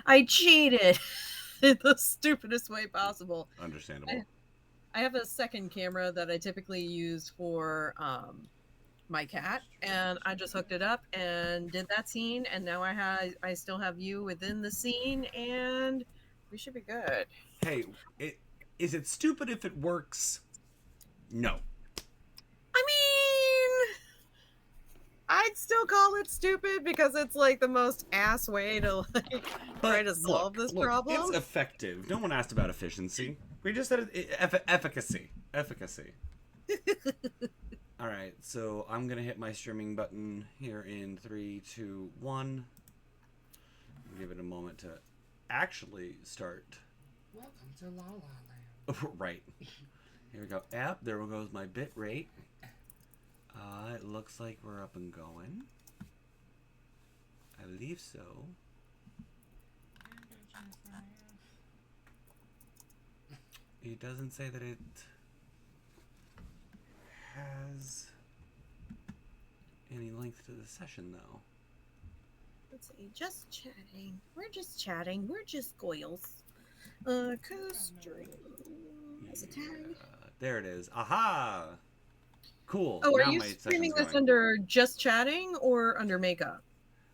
I cheated in the stupidest way possible. Understandable. I have a second camera that I typically use for my cat, and I just hooked it up and did that scene, and now I still have you within the scene, and we should be good. Hey, is it stupid if it works? No. I mean, I'd still call it stupid because it's like the most ass way to like try But to solve look, this look, it's problem. effective. No one asked about efficiency. We just said efficacy. Efficacy. All right, so I'm gonna hit my streaming button here in three, two, one. Give it a moment to actually start. Welcome to La La Land. Right. Here we go. App. There goes my bit rate. It looks like we're up and going. I believe so. It doesn't say that it has any length to the session, though. Let's see, just chatting. We're just chatting. We're just goyles. Co-stream as a tag. There it is. Aha! Cool. Oh, are Now you my streaming session's this going. under just chatting or under makeup?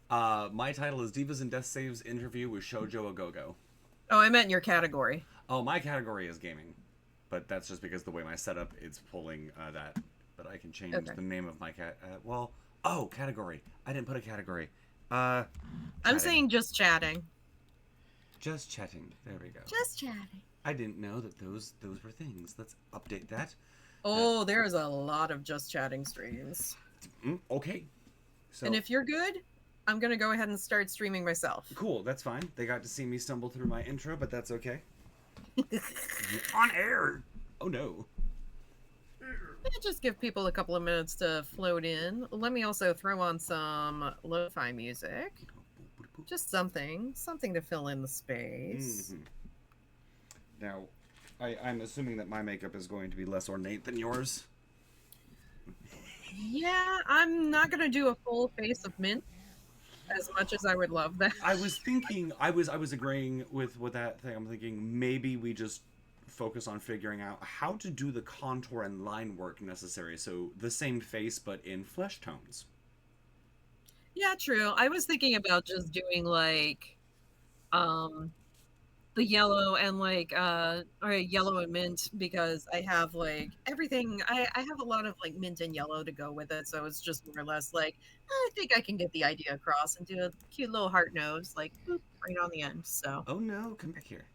My title is Divas and Death Saves Interview with Shoujo-A-GoGo. Oh, I meant your category. Oh, my category is gaming. But that's just because the way my setup is pulling that. But I can change Okay. the name of my cat. Category. I didn't put a category. I'm Chatting. saying just chatting. Just chatting. There we go. Just chatting. I didn't know that those were things. Let's update that. Oh, there's a lot of just chatting streams. Okay. So, and if you're good, I'm going to go ahead and start streaming myself. Cool, that's fine. They got to see me stumble through my intro, but that's okay. On air. Oh no. Just give people a couple of minutes to float in. Let me also throw on some lo-fi music. Just something to fill in the space. Now, I'm assuming that my makeup is going to be less ornate than yours. Yeah, I'm not going to do a full face of mint as much as I would love that. I was thinking, I was agreeing with that thing. I'm thinking maybe we just focus on figuring out how to do the contour and line work necessary. So the same face, but in flesh tones. Yeah, true. I was thinking about just doing like, the yellow and like or yellow and mint because I have like everything. I have a lot of like mint and yellow to go with it, so it's just more or less like I think I can get the idea across and do a cute little heart nose like boop, right on the end. So Oh no, come back here.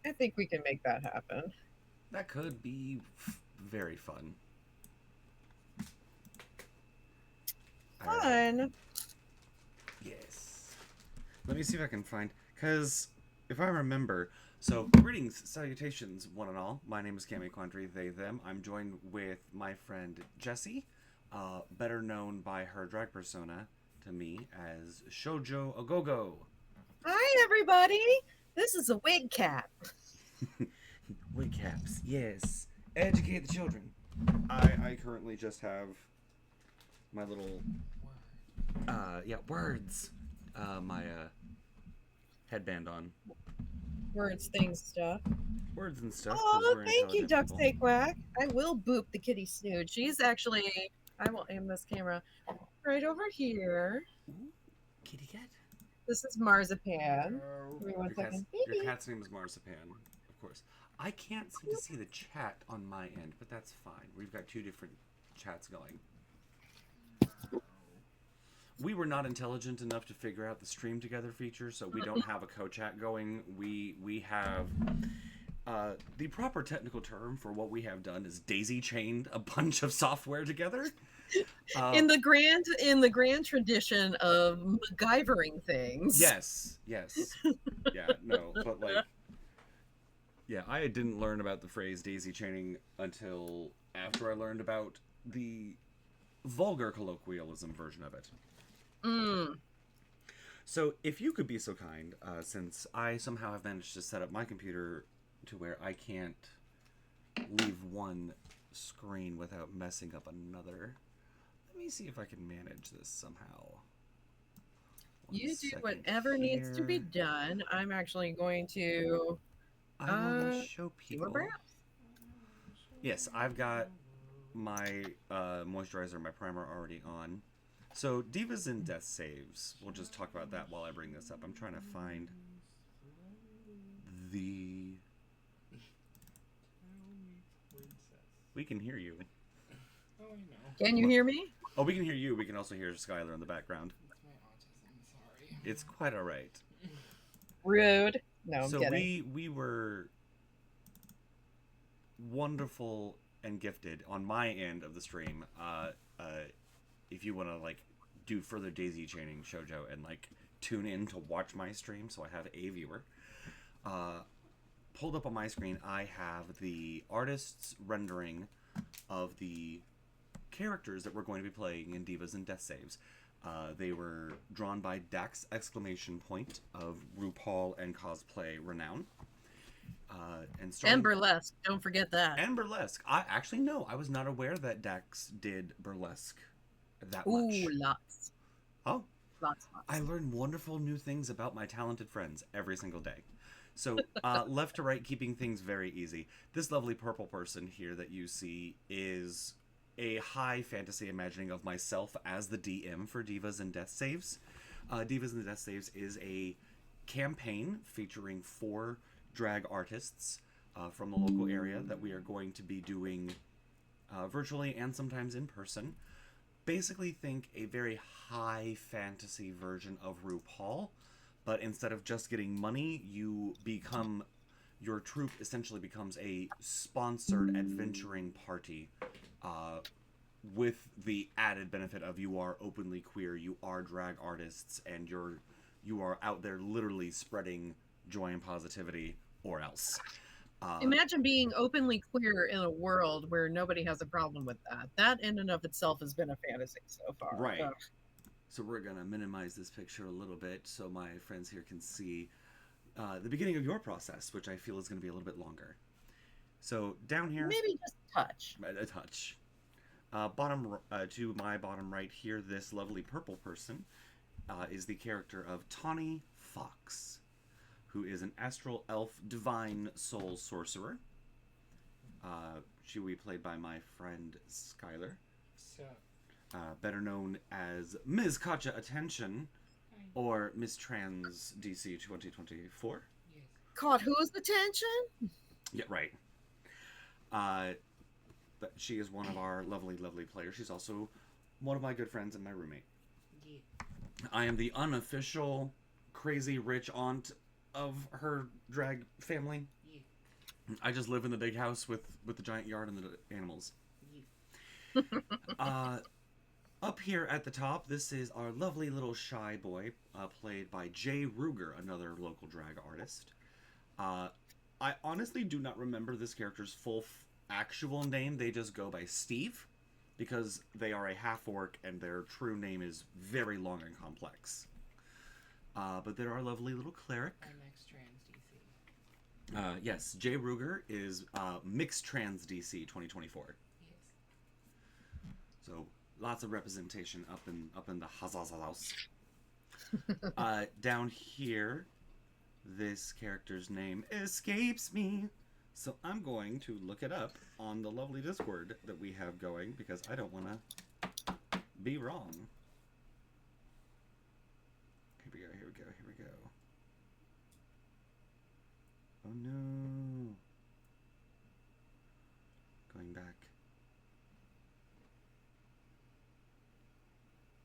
I think we can make that happen. That could be very fun. Fun. Yes. Let me see if I can find, because if I remember, so greetings, salutations, one and all. My name is Cami Quandary, they, them. I'm joined with my friend Jessie, better known by her drag persona to me as Shoujo-A-GoGo. Hi everybody. This is a wig cap. Wig caps, yes. Educate the children. I currently just have my little words. My headband on. Words, things, stuff. Words and stuff. Oh, thank you, Duck Say Quack. I will boop the kitty snoot. She's actually. I will aim this camera right over here. Ooh, kitty cat. This is Marzipan. Give me one second. Your cat's name is Marzipan, of course. I can't seem to see the chat on my end, but that's fine. We've got two different chats going. We were not intelligent enough to figure out the stream together feature, so we don't have a co-chat going. We have the proper technical term for what we have done is daisy chained a bunch of software together. In the grand tradition of MacGyvering things. Yes. Yeah, no, but like, yeah, I didn't learn about the phrase daisy chaining until after I learned about the vulgar colloquialism version of it. So if you could be so kind, since I somehow have managed to set up my computer to where I can't leave one screen without messing up another. Let me see if I can manage this somehow. One You do second whatever needs to be here. done. I'm actually going to I will uh show do a people. browse. Yes, I've got my moisturizer, my primer already on. So divas and death saves. We'll just talk about that while I bring this up. I'm trying to find the. We can hear you. Oh, I know. Can you hear me? Oh, we can hear you. We can also hear Skylar in the background. It's my autism. Sorry. It's quite all right. Rude. No, I'm So kidding. we were wonderful and gifted on my end of the stream. Uh, if you want to like do further daisy chaining shojo and like tune in to watch my stream, so I have a viewer. Uh, Pulled up on my screen, I have the artist's rendering of the characters that we're going to be playing in Divas and Death Saves. They were drawn by Dax exclamation point of RuPaul and cosplay renown. And And starting burlesque. Don't forget that. and burlesque. I actually no, I was not aware that Dax did burlesque that Ooh, much. lots. Oh, Lots, I lots. learn wonderful new things about my talented friends every single day. So, left to right, keeping things very easy. This lovely purple person here that you see is a high fantasy imagining of myself as the DM for Divas and Death Saves. Divas and Death Saves is a campaign featuring 4 drag artists from the local area that we are going to be doing virtually and sometimes in person. Basically, think a very high fantasy version of RuPaul, but instead of just getting money, your troupe essentially becomes a sponsored adventuring party uh, with the added benefit of you are openly queer, you are drag artists, and you are out there literally spreading joy and positivity, or else. Uh, Imagine being openly queer in a world where nobody has a problem with that. That in and of itself has been a fantasy so far. right. Ugh. So we're gonna minimize this picture a little bit so my friends here can see the beginning of your process, which I feel is going to be a little bit longer. So down here, Maybe just touch. a touch. To my bottom right here, this lovely purple person is the character of Tawny Fox, who is an astral elf divine soul sorcerer. She will be played by my friend Skylar, So, better known as Ms. Kacha Attention or Miss Trans DC 2024. yes. Caught whose attention? Yeah, right. Uh, but she is one of our lovely, lovely players. She's also one of my good friends and my roommate. Yeah. I am the unofficial crazy rich aunt of her drag family. Yeah. I just live in the big house with the giant yard and the animals. Yeah. Uh, Up here at the top, this is our lovely little shy boy, played by Jay Ruger, another local drag artist. I honestly do not remember this character's full actual name. They just go by Steve because they are a half orc and their true name is very long and complex. But they're our lovely little cleric. I'm X Trans DC. Yes, Jay Ruger is Mixed Trans DC 2024. Yes. So lots of representation up in the Hazazazaus. Down here, this character's name escapes me. So I'm going to look it up on the lovely Discord that we have going because I don't want to be wrong. Here we go, here we go, here we go. Oh no. Going back.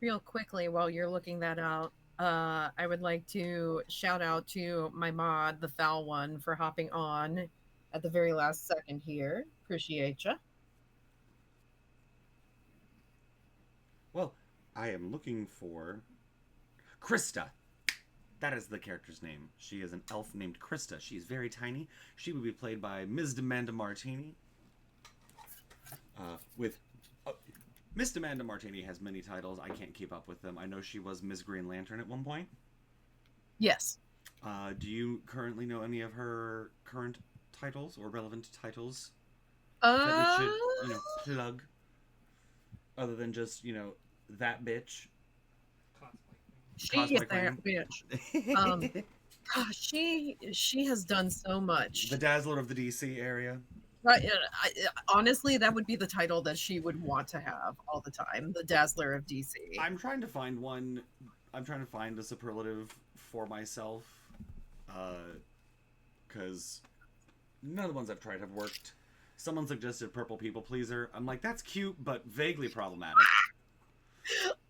Real quickly, while you're looking that out, I would like to shout out to my mod, the foul one, for hopping on at the very last second here. Appreciate ya. Well, I am looking for Krista. That is the character's name. She is an elf named Krista. She's very tiny. She will be played by Ms. Demanda Martini. With Miss Demanda Martini has many titles. I can't keep up with them. I know she was Ms. Green Lantern at one point. Yes. Do you currently know any of her current titles or relevant titles that we should, plug? Other than just, that bitch. Cosplay queen. She is Cosplay that queen. bitch. Um, gosh, she has done so The much. Dazzler of the DC area. But honestly, that would be the title that she would want to have all the time, the Dazzler of DC. I'm trying to find one. I'm trying to find a superlative for myself, because none of the ones I've tried have worked. Someone suggested purple people pleaser. I'm like, that's cute, but vaguely problematic.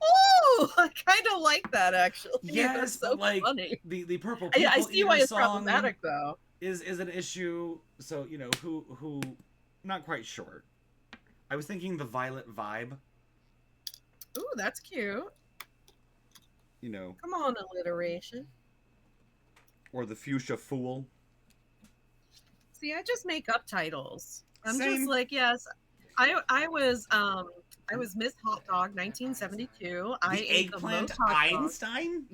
Oh, I kind of like that actually. Yes, That's but so like funny. the purple I people see why eater it's song problematic though. is an issue. So who not quite sure. I was thinking the violet vibe. Ooh, that's cute. You know, Come on, alliteration. or the fuchsia fool. See, I just make up titles. I'm just Same. like, yes, I was Miss Hot Dog 1972. I The ate the eggplant most hot dogs. Einstein.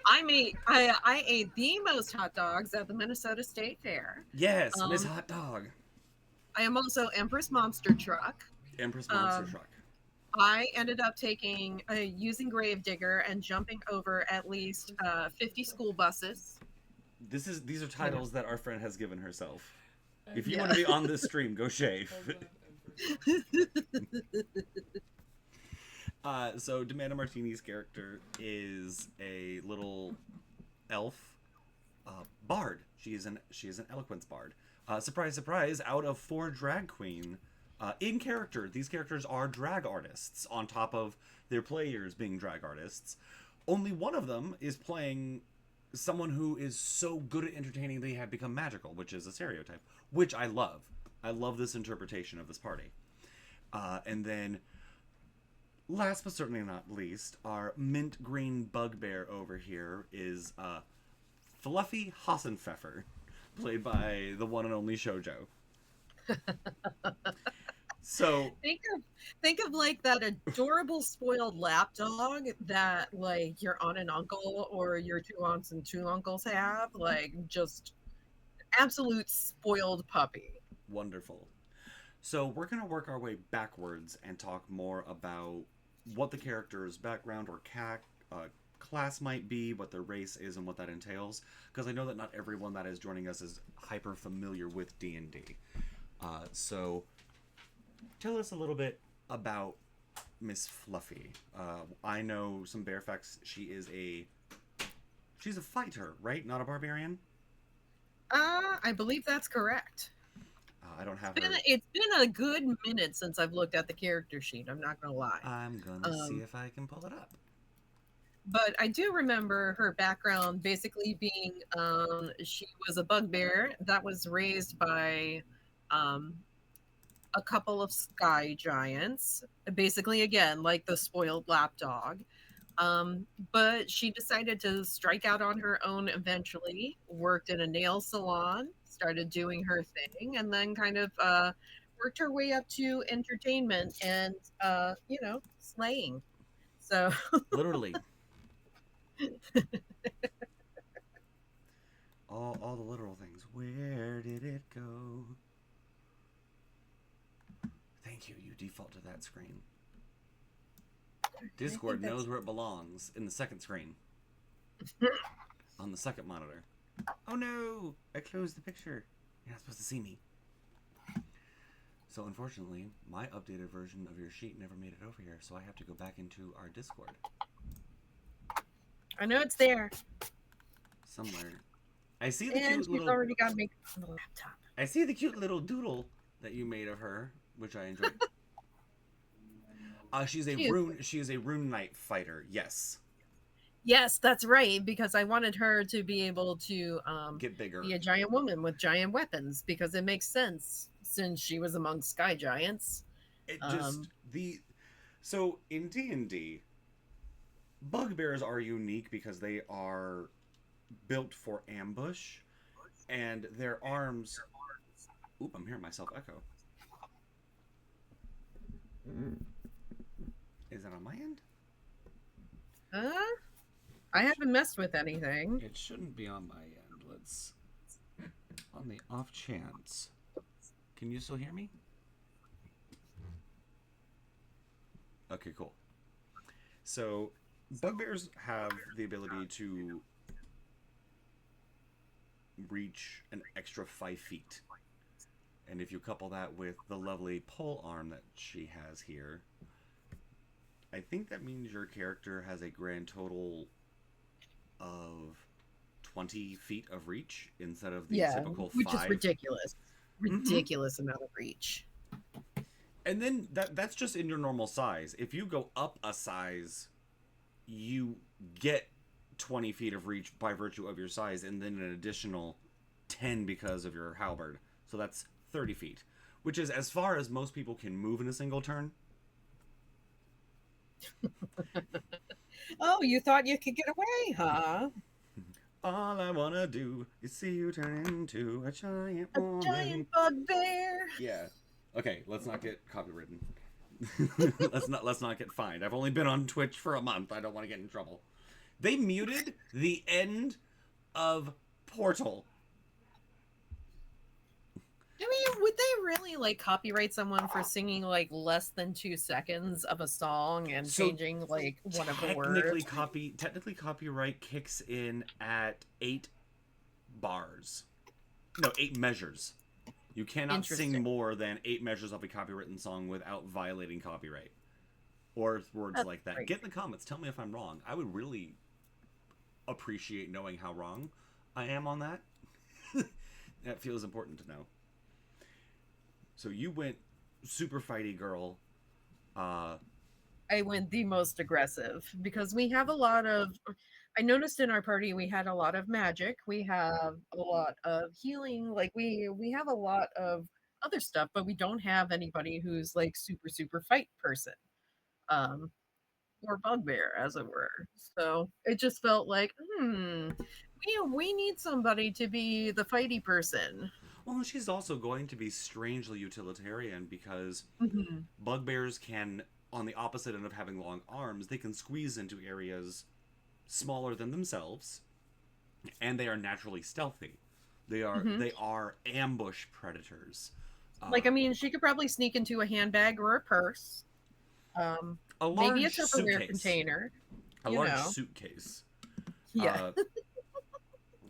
I ate the most hot dogs at the Minnesota State Fair. Yes, Miss Um, Hot Dog. I am also Empress Monster Truck. Empress Monster Um, Truck. I ended up using Gravedigger and jumping over at least 50 school buses. These are You know, titles that our friend has given herself. If you Empress want to yeah. be on this stream, go shave. Hold on, Empress So Demanda Martini's character is a little elf bard. She is an eloquence bard. Surprise, surprise! Out of 4 drag queen in character, these characters are drag artists. On top of their players being drag artists, only one of them is playing someone who is so good at entertaining they have become magical, which is a stereotype, which I love. I love this interpretation of this party. And then, last but certainly not least, our mint green bugbear over here is Fluffy Hassenpfeffer, played by the one and only Shoujo. So, Think think of like that adorable spoiled lapdog that like your aunt and uncle or your two aunts and two uncles have, like just absolute spoiled puppy. wonderful. So, we're going to work our way backwards and talk more about what the character's background or class might be, what their race is, and what that entails. Because I know that not everyone that is joining us is hyper familiar with D&D. So, tell us a little bit about Miss Fluffy. I know some bare facts. She's a fighter, right? Not a barbarian. I believe that's correct. I don't have her. It's been a good minute since I've looked at the character sheet. I'm not gonna lie. I'm gonna see Um, if I can pull it up. but I do remember her background basically being she was a bugbear that was raised by um, a couple of sky giants, basically, again, like the spoiled lapdog. But she decided to strike out on her own eventually, worked in a nail salon, started doing her thing, and then kind of worked her way up to entertainment and, slaying. So, Literally, all the literal things. Where did it go? Thank you. You default to that screen. Discord knows where it belongs in the second screen. On the second monitor. Oh no! I closed the picture. You're not supposed to see me. So unfortunately, my updated version of your sheet never made it over here, so I have to go back into our Discord. I know it's there. Somewhere. I see the And cute she's little already got makeup on the laptop. I see the cute little doodle that you made of her, which I enjoy. She is a rune knight fighter, yes. Yes, that's right, because I wanted her to be able to Get bigger. be a giant woman with giant weapons because it makes sense since she was among sky giants. It Um, just the so in D&D, bugbears are unique because they are built for ambush, and their arms. Oop! I'm hearing myself echo. Is that on my end? I haven't messed with anything. It shouldn't be on my end. Let's. On the off chance. Can you still hear me? Okay, cool. So, bugbears have the ability to reach an extra 5 feet. And if you couple that with the lovely pole arm that she has here, I think that means your character has a grand total of 20 feet of reach instead of the Yeah, typical which is 5. ridiculous. Mm-hmm. Ridiculous amount of reach. And then that's just in your normal size. If you go up a size, you get 20 feet of reach by virtue of your size, and then an additional 10 because of your halberd. So that's 30 feet, which is as far as most people can move in a single turn. Oh, you thought you could get away, huh? All I wanna do is see you turn into a giant A woman. giant bugbear. Yeah. Okay, let's not get copywritten. let's not get fined. I've only been on Twitch for a month. I don't want to get in trouble. They muted the end of Portal. I mean, would they really like copyright someone for singing like less than 2 seconds of a song and So changing like one of the words? technically copyright kicks in at 8 bars. No, 8 measures. You cannot sing Interesting. more than 8 measures of a copywritten song without violating copyright. Or words That's like that. great. Get in the comments. Tell me if I'm wrong. I would really appreciate knowing how wrong I am on that. That feels important to know. So you went super fighty girl. Uh, I went the most aggressive because we have a lot of. I noticed in our party we had a lot of magic. We have a lot of healing. Like we have a lot of other stuff, but we don't have anybody who's like super fight person. Um, or bugbear, as it were. So it just felt like, we need somebody to be the fighty person. well, she's also going to be strangely utilitarian because Hmm. bugbears can, on the opposite end of having long arms, they can squeeze into areas smaller than themselves, and they are naturally stealthy. They are Hmm. they are ambush predators. Like, Uh, I mean, she could probably sneak into a handbag or a purse, a maybe a large Tupperware suitcase, container. a You large know, suitcase. yeah. Uh,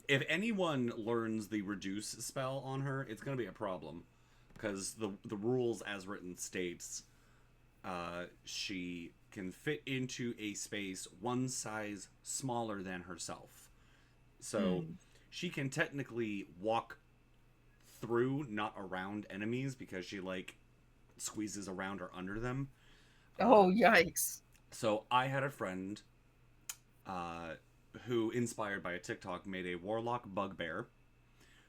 if anyone learns the reduce spell on her, it's going to be a problem because the rules as written states she can fit into a space one size smaller than herself. So Mm. she can technically walk through, not around enemies because she like squeezes around or under them. Uh, Oh, yikes! so I had a friend uh, who, inspired by a TikTok, made a warlock bugbear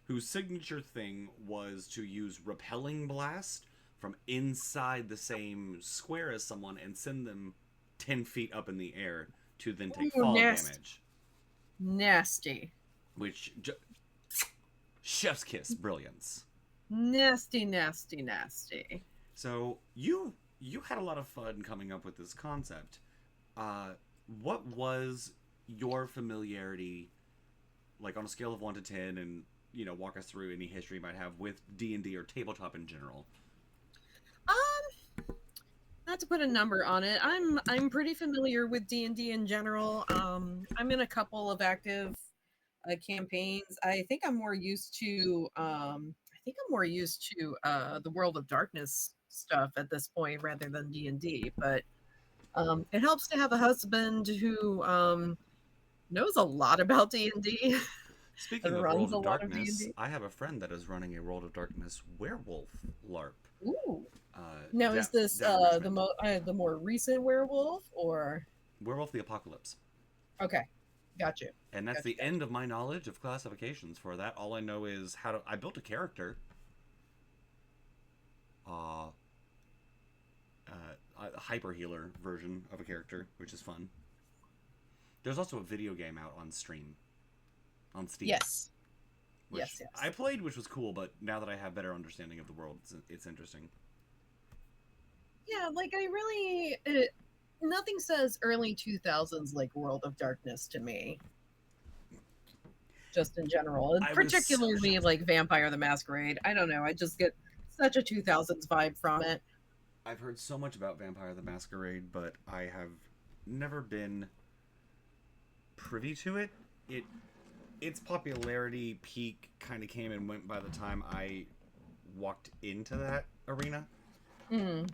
whose signature thing was to use repelling blast from inside the same square as someone and send them 10 feet up in the air to then take Ooh, fall nasty, damage, nasty, which chef's kiss brilliance. nasty, nasty, nasty. So you had a lot of fun coming up with this concept. Uh, what was your familiarity like on a scale of 1 to 10, and walk us through any history you might have with D&D or tabletop in general? Um, Not to put a number on it, I'm pretty familiar with D&D in general. I'm in a couple of active campaigns. I think I'm more used to the World of Darkness stuff at this point rather than D&D. But it helps to have a husband who knows a lot about D&D Speaking and of runs World a of lot of Darkness, D&D. I have a friend that is running a World of Darkness werewolf LARP Ooh. Now, is this down in Richmond. the more recent werewolf or Werewolf the Apocalypse. okay, got you, And that's got you, the got end of my knowledge of classifications for that. All I know is I built a character. Uh, a hyper healer version of a character, which is fun. There's also a video game out on stream, on you. Steam, Yes, which I yes. played, which was cool. But now that I have better understanding of the world, it's interesting. Yeah, like nothing says early 2000s like World of Darkness to me, just in general, and I was so particularly shocked. like Vampire the Masquerade. I don't know, I just get such a 2000s vibe from it. I've heard so much about Vampire the Masquerade, but I have never been privy to it. It its popularity peak kind of came and went by the time I walked into that arena. Mm.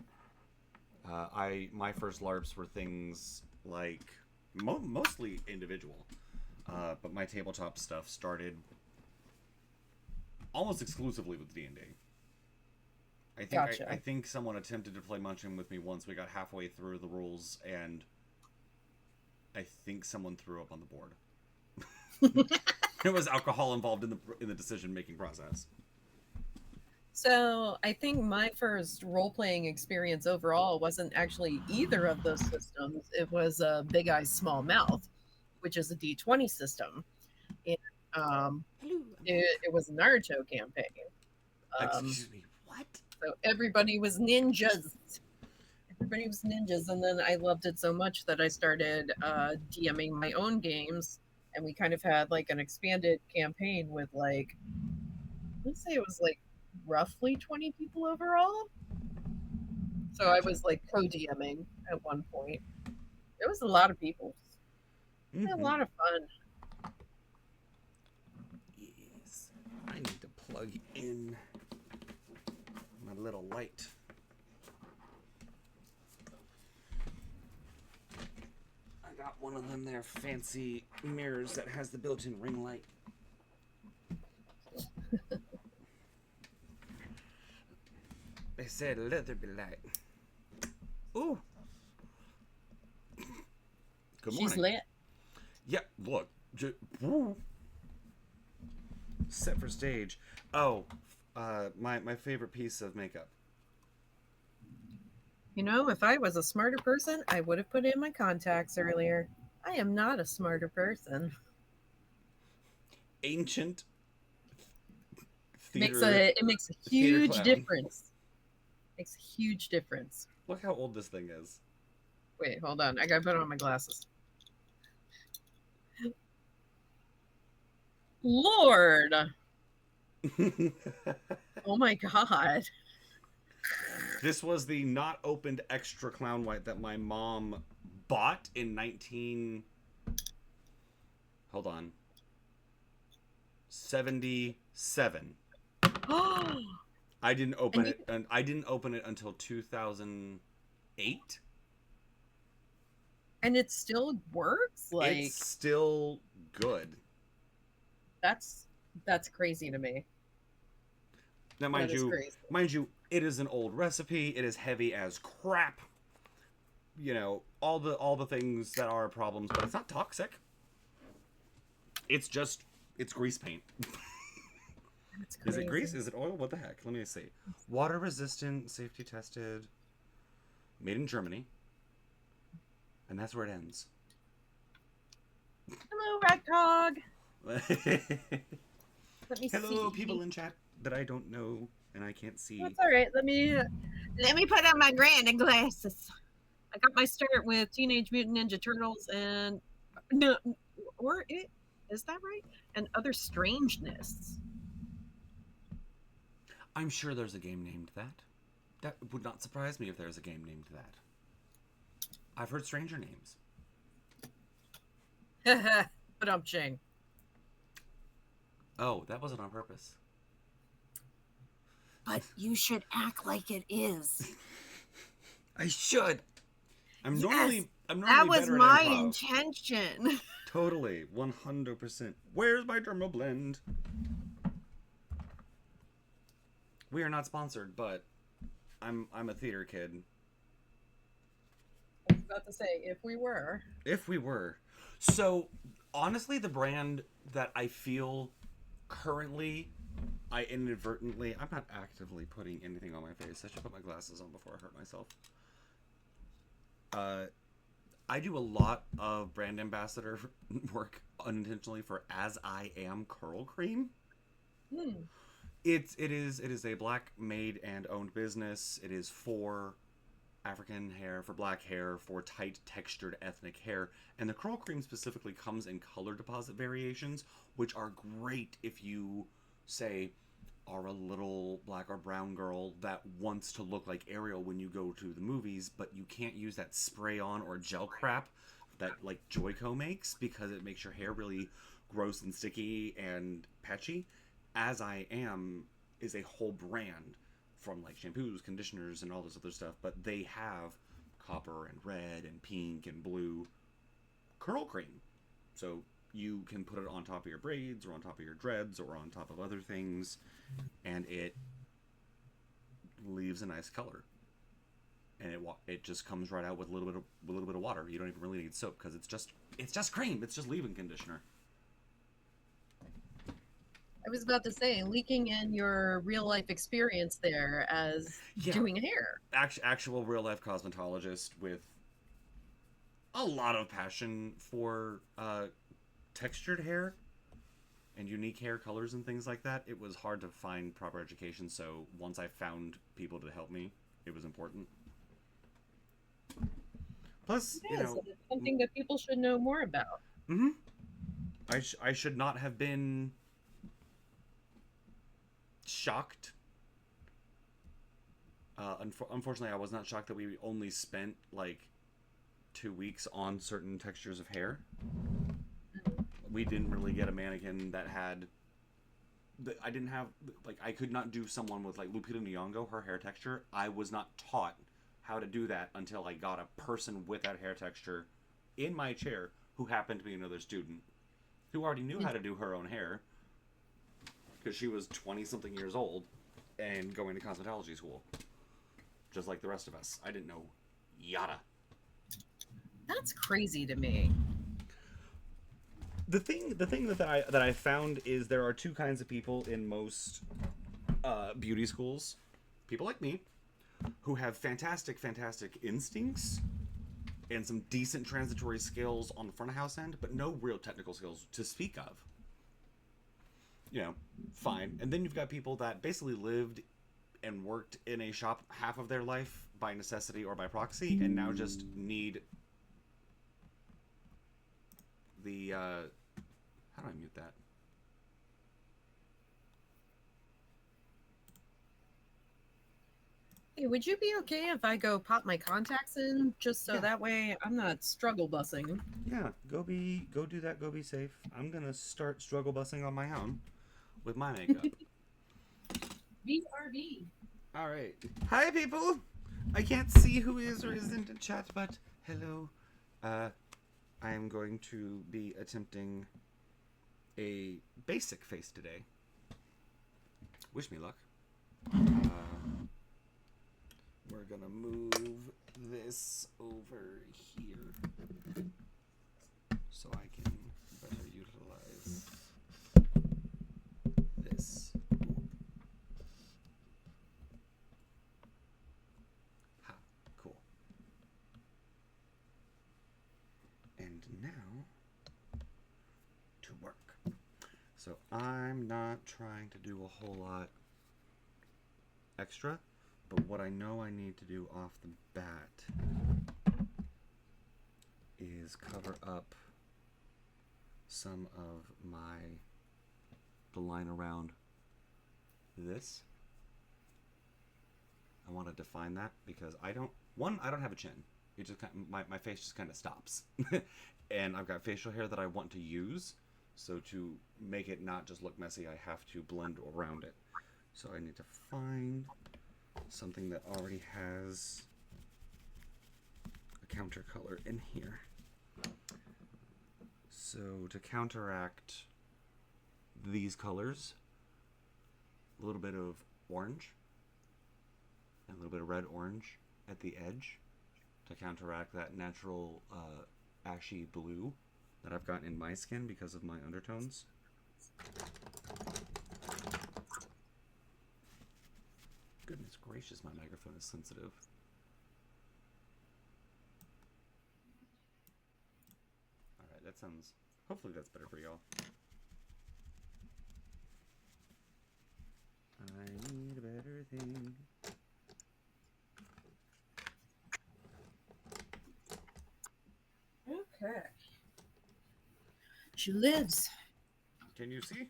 I my first LARPs were things like mostly individual, but my tabletop stuff started almost exclusively with D&D. I Gotcha. think someone attempted to play Munchkin with me once. We got halfway through the rules, and I think someone threw up on the board. There was alcohol involved in the decision making process. So I think my first role playing experience overall wasn't actually either of those systems. It was a Big Eyes Small Mouth, which is a D20 system. And Hello, I'm it was a Naruto campaign. back. Um, Excuse me. What? so everybody was ninjas. Everybody was ninjas. And then I loved it so much that I started DMing my own games. And we kind of had like an expanded campaign with like, let's say it was like roughly 20 people overall. So I Gotcha. was like co-DMing at one point. It was a lot of people. It was a Mm-hmm. lot of fun. Yes. I need to plug in my little light. I got one of them there fancy mirrors that has the built-in ring light. They said let there be light. Ooh. Good morning. She's lit. Yeah, look. Woo. Set for stage. Oh, my favorite piece of makeup. You know, if I was a smarter person, I would have put in my contacts earlier. I am not a smarter person. Ancient Makes theater it makes a theater huge clown. difference. Makes a huge difference. Look how old this thing is. Wait, hold on. I gotta put on my glasses. Lord. Oh my god. This was the not opened extra clown white that my mom bought in 19. Hold on. 77. I didn't open And you, it, and I didn't open it until 2008. and it still works? It's Like still good. that's that's crazy to me. Now, That is crazy. it is an old recipe. It is heavy as crap. You know, all the things that are problems, but it's not toxic. It's just it's grease paint. That's Is it crazy. grease? Is it oil? What the heck? Let me see. Water resistant, safety tested, made in Germany, and that's where it ends. Hello, Rat Cog. Let me Hello, people see. in chat that I don't know and I can't see. That's all right. Let me put on my Granda glasses. I got my start with Teenage Mutant Ninja Turtles and no, or it is that right? And other strangeness. I'm sure there's a game named that. That would not surprise me if there's a game named that. I've heard stranger names. But I'm Ching. Oh, that wasn't on purpose. But you should act like it is. I should. I'm Yes, normally that was better at my improv. intention. Totally, 100%. Where's my dermal blend? We are not sponsored, but I'm a theater kid. I was about to say, if we were. If we were. So, honestly, the brand that I feel currently I inadvertently, I'm not actively putting anything on my face. I should put my glasses on before I hurt myself. I do a lot of brand ambassador work unintentionally for As I Am Curl Cream. Hmm. It is a black made and owned business. It is for African hair, for black hair, for tight textured ethnic hair, and the curl cream specifically comes in color deposit variations, which are great if you say are a little black or brown girl that wants to look like Ariel when you go to the movies, but you can't use that spray on or gel crap that like Joico makes because it makes your hair really gross and sticky and patchy. As I Am is a whole brand from like shampoos, conditioners, and all this other stuff, but they have copper and red and pink and blue curl cream. So you can put it on top of your braids or on top of your dreads or on top of other things, and it leaves a nice color. And it just comes right out with a little bit of water. You don't even really need soap because it's just cream. It's just leave-in conditioner. I was about to say, leaking in your real life experience there as Yeah, doing hair. actual real life cosmetologist with a lot of passion for textured hair and unique hair colors and things like that. It was hard to find proper education, so once I found people to help me, it was important. Plus, It is, and it's something that people should know more about. mm-hmm, I should not have been shocked. Unfortunately, I was not shocked that we only spent like 2 weeks on certain textures of hair. We didn't really get a mannequin that had. I didn't have like I could not do someone with like Lupita Nyong'o, her hair texture. I was not taught how to do that until I got a person with that hair texture in my chair who happened to be another student who already knew how to do her own hair because she was 20 something years old and going to cosmetology school just like the rest of us. I didn't know yada. That's crazy to me. The thing that I found is there are two kinds of people in most beauty schools. People like me who have fantastic instincts and some decent transitory skills on the front of house end, but no real technical skills to speak of. You know, fine. And then you've got people that basically lived and worked in a shop half of their life by necessity or by proxy, and now just need the how do I mute that? Hey, would you be okay if I go pop my contacts in just so Yeah. that way I'm not struggle bussing? Yeah, go do that, go be safe. I'm gonna start struggle bussing on my own with my makeup. BRB. Alright. Hi people! I can't see who is or isn't in chat, but hello. I am going to be attempting a basic face today. Wish me luck. We're gonna move this over here so I can better utilize this. Ha, cool. And now to work. So I'm not trying to do a whole lot extra, but what I know I need to do off the bat is cover up some of the line around this. I want to define that because I don't have a chin. It just my face just kind of stops. And I've got facial hair that I want to use, so to make it not just look messy, I have to blend around it. So I need to find something that already has a counter color in here. So to counteract these colors, a little bit of orange and a little bit of red orange at the edge to counteract that natural ashy blue that I've got in my skin because of my undertones. Goodness gracious, my microphone is sensitive. Alright, that sounds... Hopefully that's better for y'all. I need a better thing. Okay. She lives. Can you see?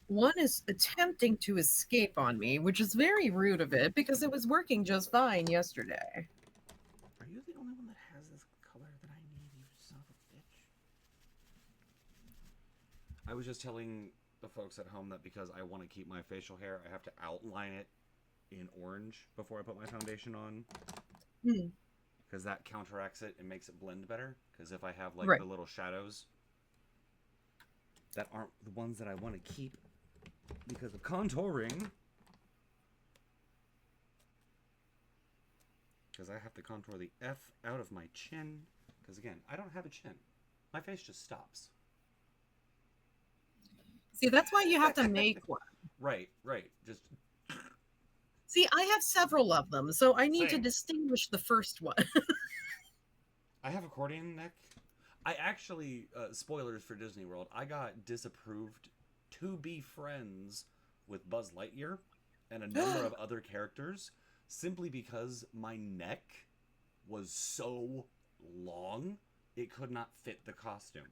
One is attempting to escape on me, which is very rude of it because it was working just fine yesterday. Are you the only one that has this color that I need, you son of a bitch? I was just telling the folks at home that because I want to keep my facial hair, I have to outline it in orange before I put my foundation on. Hmm. Because that counteracts it and makes it blend better. Because if I have like Right. the little shadows that aren't the ones that I want to keep because of contouring, because I have to contour the F out of my chin. Because again, I don't have a chin. My face just stops. See, that's why you have to make one. Right, right. Just See, I have several of them, so I need to same. distinguish the first one. I have accordion neck. I actually, spoilers for Disney World, I got disapproved to be friends with Buzz Lightyear and a number of other characters simply because my neck was so long it could not fit the costume.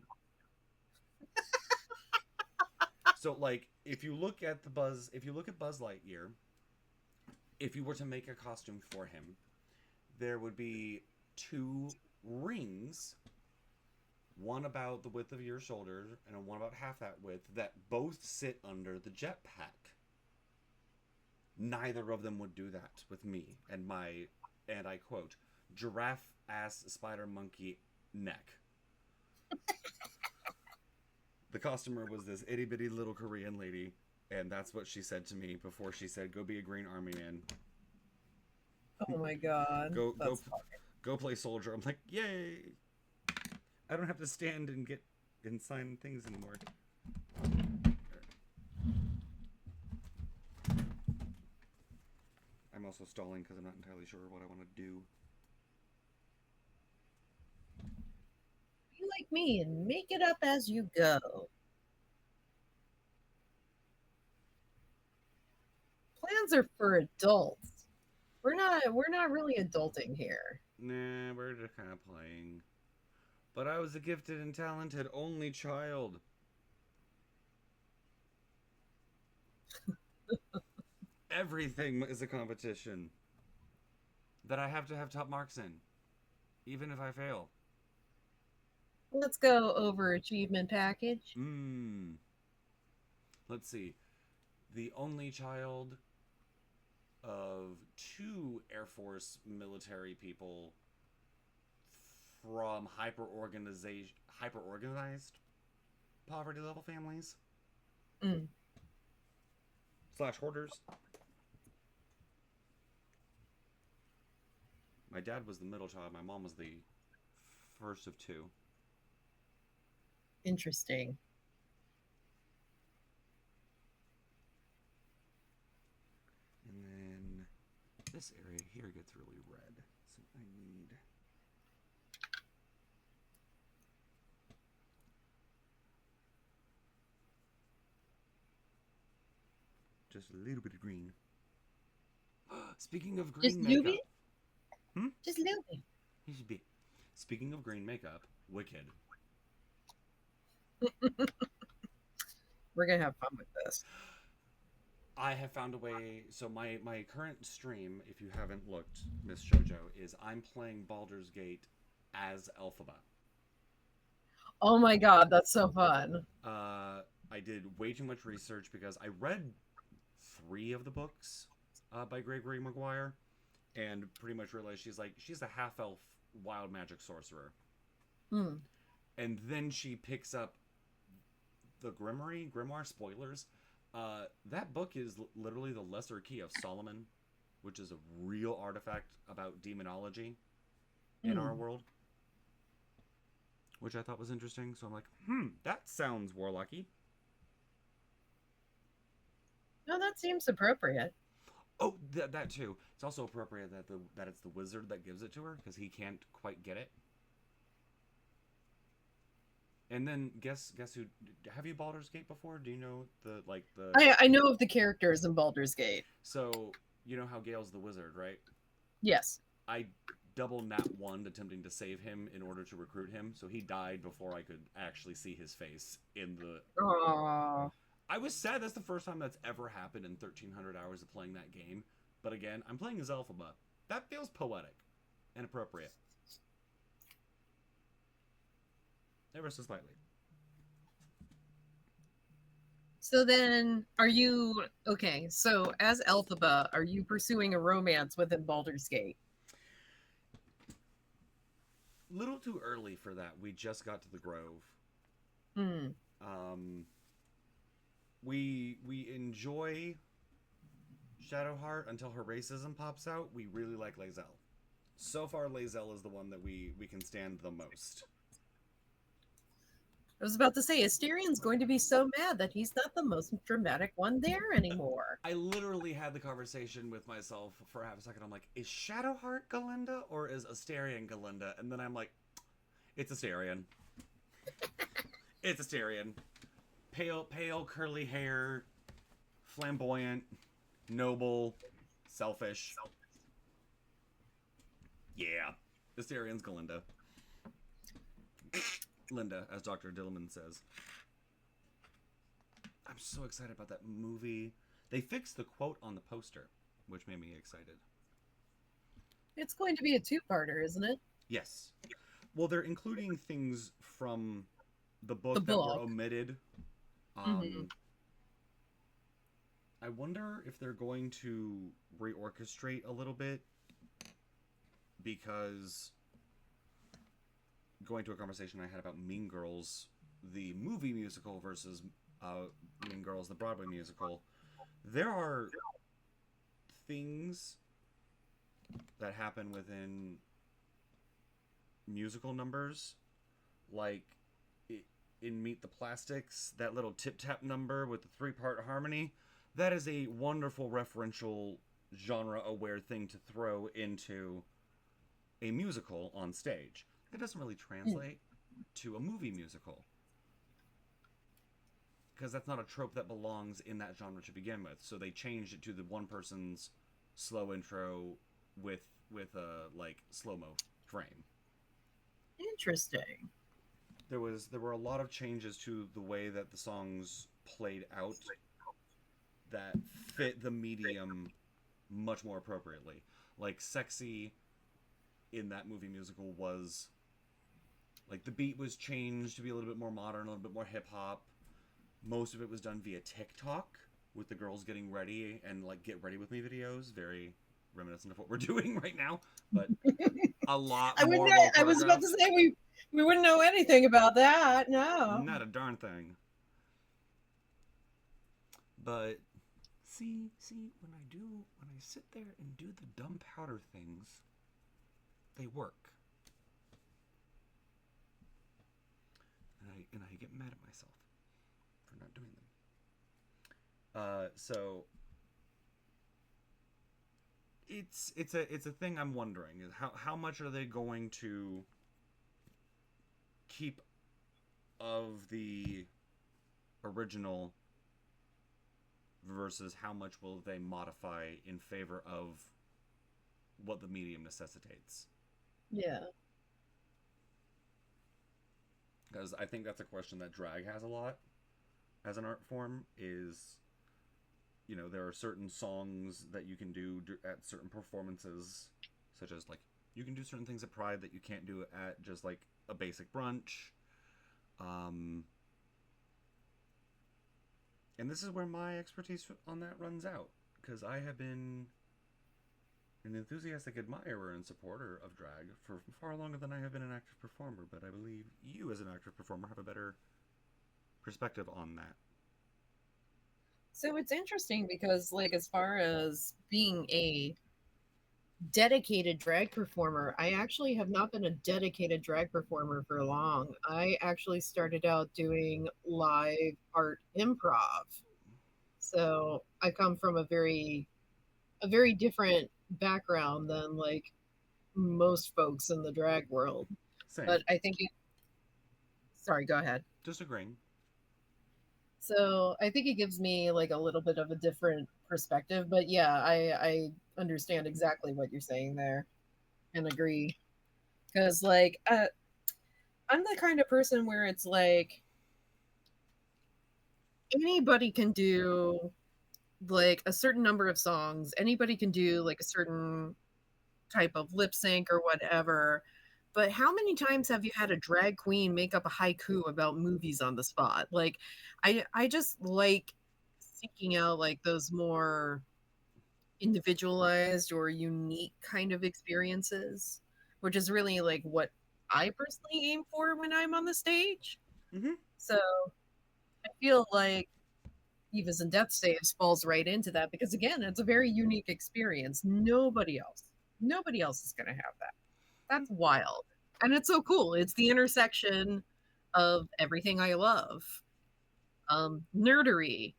So like if you look at Buzz Lightyear, if you were to make a costume for him, there would be two rings, one about the width of your shoulders and one about half that width, that both sit under the jetpack. Neither of them would do that with me and my, and I quote, giraffe ass spider monkey neck. The costumer was this itty bitty little Korean lady, and that's what she said to me before she said, "Go be a Green Army man. Oh my god, Go that's go funny. go play soldier." I'm like, "Yay! I don't have to stand and get and sign things anymore." I'm also stalling because I'm not entirely sure what I want to do. Be like me and make it up as you go. Plans are for adults. We're not really adulting here. Nah, we're just kind of playing. But I was a gifted and talented only child. Everything is a competition that I have to have top marks in, even if I fail. Let's go over achievement package. Mmm. Let's see. The only child of two Air Force military people from hyper organized poverty level families Mm. slash hoarders. My dad was the middle child. My mom was the first of two. Interesting. And then this area here gets really red. So I need just a little bit of green. Speaking of Just green Luby? makeup. Hmm? Just Luby. Speaking of green makeup, Wicked. We're gonna have fun with this. I have found a way. So my current stream, if you haven't looked, Miss Shoujo, is I'm playing Baldur's Gate as Elphaba. Oh my god, that's so fun. Uh, I did way too much research because I read three of the books by Gregory Maguire, and pretty much realized she's a half elf wild magic sorcerer. Hmm. And then she picks up the Grimoire spoilers. That book is literally the Lesser Key of Solomon, which is a real artifact about demonology in our Hmm. world, which I thought was interesting. So I'm like, that sounds warlocky. No, that seems appropriate. Oh, that too. It's also appropriate that it's the wizard that gives it to her because he can't quite get it. And then guess who? Have you Baldur's Gate before? Do you know the? I know of the characters in Baldur's Gate. So you know how Gale's the wizard, right? Yes. I double nat one attempting to save him in order to recruit him, so he died before I could actually see his face in the. Oh. I was sad that's the first time that's ever happened in 1,300 hours of playing that game. But again, I'm playing as Elphaba. That feels poetic and appropriate. Ever so slightly. So then, are you okay? So as Elphaba, are you pursuing a romance within Baldur's Gate? Little too early for that. We just got to the Grove. Hmm. Um, we enjoy Shadowheart until her racism pops out. We really like Lae'zel. So far, Lae'zel is the one that we can stand the most. I was about to say, Asterian's going to be so mad that he's not the most dramatic one there anymore. I literally had the conversation with myself for half a second. I'm like, is Shadowheart Galinda or is Asterion Galinda? And then I'm like, it's Asterion. It's Asterion. Pale, curly hair, flamboyant, noble, selfish. Yeah, Asterian's Galinda. Linda, as Dr. Dillman says. I'm so excited about that movie. They fixed the quote on the poster, which made me excited. It's going to be a two-parter, isn't it? Yes. Well, they're including things from the The book that were book. omitted. Mm-hmm. I wonder if they're going to reorchestrate a little bit because going to a conversation I had about Mean Girls, the movie musical versus Mean Girls, the Broadway musical, there are things that happen within musical numbers, like in Meet the Plastics, that little tip tap number with the 3-part harmony. That is a wonderful referential genre aware thing to throw into a musical on stage. It doesn't really translate to a movie musical because that's not a trope that belongs in that genre to begin with. So they changed it to the one person's slow intro with a like slow mo frame. Interesting. There were a lot of changes to the way that the songs played out that fit the medium much more appropriately. Like Sexy in that movie musical was like the beat was changed to be a little bit more modern, a little bit more hip hop. Most of it was done via TikTok with the girls getting ready and like get ready with me videos, very reminiscent of what we're doing right now, but a lot I wouldn't. more well I was about to choreographed. say we wouldn't know anything about that. No. Not a darn thing. But see, when I sit there and do the dumb powder things, they work. And I get mad at myself for not doing them. So it's a thing I'm wondering is how much are they going to keep of the original versus how much will they modify in favor of what the medium necessitates. Yeah. Because I think that's a question that drag has a lot as an art form is, you know, there are certain songs that you can do at certain performances, such as like you can do certain things at Pride that you can't do at just like a basic brunch. And this is where my expertise on that runs out because I have been an enthusiastic admirer and supporter of drag for far longer than I have been an active performer, but I believe you as an active performer have a better perspective on that. So it's interesting because, like, as far as being a dedicated drag performer, I actually have not been a dedicated drag performer for long. I actually started out doing live art improv. So I come from a very different background than like most folks in the drag world. Same. But I think sorry, go ahead. Just agreeing. So I think it gives me like a little bit of a different perspective. But yeah, I understand exactly what you're saying there and agree. Because like I'm the kind of person where it's like anybody can do like a certain number of songs. Anybody can do like a certain type of lip sync or whatever. But how many times have you had a drag queen make up a haiku about movies on the spot? Like, I just like seeking out like those more individualized or unique kind of experiences, which is really like what I personally aim for when I'm on the stage. Mm-hmm. So I feel like Divas and Death Saves falls right into that because again, it's a very unique experience. Nobody else is going to have that. That's wild. And it's so cool. It's the intersection of everything I love. Nerdery,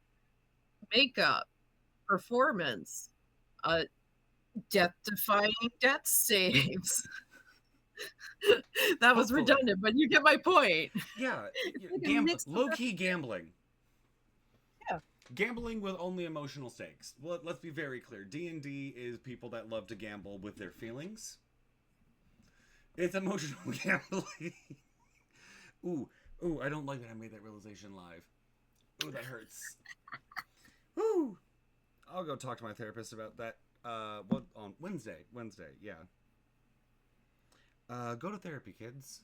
makeup, performance, uh, death-defying death saves. That was Hopefully. redundant, but you get my point. Yeah, Like a mix of low-key gambling. yeah. Gambling with only emotional stakes. Well, let's be very clear. D&D is people that love to gamble with their feelings. It's emotional gambling. Ooh, I don't like that I made that realization live. Ooh, that hurts. Ooh. I'll go talk to my therapist about that. What on Wednesday? Yeah. Go to therapy, kids.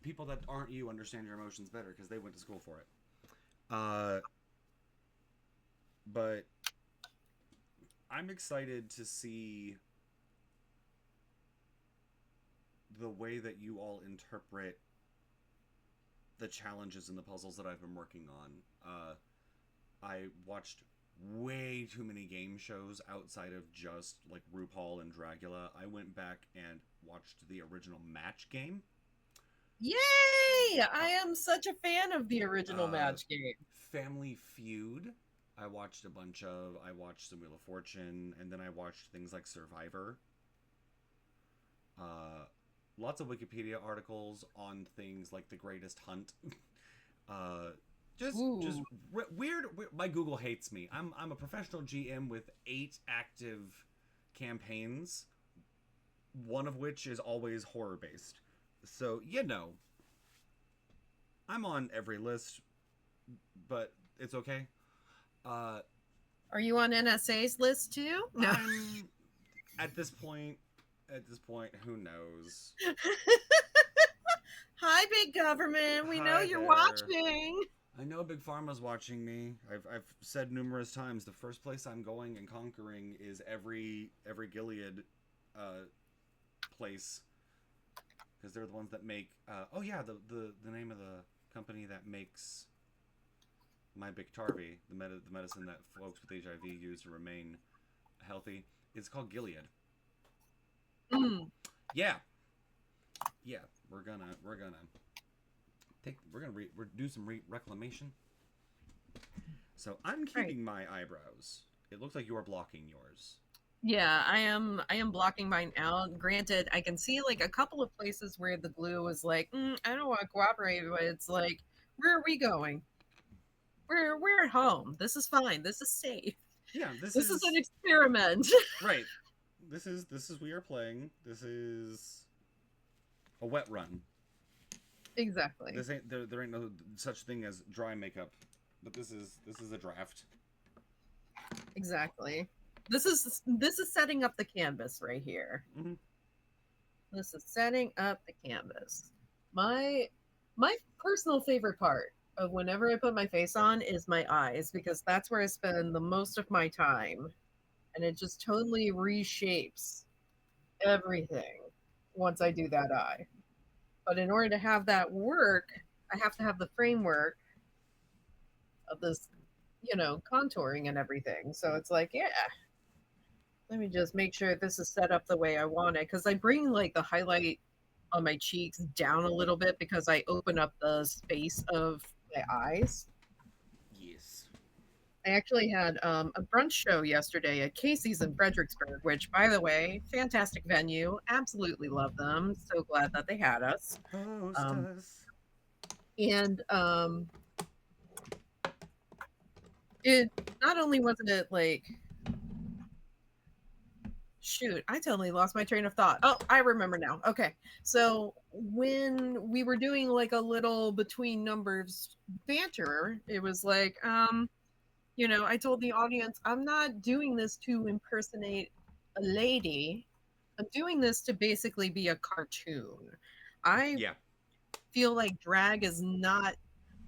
People that aren't you understand your emotions better because they went to school for it. But I'm excited to see the way that you all interpret the challenges and the puzzles that I've been working on. I watched way too many game shows outside of just like RuPaul and Dragula. I went back and watched the original Match game. Yay! Uh, I am such a fan of the original uh, Match game. Family Feud. I watched a bunch of. I watched some Wheel of Fortune, and then I watched things like Survivor. Uh, Lots of Wikipedia articles on things like The Greatest Hunt. uh, just Ooh. weird. My Google hates me. I'm a professional GM with 8 active campaigns, one of which is always horror based. So I'm on every list, but it's okay. Uh, Are you on NSA's list too? No. I'm at this point. At this point, who knows? Hi, big government. We know Hi you're there. watching. I know Big Pharma's watching me. I've said numerous times the first place I'm going and conquering is every Gilead uh, place because they're the ones that make. Oh yeah, the name of the company that makes my Biktarvy, the medicine that folks with HIV use to remain healthy. It's called Gilead. Mm, Yeah, yeah. We're gonna do some reclamation. So I'm right. keeping my eyebrows. It looks like you are blocking yours. Yeah, I am blocking mine out. Granted, I can see like a couple of places where the glue was like, I don't want to cooperate, but it's like, where are we going? We're at home. This is fine. This is safe. Yeah, this This is an is experiment. right. This is we are playing. This is a wet run. Exactly. This ain't there ain't no such thing as dry makeup, but this is a draft. Exactly. This is setting up the canvas right here. Mm-hmm. This is setting up the canvas. My my personal favorite part of whenever I put my face on is my eyes because that's where I spend the most of my time and it just totally reshapes everything once I do that eye. But in order to have that work, I have to have the framework of this, contouring and everything. So it's like, yeah, let me just make sure this is set up the way I want it because I bring like the highlight on my cheeks down a little bit because I open up the space of my eyes. Yes. I actually had a brunch show yesterday at Casey's in Fredericksburg, which, by the way, fantastic venue. Absolutely love them. So glad that they had us. Host Um, us. and it not only wasn't it like Shoot, I totally lost my train of thought. Oh, I remember now. Okay. So when we were doing like a little between numbers banter, it was like, I told the audience, I'm not doing this to impersonate a lady. I'm doing this to basically be a cartoon. I Yeah. feel like drag is not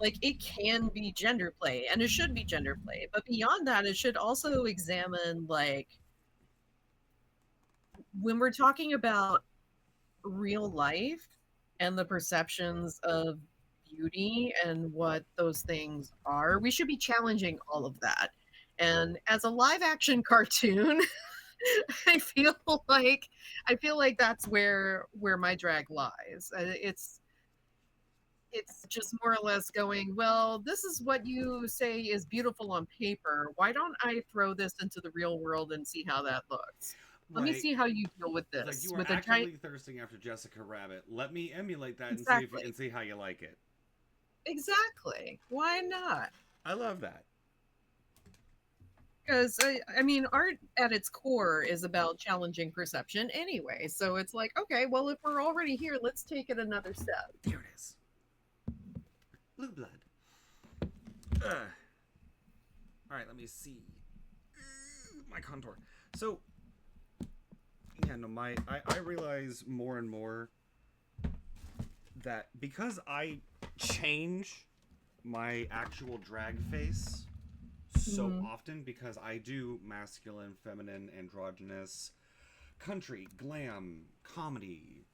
like it can be gender play and it should be gender play, but beyond that, it should also examine like when we're talking about real life and the perceptions of beauty and what those things are, we should be challenging all of that. And as a live action cartoon, I feel like I feel like that's where my drag lies. It's just more or less going, well, this is what you say is beautiful on paper. Why don't I throw this into the real world and see how that looks? Let me Like see how you deal with like this you are with a giant. actively thirsting after Jessica Rabbit. Let me emulate that and see if Exactly. and see how you like it. Exactly. Why not? I love that. Because I mean, art at its core is about challenging perception anyway. So it's like, okay, well, if we're already here, let's take it another step. There it is. Blue blood. Ugh. All right, let me see. My contour. So, yeah, no, I realize more and more that because I change my actual drag face so Mhm. often because I do masculine, feminine, androgynous, country, glam, comedy,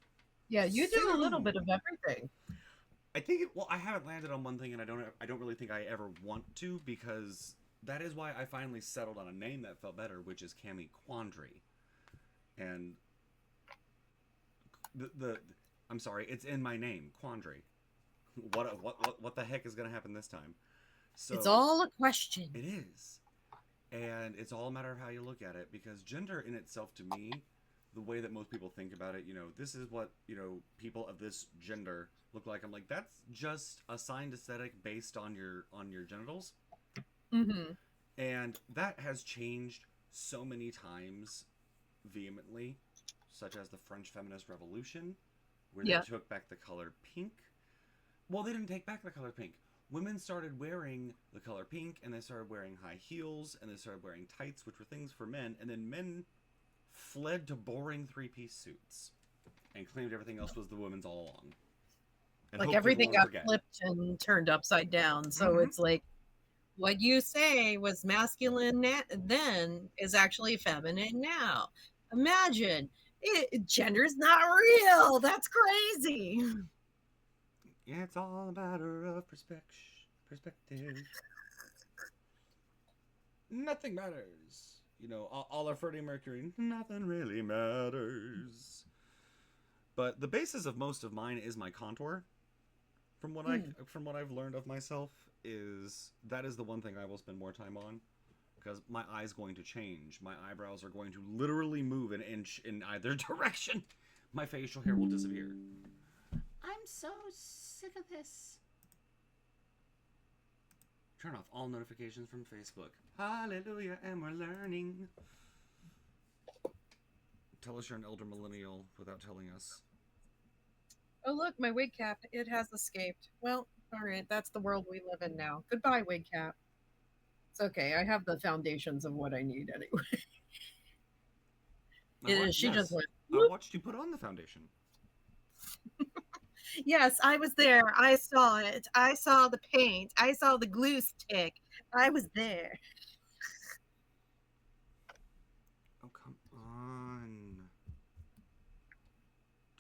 Yeah, you do a little cinema. bit of everything. I think well, I haven't landed on one thing, and I don't really think I ever want to because that is why I finally settled on a name that felt better, which is Cami Quandary. And the I'm sorry, it's in my name, Quandary. What the heck is gonna happen this time? It's So all a question. it is, and it's all a matter of how you look at it because gender in itself, to me, the way that most people think about it, this is what people of this gender look like. I'm like, that's just assigned aesthetic based on your genitals, Hmm. and that has changed so many times vehemently, such as the French Feminist Revolution, where they Yeah. took back the color pink. Well, they didn't take back the color pink. Women started wearing the color pink, and they started wearing high heels, and they started wearing tights, which were things for men, and then men fled to boring three-piece suits and claimed everything else was the women's all along, and Like hoped everyone everything would got forget. flipped and turned upside down. So Mm-hmm. it's like what you say was masculine then is actually feminine now. Imagine gender's not real. That's crazy. Yeah, it's all a matter of perspective. Nothing matters. All our Freddie Mercury, nothing really matters. But the basis of most of mine is my contour. From what I Hmm. from what I've learned of myself, is that is the one thing I will spend more time on because my eye's going to change. My eyebrows are going to literally move an inch in either direction. My facial hair will disappear. I'm so sick of this. Turn off all notifications from Facebook. Hallelujah, and we're learning. Tell us you're an elder millennial without telling us. Oh, look, my wig cap. It has escaped. Well, all right. That's the world we live in now. Goodbye, wig cap. It's okay. I have the foundations of what I need anyway. I watched. She just Yes, went, I whoop. watched you put on the foundation. Yes, I was there. I saw it. I saw the paint. I saw the glue stick. I was there. Oh come on!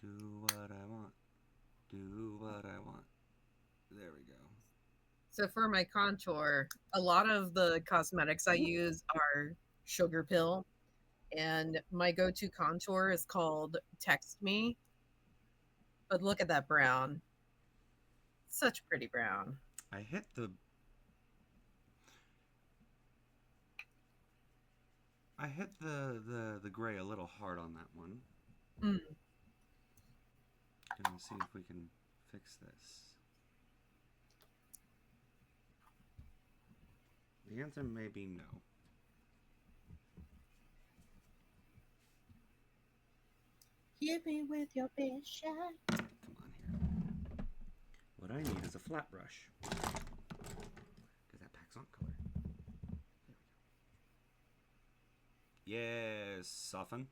Do what I want. Do what I want. There we go. So for my contour, a lot of the cosmetics I use are sugar pill, and my go-to contour is called Text Me. But look at that brown. Such pretty brown. I hit the. I hit the gray a little hard on that one. Mm. Gonna see if we can fix this. The answer may be no. Hit me with your best shot. Come on here. What I need is a flat brush. Because that packs on color. Yes, soften.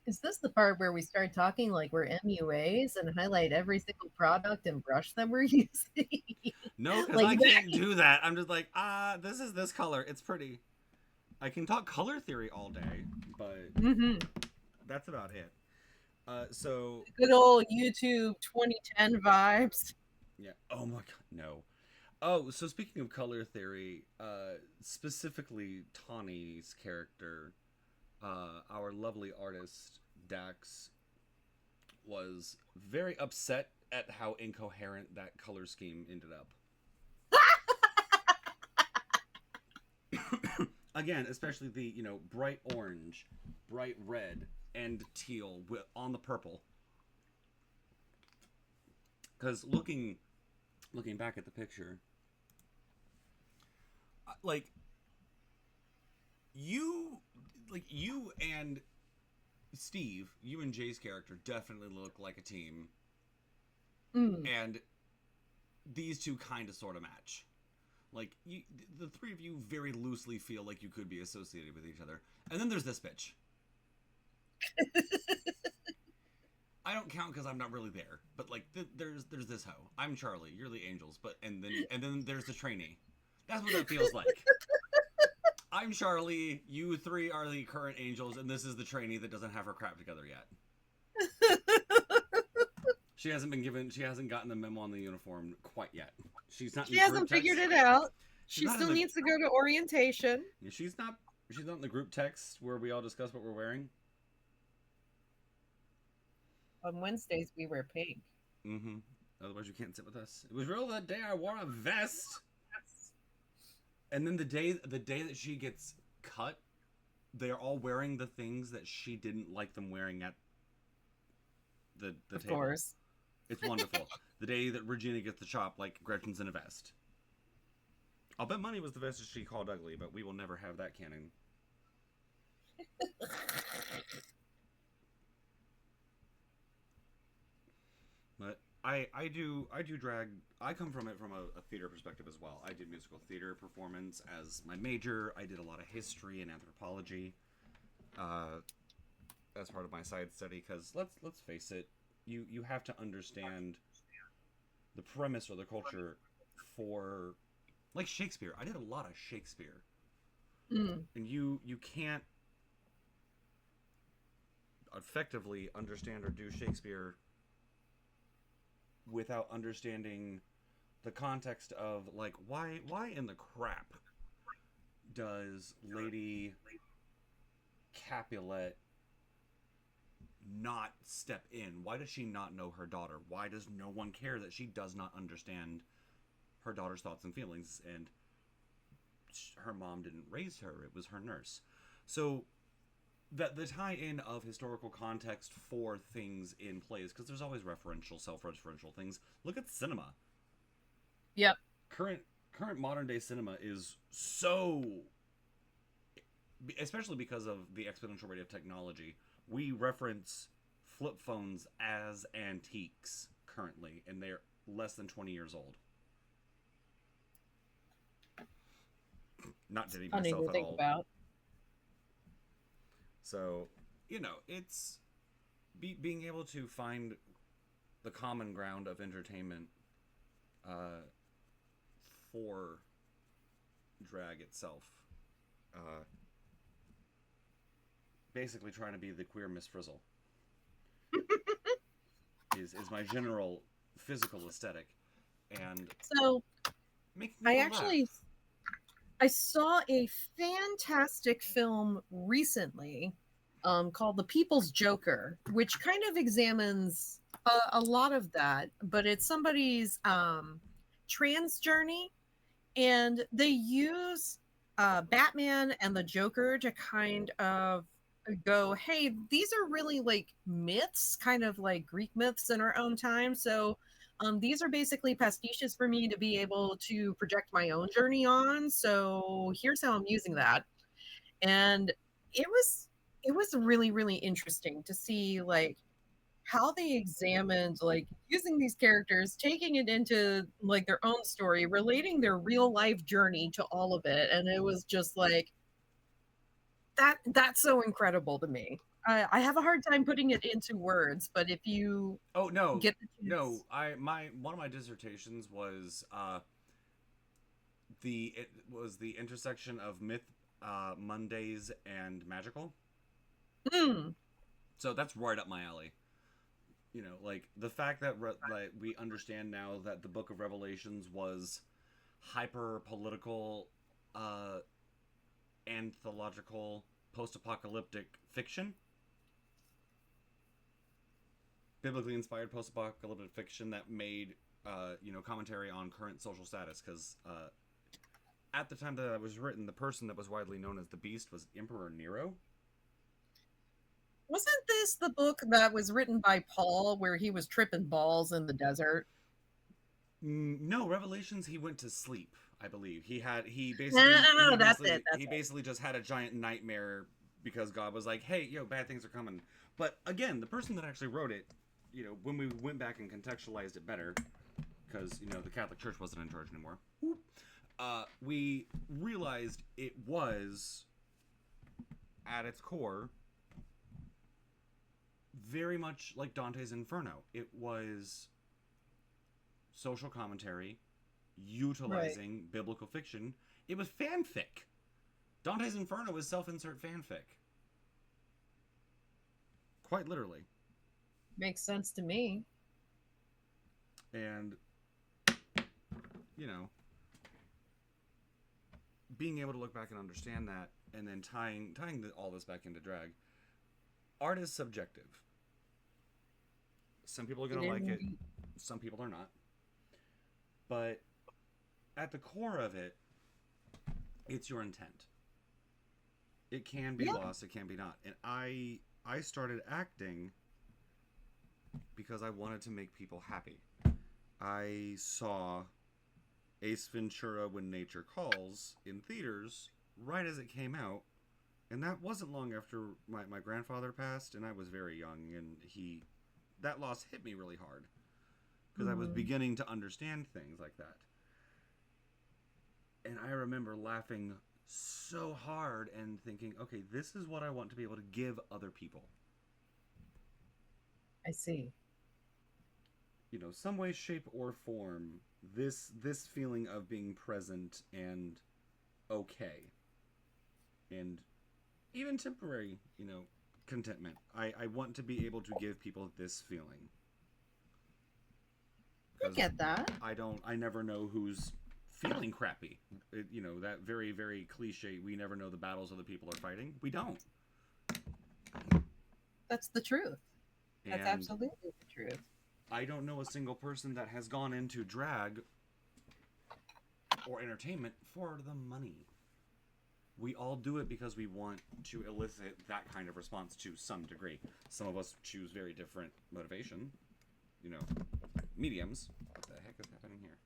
Is this the part where we start talking like we're MUAs and highlight every single product and brush that we're using? No, because Like I that? can't do that. I'm just like, this is this color. It's pretty. I can talk color theory all day, but Mm-hmm. that's about it. So Good old YouTube 2010 vibes. yeah. Oh my god, no. Oh, so speaking of color theory, specifically Tawny's character, our lovely artist Dax was very upset at how incoherent that color scheme ended up. Again, especially the bright orange, bright red, and teal on the purple. Because looking back at the picture, like you you and Steve, you and Jay's character definitely look like a team, Mm. and these two kind of sort of match. Like the three of you very loosely feel like you could be associated with each other. And then there's this bitch. I don't count because I'm not really there. But like, there's this hoe. I'm Charlie. You're the angels. But and then there's the trainee. That's what that feels like. I'm Charlie. You three are the current angels, and this is the trainee that doesn't have her crap together yet. She hasn't been given. She hasn't gotten the memo on the uniform quite yet. She's not. She In the group hasn't text. figured it out. She's She not in still the. needs to go to orientation. She's not. She's not in the group text where we all discuss what we're wearing. On Wednesdays, we wear pink. Mm-hmm. Otherwise, you can't sit with us. It was real that day I wore a vest. And then the day that she gets cut, they're all wearing the things that she didn't like them wearing at the Of table. course. It's wonderful. The day that Regina gets the chop, like Gretchen's in a vest. I'll bet money was the vest that she called ugly, but we will never have that canon. But I do drag. I come from it from a theater perspective as well. I did musical theater performance as my major. I did a lot of history and anthropology as part of my side study. Because let's face it, you have to understand the premise or the culture for like Shakespeare. I did a lot of Shakespeare, Mm. and you can't effectively understand or do Shakespeare without understanding the context of like why in the crap does Lady Capulet not step in? Why does she not know her daughter? Why does no one care that she does not understand her daughter's thoughts and feelings? And her mom didn't raise her, it was her nurse. So that the tie-in of historical context for things in plays, because there's always referential, self-referential things. Look at cinema. Yep. Current modern day cinema is so, especially because of the exponential rate of technology, we reference flip phones as antiques currently, and they're less than 20 years old. Not dating Funny myself to at think all. about. So, it's being able to find the common ground of entertainment for drag itself. Basically trying to be the queer Miss Frizzle is my general physical aesthetic. And So making I people actually laugh. I saw a fantastic film recently called The People's Joker, which kind of examines a lot of that, but it's somebody's trans journey, and they use Batman and the Joker to kind of go, hey, these are really like myths, kind of like Greek myths in our own time. So these are basically pastiches for me to be able to project my own journey on. So here's how I'm using that. And it was really, really interesting to see like how they examined like using these characters, taking it into like their own story, relating their real life journey to all of it, and it was just like that's so incredible to me. I have a hard time putting it into words, but if you Oh no, get the no. chance, I my one of my dissertations was it was the intersection of myth, Mondays, and magical. mm, So that's right up my alley. Like the fact that like we understand now that the Book of Revelations was hyper political, uh, anthological, post apocalyptic fiction, biblically inspired post apocalyptic fiction that made commentary on current social status because at the time that it was written, the person that was widely known as the Beast was Emperor Nero. wasn't this the book that was written by Paul where he was tripping balls in the desert? No, Revelations. He went to sleep. I believe he basically No, that's it. That's he it. basically just had a giant nightmare because God was like, "Hey, yo, bad things are coming." But again, the person that actually wrote it, when we went back and contextualized it better, because the Catholic Church wasn't in charge anymore, we realized it was at its core very much like Dante's Inferno. It was social commentary Right. utilizing biblical fiction. It was fanfic. Dante's Inferno is self-insert fanfic. Quite literally. Makes sense to me. And, you know, being able to look back and understand that and then tying all this back into drag. Art is subjective. Some people are going It to is like it, indeed. some people are not. But at the core of it, it's your intent. It can be Yeah, lost, it can be not. And I started acting because I wanted to make people happy. I saw Ace Ventura When Nature Calls in theaters right as it came out, and that wasn't long after my grandfather passed, and I was very young, and that loss hit me really hard because I was mm, beginning to understand things like that. And I remember laughing so hard and thinking, okay, this is what I want to be able to give other people. I see. Some way, shape, or form, this feeling of being present and okay, and even temporary, contentment. I want to be able to give people this feeling I because get that. I never know who's feeling crappy. That very very cliche. We never know the battles other people are fighting. We don't. That's the truth. That's And absolutely the truth. I don't know a single person that has gone into drag or entertainment for the money. We all do it because we want to elicit that kind of response to some degree. Some of us choose very different motivation, you know, mediums. What the heck is happening here?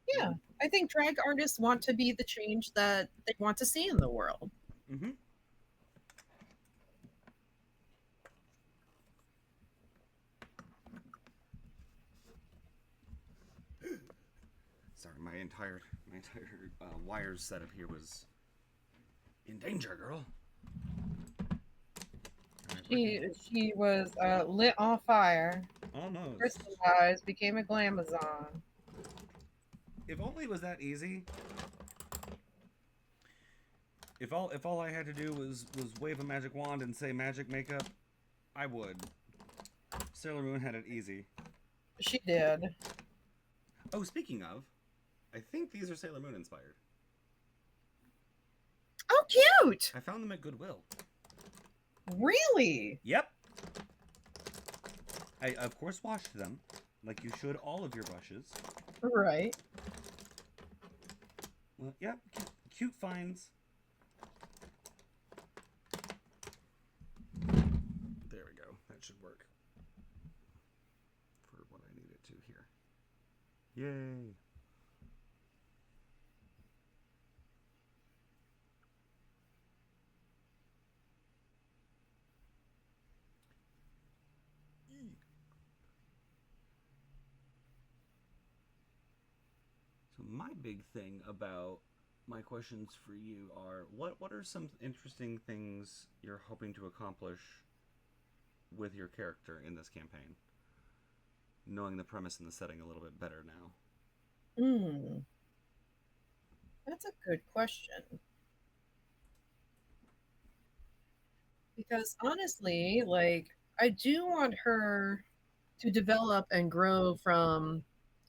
Yeah, I think drag artists want to be the change that they want to see in the world. Mm-hmm. Sorry, my entire wires setup here was in danger, girl. All right, She was lit on fire, almost. crystallized, became a glamazon. If only it was that easy. If all I had to do was wave a magic wand and say magic makeup, I would. Sailor Moon had it easy. She did. Oh, speaking of, I think these are Sailor Moon inspired. Oh, cute! I found them at Goodwill. Really? Yep. I of course washed them, like you should all of your brushes. Right. Well, yeah, cute finds. There we go. That should work for what I need it to here. Yay. my big thing about my questions for you are what are some interesting things you're hoping to accomplish with your character in this campaign? Knowing the premise and the setting a little bit better now. Hmm, that's a good question. Because honestly, like, I do want her to develop and grow from,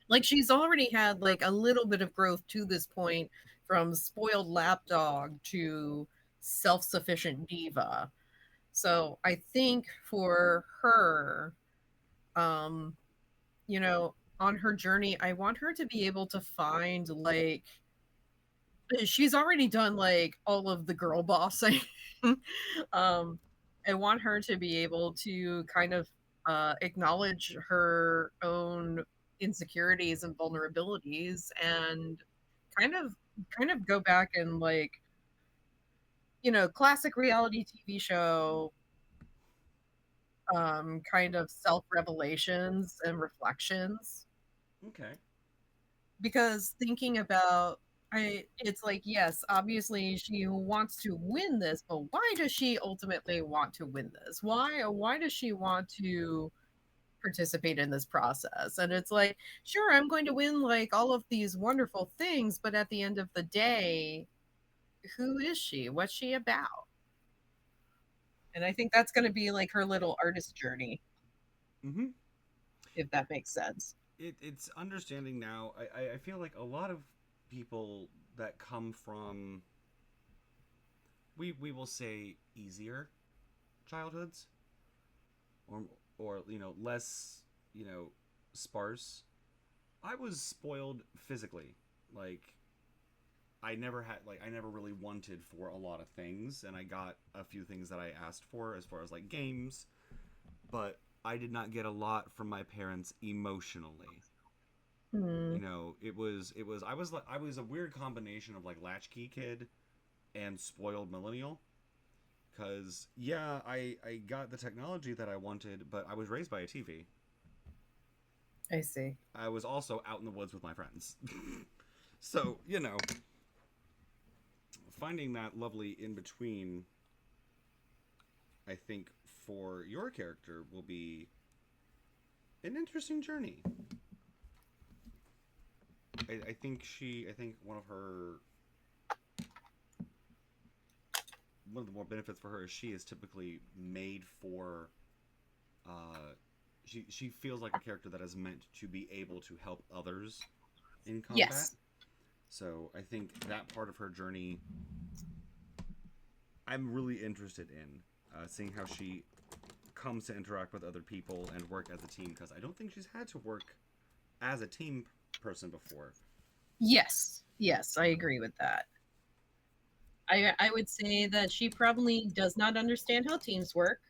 like, she's already had like a little bit of growth to this point from spoiled lapdog to self-sufficient diva. So I think for her, um, on her journey, I want her to be able to find like she's already done like all of the girl bossing. um, I want her to be able to kind of acknowledge her own insecurities and vulnerabilities and kind of go back and like, classic reality TV show kind of self-revelations and reflections. Okay. Because thinking about, it's like, yes, obviously she wants to win this, but why does she ultimately want to win this? Why does she want to participate in this process? And it's like, sure, I'm going to win like all of these wonderful things, but at the end of the day, who is she? What's she about? And I think that's going to be like her little artist journey, Mm-hmm. if that makes sense. It's understanding now. I feel like a lot of people that come from we will say easier childhoods or less sparse. I was spoiled physically. Like I never really wanted for a lot of things, and I got a few things that I asked for as far as like games, but I did not get a lot from my parents emotionally. Hmm. It was I was a weird combination of like latchkey kid and spoiled millennial. Cause yeah, I got the technology that I wanted, but I was raised by a TV. I see. I was also out in the woods with my friends. So finding that lovely in between, I think for your character will be an interesting journey. I think one of the more benefits for her is she is typically made for uh, she feels like a character that is meant to be able to help others in combat. Yes. So I think that part of her journey, I'm really interested in seeing how she comes to interact with other people and work as a team because I don't think she's had to work as a team person before. Yes. Yes, I agree with that. I would say that she probably does not understand how teams work.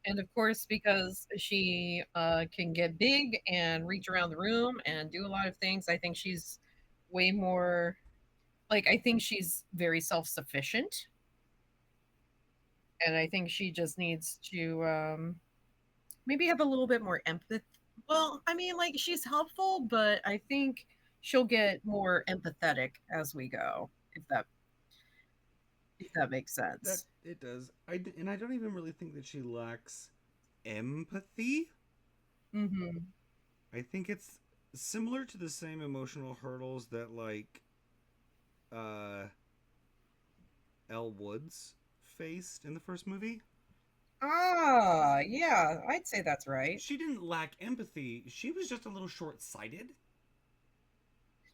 And of course, because she can get big and reach around the room and do a lot of things, I think she's way more like, I think she's very self sufficient. And I think she just needs to maybe have a little bit more empathy. Well, I mean, like, she's helpful, but I think she'll get more empathetic as we go, if that makes That sense. it does. And I don't even really think that she lacks empathy. Hmm. I think it's similar to the same emotional hurdles that like uh Elle Woods faced in the first movie. Ah, yeah, I'd say that's right. She didn't lack empathy. She was just a little short-sighted.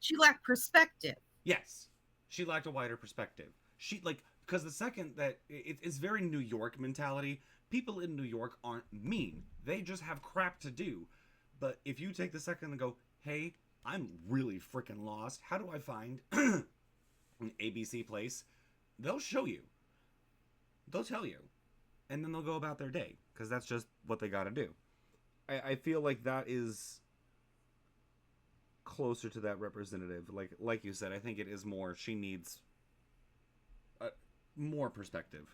She lacked perspective. Yes, she lacked a wider perspective. She like because the second that it's very New York mentality. People in New York aren't mean. They just have crap to do. But if you take the second and go, "Hey, I'm really freaking lost. How do I find an ABC place?" They'll show you. They'll tell you, and then they'll go about their day because that's just what they got to do. I feel like that is closer to that representative. Like you said, I think it is more. She needs uh, more perspective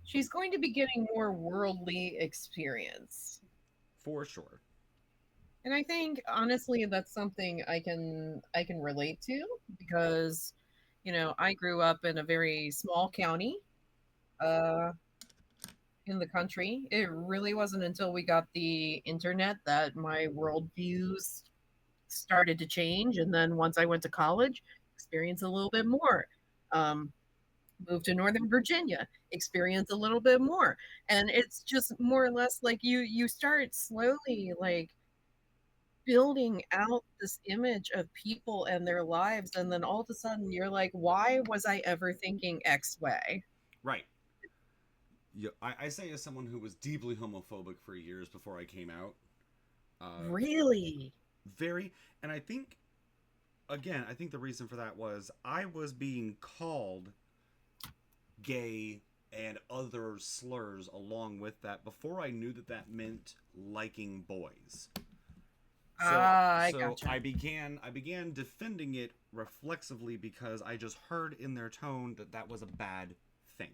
She's going to be getting more worldly experience. for sure. And I think honestly that's something I can relate to because I grew up in a very small county uh in the country. It really wasn't until we got the internet that my worldviews started to change. And then once I went to college, experience a little bit more. Um, Moved to Northern Virginia, experience a little bit more. And it's just more or less like you start slowly like building out this image of people and their lives. And then all of a sudden you're like, why was I ever thinking X way? Right. Yeah, I say as someone who was deeply homophobic for years before I came out. Uh, Really? very, and I think again, I think the reason for that was I was being called gay and other slurs along with that before I knew that that meant liking boys. So I so gotcha. I began defending it reflexively because I just heard in their tone that that was a bad thing.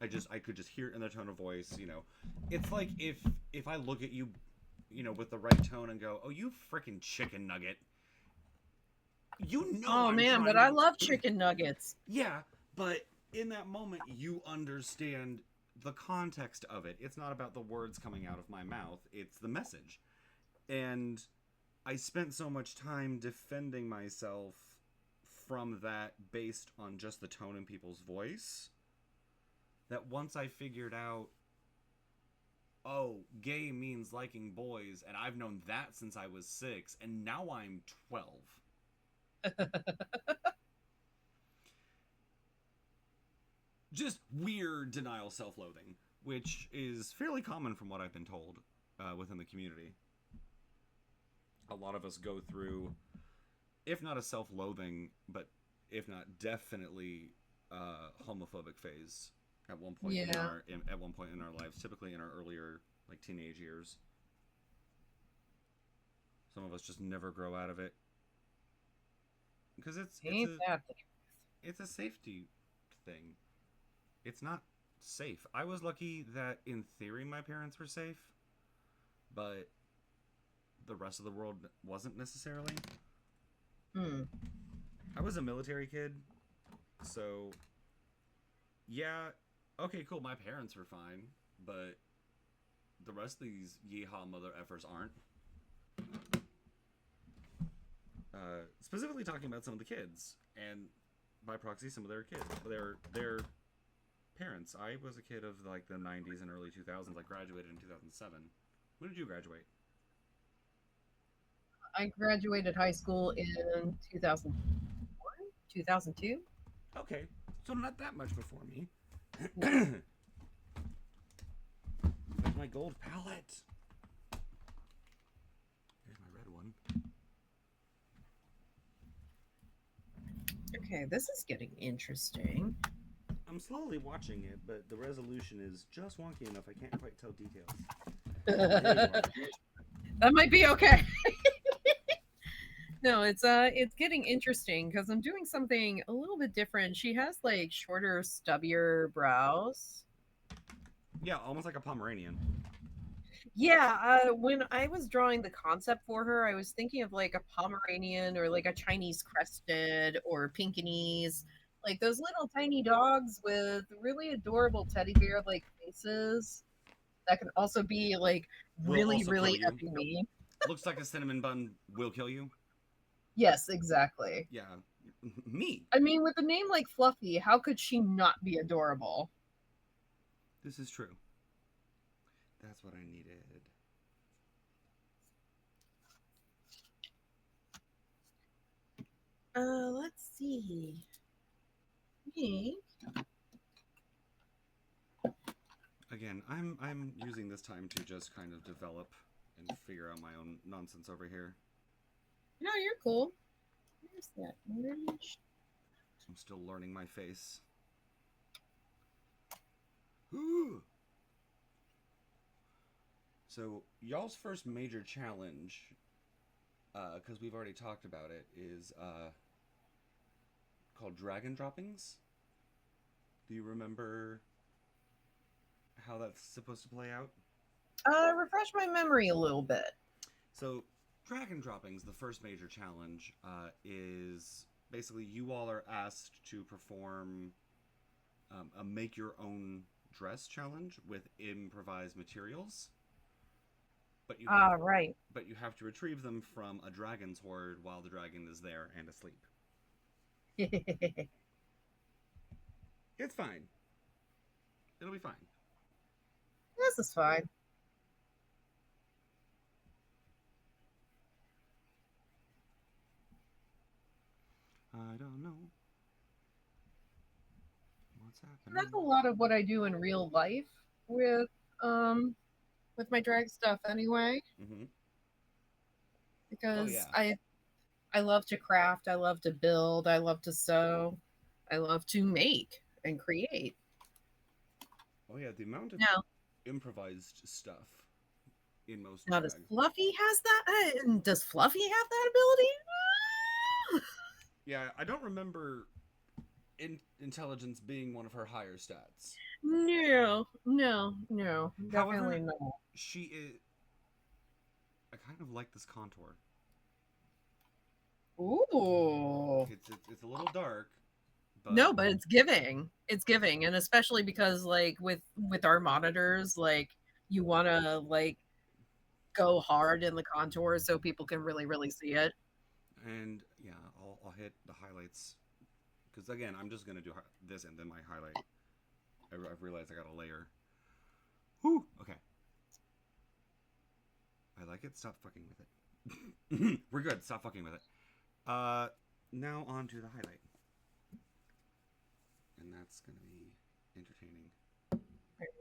I could just hear it in their tone of voice, you know. It's like if I look at you, you know, with the right tone and go, "Oh, you freaking chicken nugget." You know Oh I'm man, but trying I to love chicken nuggets. Yeah, but in that moment you understand the context of it. It's not about the words coming out of my mouth, it's the message. And I spent so much time defending myself from that based on just the tone in people's voice that once I figured out, oh, gay means liking boys, and I've known that since I was 6, and now I'm 12. Just weird denial self loathing, which is fairly common from what I've been told within the community. A lot of us go through, if not a self loathing, but if not definitely homophobic phase at one point Yeah. at one point in our lives, typically in our earlier like teenage years. Some of us just never grow out of it because Ain't that the it's a safety thing. It's not safe. I was lucky that in theory my parents were safe, but the rest of the world wasn't necessarily. truth? I was a military kid, so yeah, okay, cool. My parents were fine, but the rest of these yeehaw mother effers aren't. Specifically talking about some of the kids, and by proxy, some of their kids, their parents. I was a kid of like the '90s and early 2000s. I graduated in 2007. When did you graduate? I graduated high school in 2001, 2002. Okay, so not that much before me. No. There's my gold palette. Here's my red one. Okay, this is getting interesting. I'm slowly watching it, but the resolution is just wonky enough. I can't quite tell details. There you That are. might be okay. No, it's getting interesting because I'm doing something a little bit different. She has like shorter, stubbier brows. Yeah, almost like a Pomeranian. Yeah, when I was drawing the concept for her, I was thinking of like a Pomeranian or like a Chinese crested or Pinkinese, like those little tiny dogs with really adorable teddy bear like faces that can also be like Will really, also kill really you. effing mean. Looks like a cinnamon bun will kill you. Yes, exactly. Yeah, me. I mean, with a name like Fluffy, how could she not be adorable? This is true. That's what I needed. Let's see. Me? Again, I'm using this time to just kind of develop and figure out my own nonsense over here. No, you're cool. Where's that orange? I'm still learning my face. Ooh. So y'all's first major challenge, because we've already talked about it, is called dragon droppings. Do you remember how that's supposed to play out? Refresh my memory a little bit. So Dragon droppings, the first major challenge, is basically you all are asked to perform a make your own dress challenge with improvised materials, but Right. you have to retrieve them from a dragon's hoard while the dragon is there and asleep. This It's fine. It'll be fine. is fine. I don't know what's That's happening. a lot of what I do in real life with um with my drag stuff anyway, Mm-hmm. Oh because yeah. I love to craft, I love to build, I love to sew, I love to make and create. Oh yeah. The amount of Now, improvised stuff in most now does drag. Fluffy has that? Does Fluffy have that ability? Yeah, I don't remember intelligence being one of her higher stats. No, no, no, definitely However, not. she is. I kind of like this contour. Ooh. It's a little dark, but No, but it's giving. It's giving, and especially because like with our monitors, like you want to like go hard in the contours so people can really see it. and yeah, I'll hit the highlights because again, I'm just gonna do this and then my highlight. I've realized I got a layer. Whew. Okay. I like it. Stop fucking with it. We're good. Stop fucking with it. Now on to the highlight, and that's gonna be entertaining.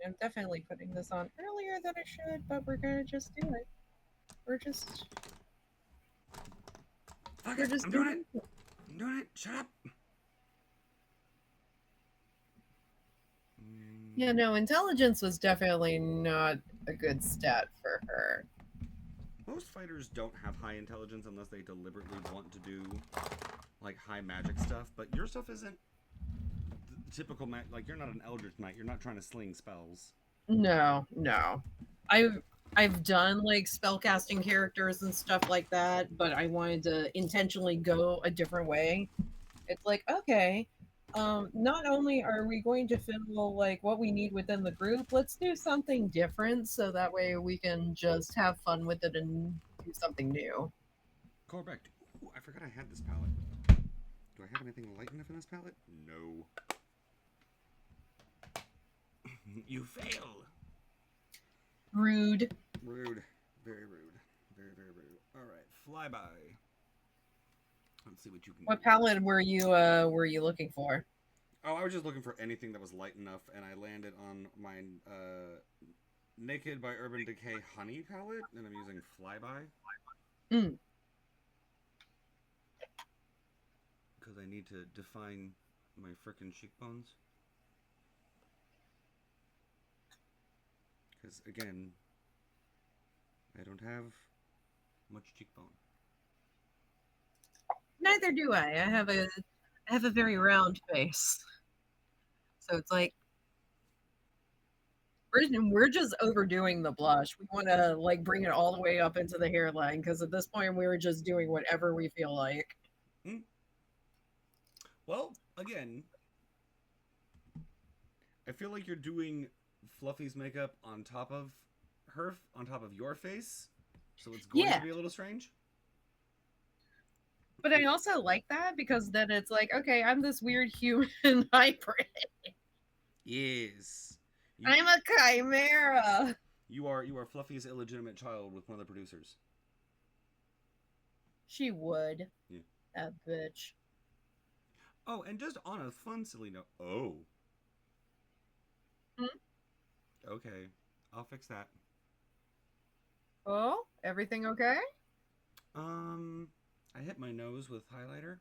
I'm definitely putting this on earlier than I should, but we're gonna just do it. We're just Fuck we're it. just I'm doing it. doing it. I'm doing it. Shut up. Yeah, no, intelligence was definitely not a good stat for her. Most fighters don't have high intelligence unless they deliberately want to do like high magic stuff. But your stuff isn't typical. Like you're not an Eldritch Knight. You're not trying to sling spells. No, no. I've done like spellcasting characters and stuff like that, but I wanted to intentionally go a different way. It's like, okay, not only are we going to fill like what we need within the group, let's do something different so that way we can just have fun with it and do something new. Correct. Ooh, I forgot I had this palette. Do I have anything light enough in this palette? No. You fail. Rude. Rude. Very rude. Very rude. All right, flyby. Let's see what you can What do. palette were you looking for? Oh, I was just looking for anything that was light enough, and I landed on my Naked by Urban Decay Honey palette, and I'm using Flyby Mm. because I need to define my frickin' cheekbones. Because again, I don't have much cheekbone. Neither do I. I have a very round face. So it's like we're just overdoing the blush. We want to like bring it all the way up into the hairline because at this point we were just doing whatever we feel like. Hmm? Well, again, I feel like you're doing Fluffy's makeup on top of on top of your face, so it's going to Yeah, be a little strange. but I also like that because then it's like, okay, I'm this weird human hybrid. Yes. You I'm a chimera. you are Fluffy's illegitimate child with one of the producers. She would. Yeah. That bitch. Oh, and just on a fun, silly note. Oh, Hmm? okay. I'll fix that. Oh, everything okay? I hit my nose with highlighter.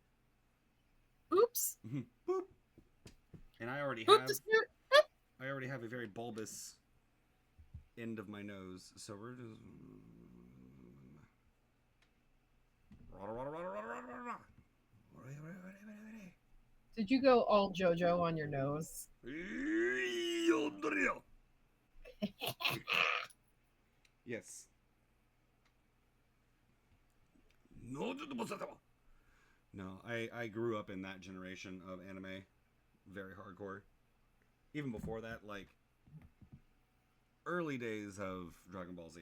Oops. Boop. And Boop the snoot. I already have a very bulbous end of my nose, so we're just. Did you go all JoJo on your nose? Yes. No, I grew up in that generation of anime, very hardcore. Even before that, like early days of Dragon Ball Z.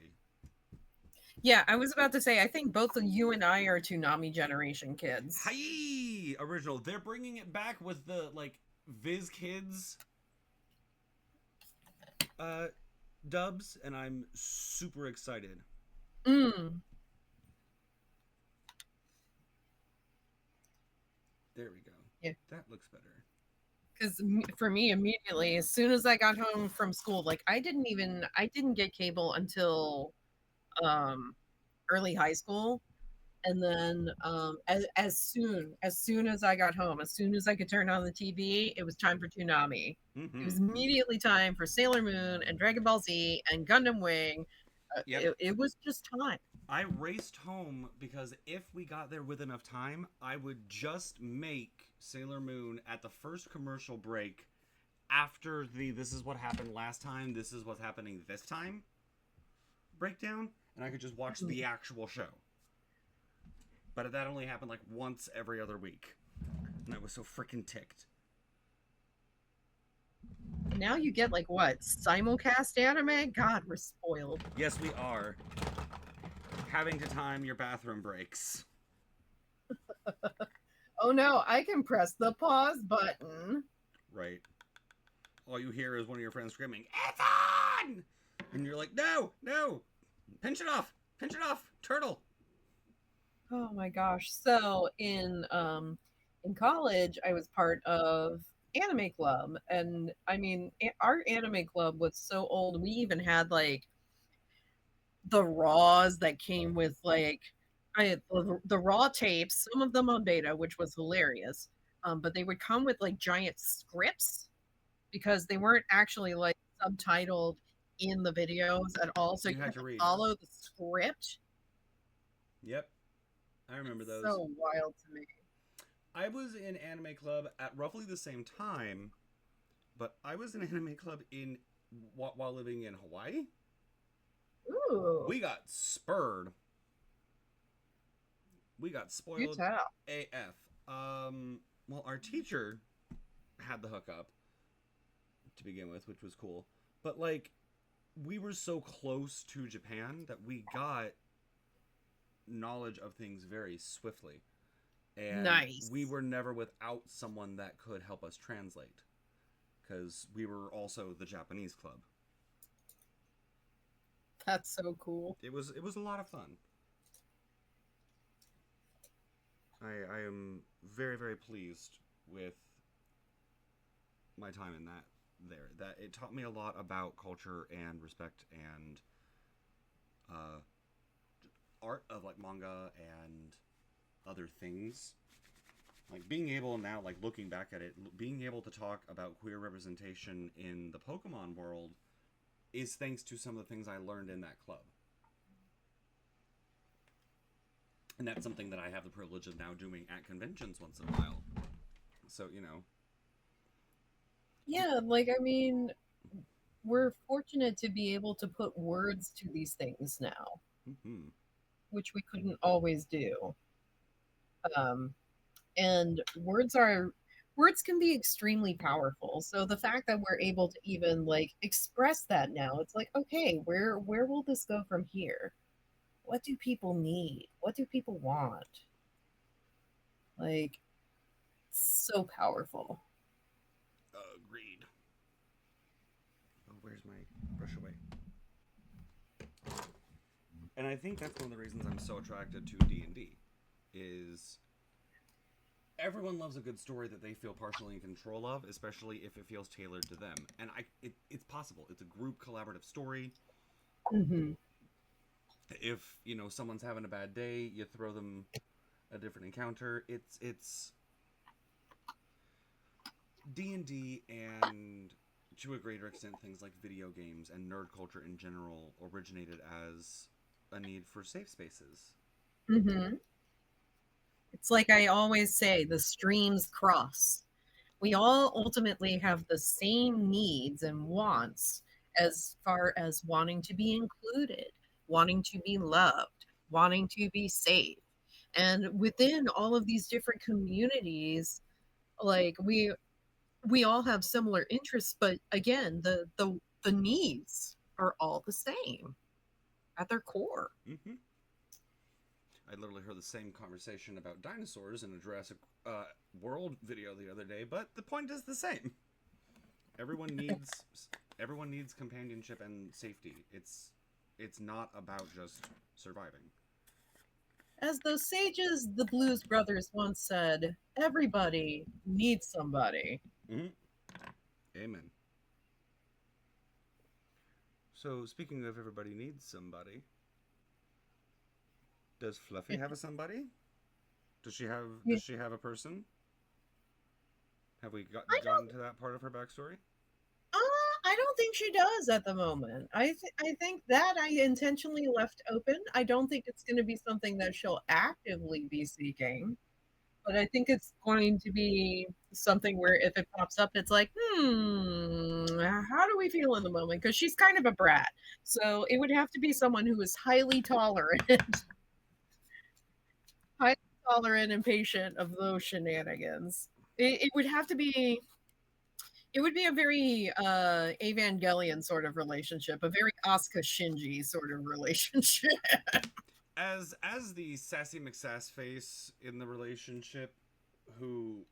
Yeah, I was about to say, I think both of you and I are Toonami generation kids. Hi, original. They're bringing it back with the like Viz Kids uh dubs, and I'm super excited. Mm. There we go. Yeah, That looks better. because for me, immediately, as soon as I got home from school, like I didn't get cable until um early high school. And then as soon as I got home, as soon as I could turn on the TV, it was time for Toonami. It Mm-hmm. was immediately time for Sailor Moon and Dragon Ball Z and Gundam Wing. Yep. It was just time. I raced home because if we got there with enough time, I would just make Sailor Moon at the first commercial break after the "this is what happened last time, this is what's happening this time" breakdown, and I could just watch the actual show. But that only happened like once every other week, and I was so freaking ticked. Now you get like what, simulcast anime? God, we're spoiled. Yes, we are having to time your bathroom breaks. Oh no, I can press the pause button. Right. All you hear is one of your friends screaming, "It's on!" And you're like, "No, no, pinch it off, pinch it off, turtle." Oh my gosh. So in college I was part of anime club, and I mean our anime club was so old. We even had like the raws that came with like the raw tapes, some of them on beta, which was hilarious. But they would come with like giant scripts because they weren't actually like subtitled in the videos at all. So You you had had to to read. follow the script. Yep, I remember It's those. so wild to me. I was in anime club at roughly the same time, but I was in anime club in while living in Hawaii. Ooh, We got spurred. We got you spoiled tell. AF. Well, our teacher had the hookup to begin with, which was cool. But like, we were so close to Japan that we got knowledge of things very swiftly, and we Nice. were never without someone that could help us translate because we were also the Japanese club. That's so cool. It was a lot of fun. I am very pleased with my time in that there. That it taught me a lot about culture and respect and uh, art of like manga and other things. Like being able now, like looking back at it, being able to talk about queer representation in the Pokemon world is thanks to some of the things I learned in that club. And that's something that I have the privilege of now doing at conventions once in a while. So, Yeah, like I mean, we're fortunate to be able to put words to these things now, mm-hmm. which we couldn't always do. Um, and words can be extremely powerful. So the fact that we're able to even like express that now, it's like, okay, where will this go from here? What do people need? What do people want? Like, so powerful. Agreed. Oh, where's my brush away? And I think that's one of the reasons I'm so attracted to D&D is everyone loves a good story that they feel partially in control of, especially if it feels tailored to them. And it's possible. It's a group collaborative story. Mm-hmm. If someone's having a bad day, you throw them a different encounter. It's D&D and to a greater extent things like video games and nerd culture in general originated as a need for safe spaces. Mm-hmm. It's like I always say, the streams cross. We all ultimately have the same needs and wants as far as wanting to be included, wanting to be loved, wanting to be safe. And within all of these different communities, like we all have similar interests, but again, the needs are all the same at their core. Mm-hmm. I literally heard the same conversation about dinosaurs in a Jurassic World video the other day, but the point is the same. Everyone needs everyone needs companionship and safety. It's not about just surviving. As those sages, the Blues Brothers once said, everybody needs somebody. Mm-hmm. Amen. So speaking of everybody needs somebody, does Fluffy have a somebody? Yeah. Does she have a person? Have we I gotten don't to that part of her backstory? I don't think she does at the moment. I think that I intentionally left open. I don't think it's going to be something that she'll actively be seeking, but I think it's going to be something where if it pops up, it's like, how do we feel in the moment? Because she's kind of a brat, so it would have to be someone who is highly tolerant, highly tolerant and patient of those shenanigans. It would have to be it would be a very Evangelion sort of relationship, a very Asuka Shinji sort of relationship. As the sassy McSass face in the relationship, who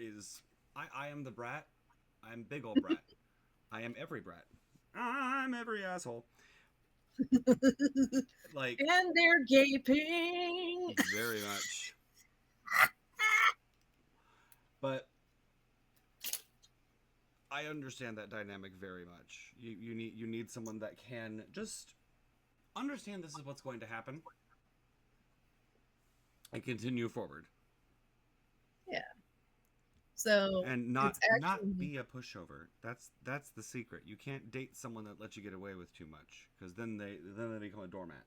is I am the brat. I'm big ol' brat. I am every brat. I'm every asshole. Like And they're gaping. very much. But I understand that dynamic very much. You need someone that can just understand this is what's going to happen and continue forward. Yeah. So And it's not actually be a pushover. That's the secret. You can't date someone that lets you get away with too much because then they become a doormat.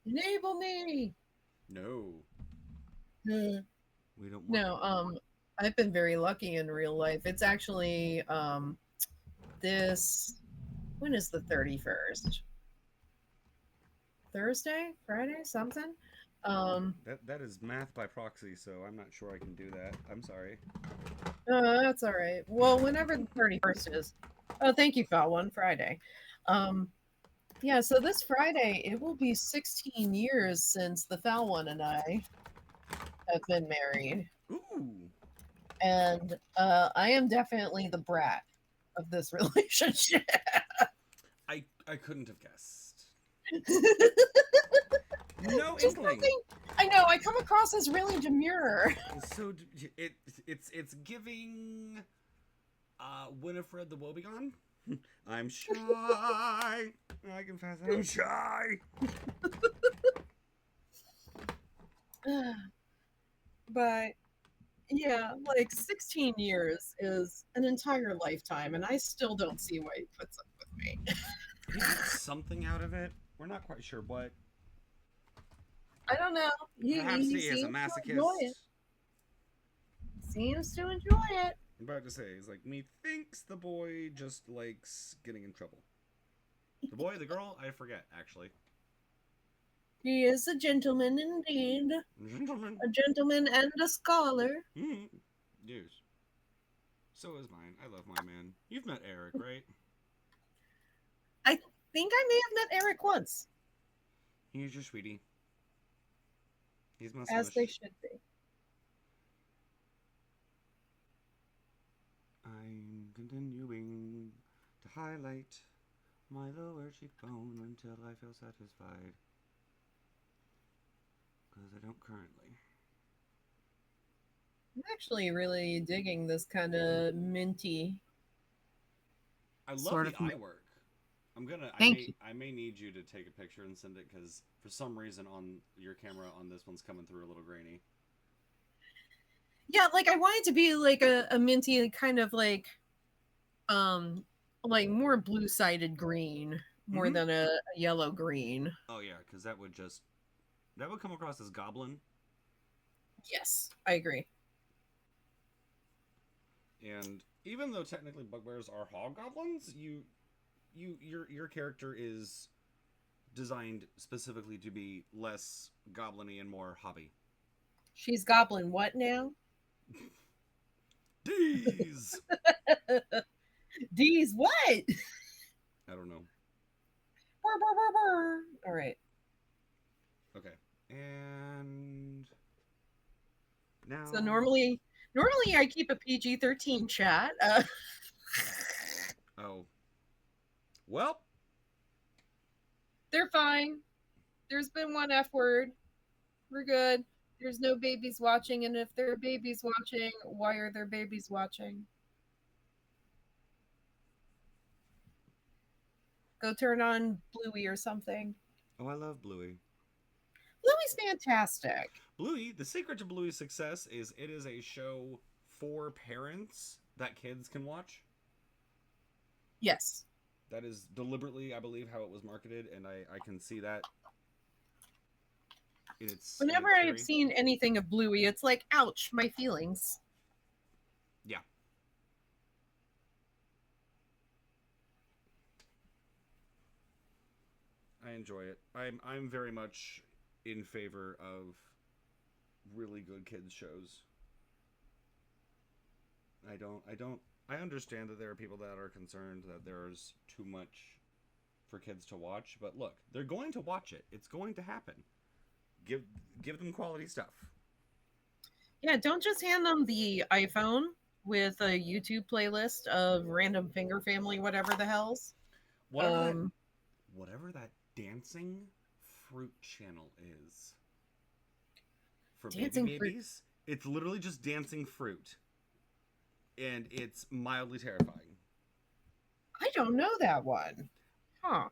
enable me. No, Uh, we don't want No, that. I've been very lucky in real life. It's actually this when is the 31st? Thursday, Friday, something. Um, That is math by proxy, so I'm not sure I can do that. I'm sorry. that's all right. Well, whenever the 31st is. Oh, thank you, Foul One Friday. Um, yeah, so this Friday it will be 16 years since the Foul One and I have been married, Ooh, and I am definitely the brat of this relationship. I couldn't have guessed. No Just inkling. something I know. I come across as really demure. So it's giving Winifred the Woebegone. I'm shy. I confess I'm shy. But yeah, like 16 years is an entire lifetime, and I still don't see why he puts up with me. He gets something out of it. We're not quite sure what. I don't know. Perhaps He he is a seems to enjoy it. masochist. Seems to enjoy it. I'm about to say, he's like, methinks the boy just likes getting in trouble. The boy, the girl, I forget, actually. He is a gentleman indeed. Gentlemen. A gentleman and a scholar. Mm-hmm. Yes. So is mine. I love my man. You've met Eric, right? I think I may have met Eric once, He's your sweetie. He's my as smush. they should be. I'm continuing to highlight my lower cheekbone until I feel satisfied. Because I don't currently. I'm actually really digging this kind of minty I love sort the of. eye work. Thank you. I may need you to take a picture and send it because for some reason on your camera on this one's coming through a little grainy. Yeah, like I want it to be like a minty kind of like more blue-sided green more Mm-hmm. than a yellow green. Oh yeah, because that would come across as goblin. Yes, I agree. And even though technically bugbears are hobgoblins, your character is designed specifically to be less goblin-y and more hobby. She's goblin what now? D's. D's what? I don't know. All right. Okay, and now. So normally I keep a PG-13 chat. Oh, well. They're fine. There's been one F word. We're good. There's no babies watching, and if there are babies watching, why are there babies watching? Go turn on Bluey or something. Oh, I love Bluey. Bluey's fantastic. Bluey, the secret to Bluey's success is it is a show for parents that kids can watch. Yes. That is deliberately, I believe, how it was marketed, and I can see that in Whenever its I have theory. seen anything of Bluey, it's like, ouch, my feelings. Yeah. I enjoy it. I'm very much in favor of really good kids shows. I understand that there are people that are concerned that there's too much for kids to watch, but look, they're going to watch it. It's going to happen. Give give them quality stuff. Yeah, don't just hand them the iPhone with a YouTube playlist of random finger family, whatever the hell's. Whatever that Um, whatever that dancing fruit channel is for baby Dancing fruit. babies, it's literally just dancing fruit. And it's mildly terrifying. I don't know that one. Huh.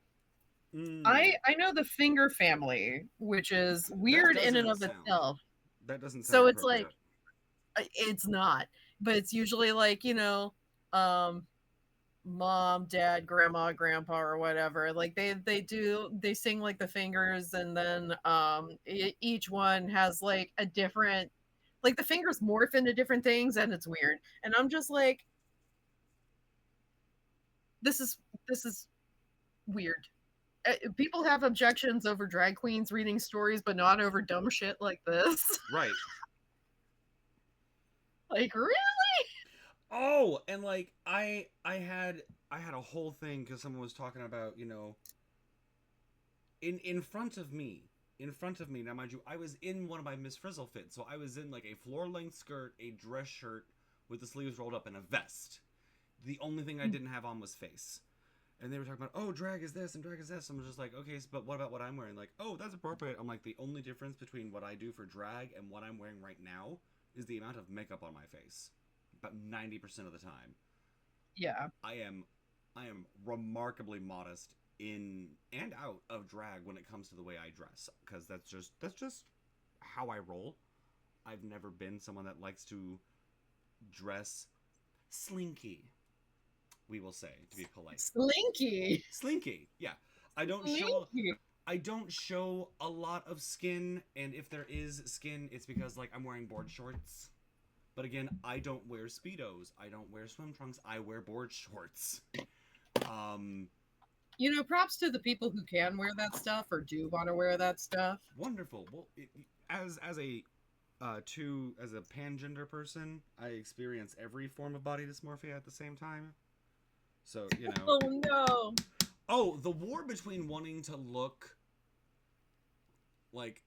Mm, I know the finger family, which is that weird in and doesn't of sound. itself. That doesn't sound So it's like appropriate. it's not, but it's usually like, um mom, dad, grandma, grandpa, or whatever. Like they sing like the fingers, and then each one has like a different, like the fingers morph into different things, and it's weird. And I'm just like, this is weird. People have objections over drag queens reading stories, but not over dumb shit like this. Right. Like, really? Oh, and like I had a whole thing because someone was talking about in front of me. In front of me, now mind you, I was in one of my Miss Frizzle fits, so I was in like a floor length skirt, a dress shirt with the sleeves rolled up, and a vest. The only thing I didn't have on was face. And they were talking about, oh, drag is this and drag is this. I'm just like, okay, but what about what I'm wearing? Like, oh, that's appropriate. I'm like, the only difference between what I do for drag and what I'm wearing right now is the amount of makeup on my face. About 90% of the time. Yeah. I am I am remarkably modest in and out of drag when it comes to the way I dress because that's just how I roll. I've never been someone that likes to dress slinky, we will say, to be polite. Slinky. Slinky, yeah. I don't show Slinky. I don't show a lot of skin, and if there is skin, it's because like I'm wearing board shorts. But again, I don't wear speedos. I don't wear swim trunks. I wear board shorts. Um, Props to the people who can wear that stuff or do want to wear that stuff. wonderful. Well, as a as a pangender person, I experience every form of body dysmorphia at the same time. So Oh no. oh, the war between wanting to look like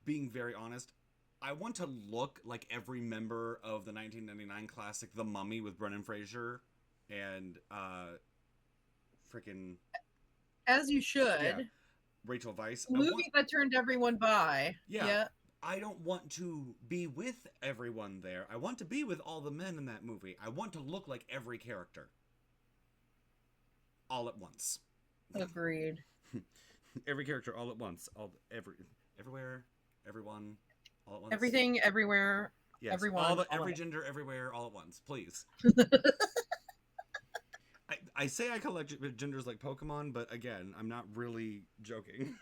being very honest. I want to look like every member of the 1999 classic The Mummy with Brendan Fraser and freaking As you yeah, should. Rachel Weisz. The I want movie that turned everyone by. yeah. Yeah. I don't want to be with everyone there. I want to be with all the men in that movie. I want to look like every character all at once. Agreed. Every character all at once. Everywhere, everyone all at once. Everything, everywhere, Yes, everyone. every gender everywhere all at once, please. I say I collect genders like Pokemon, but again, I'm not really joking.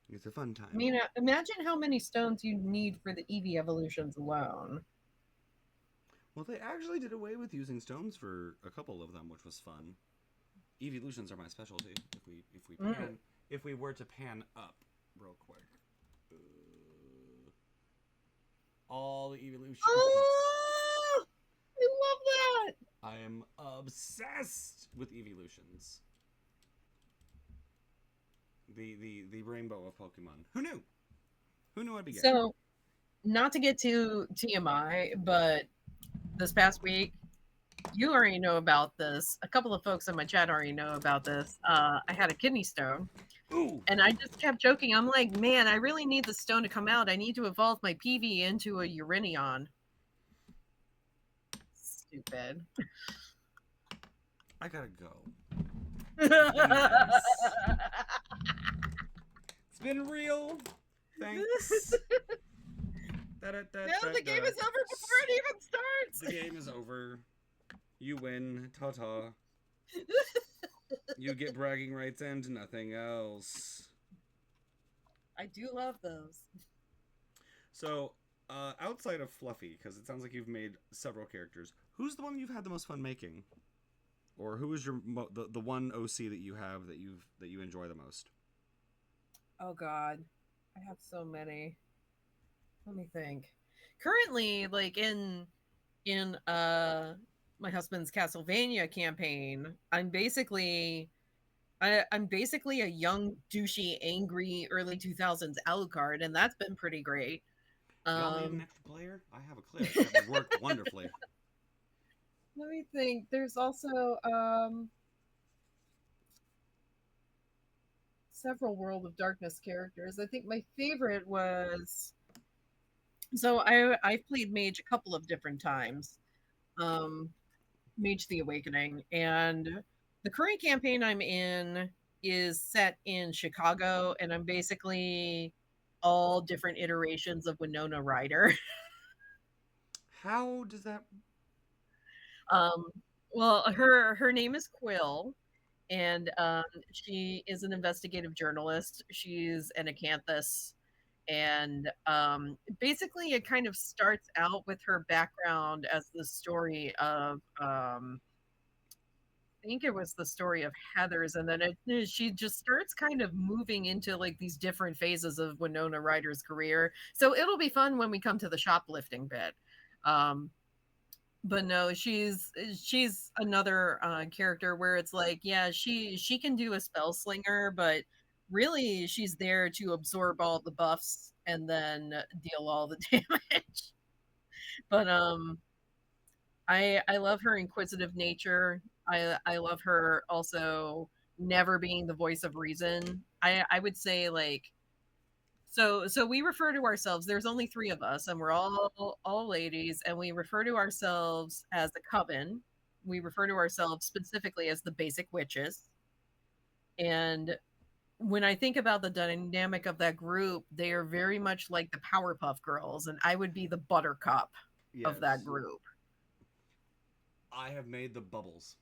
It's a fun I time. mean, imagine how many stones you need for the Eevee evolutions alone. Well, they actually did away with using stones for a couple of them, which was fun. Evolutions are my specialty. Mm. If we were to pan up real quick, all the evolutions. Oh, I love that. I am obsessed with evolutions. The rainbow of Pokemon. Who knew? Who knew I'd be getting? So, not to get too TMI, but this past week, you already know about this. A couple of folks in my chat already know about this. I had a kidney stone, Ooh! and I just kept joking. I'm like, man, I really need the stone to come out. I need to evolve my PV into a Urinion. Stupid. I gotta go. Now Please. It's been real. Thanks. the game is over before it even starts. The game is over. You win. Ta-ta. You get bragging rights and nothing else. I do love those. So, outside of Fluffy, because it sounds like you've made several characters, who's the one you've had the most fun making? Or who is your the one OC that you have that you enjoy the most? Oh God, I have so many. Let me think. Currently, like in my husband's Castlevania campaign, I'm basically a young, douchey, angry early 2000s Alucard, and that's been pretty great. Y'all need an Um, extra player? I have a cleric. That would work wonderfully. Let me think. There's also several World of Darkness characters. I think my favorite was I've played Mage a couple of different times. Um, Mage the Awakening, and the current campaign I'm in is set in Chicago, and I'm basically all different iterations of Winona Ryder. How does that? um, well, her name is Quill, and she is an investigative journalist. She's an acanthus, and basically, it kind of starts out with her background as the story of I think it was the story of Heather's, and then she just starts kind of moving into like these different phases of Winona Ryder's career. So it'll be fun when we come to the shoplifting bit. Um, but no, she's another character where it's like, yeah, she can do a spell slinger, but really she's there to absorb all the buffs and then deal all the damage. But I love her inquisitive nature. I love her also never being the voice of reason. I would say like so we refer to ourselves, there's only 3 of us, and we're all ladies, and we refer to ourselves as the coven. We refer to ourselves specifically as the basic witches. And when I think about the dynamic of that group, they are very much like the Powerpuff Girls, and I would be the buttercup of that Yes, group. I have made the bubbles.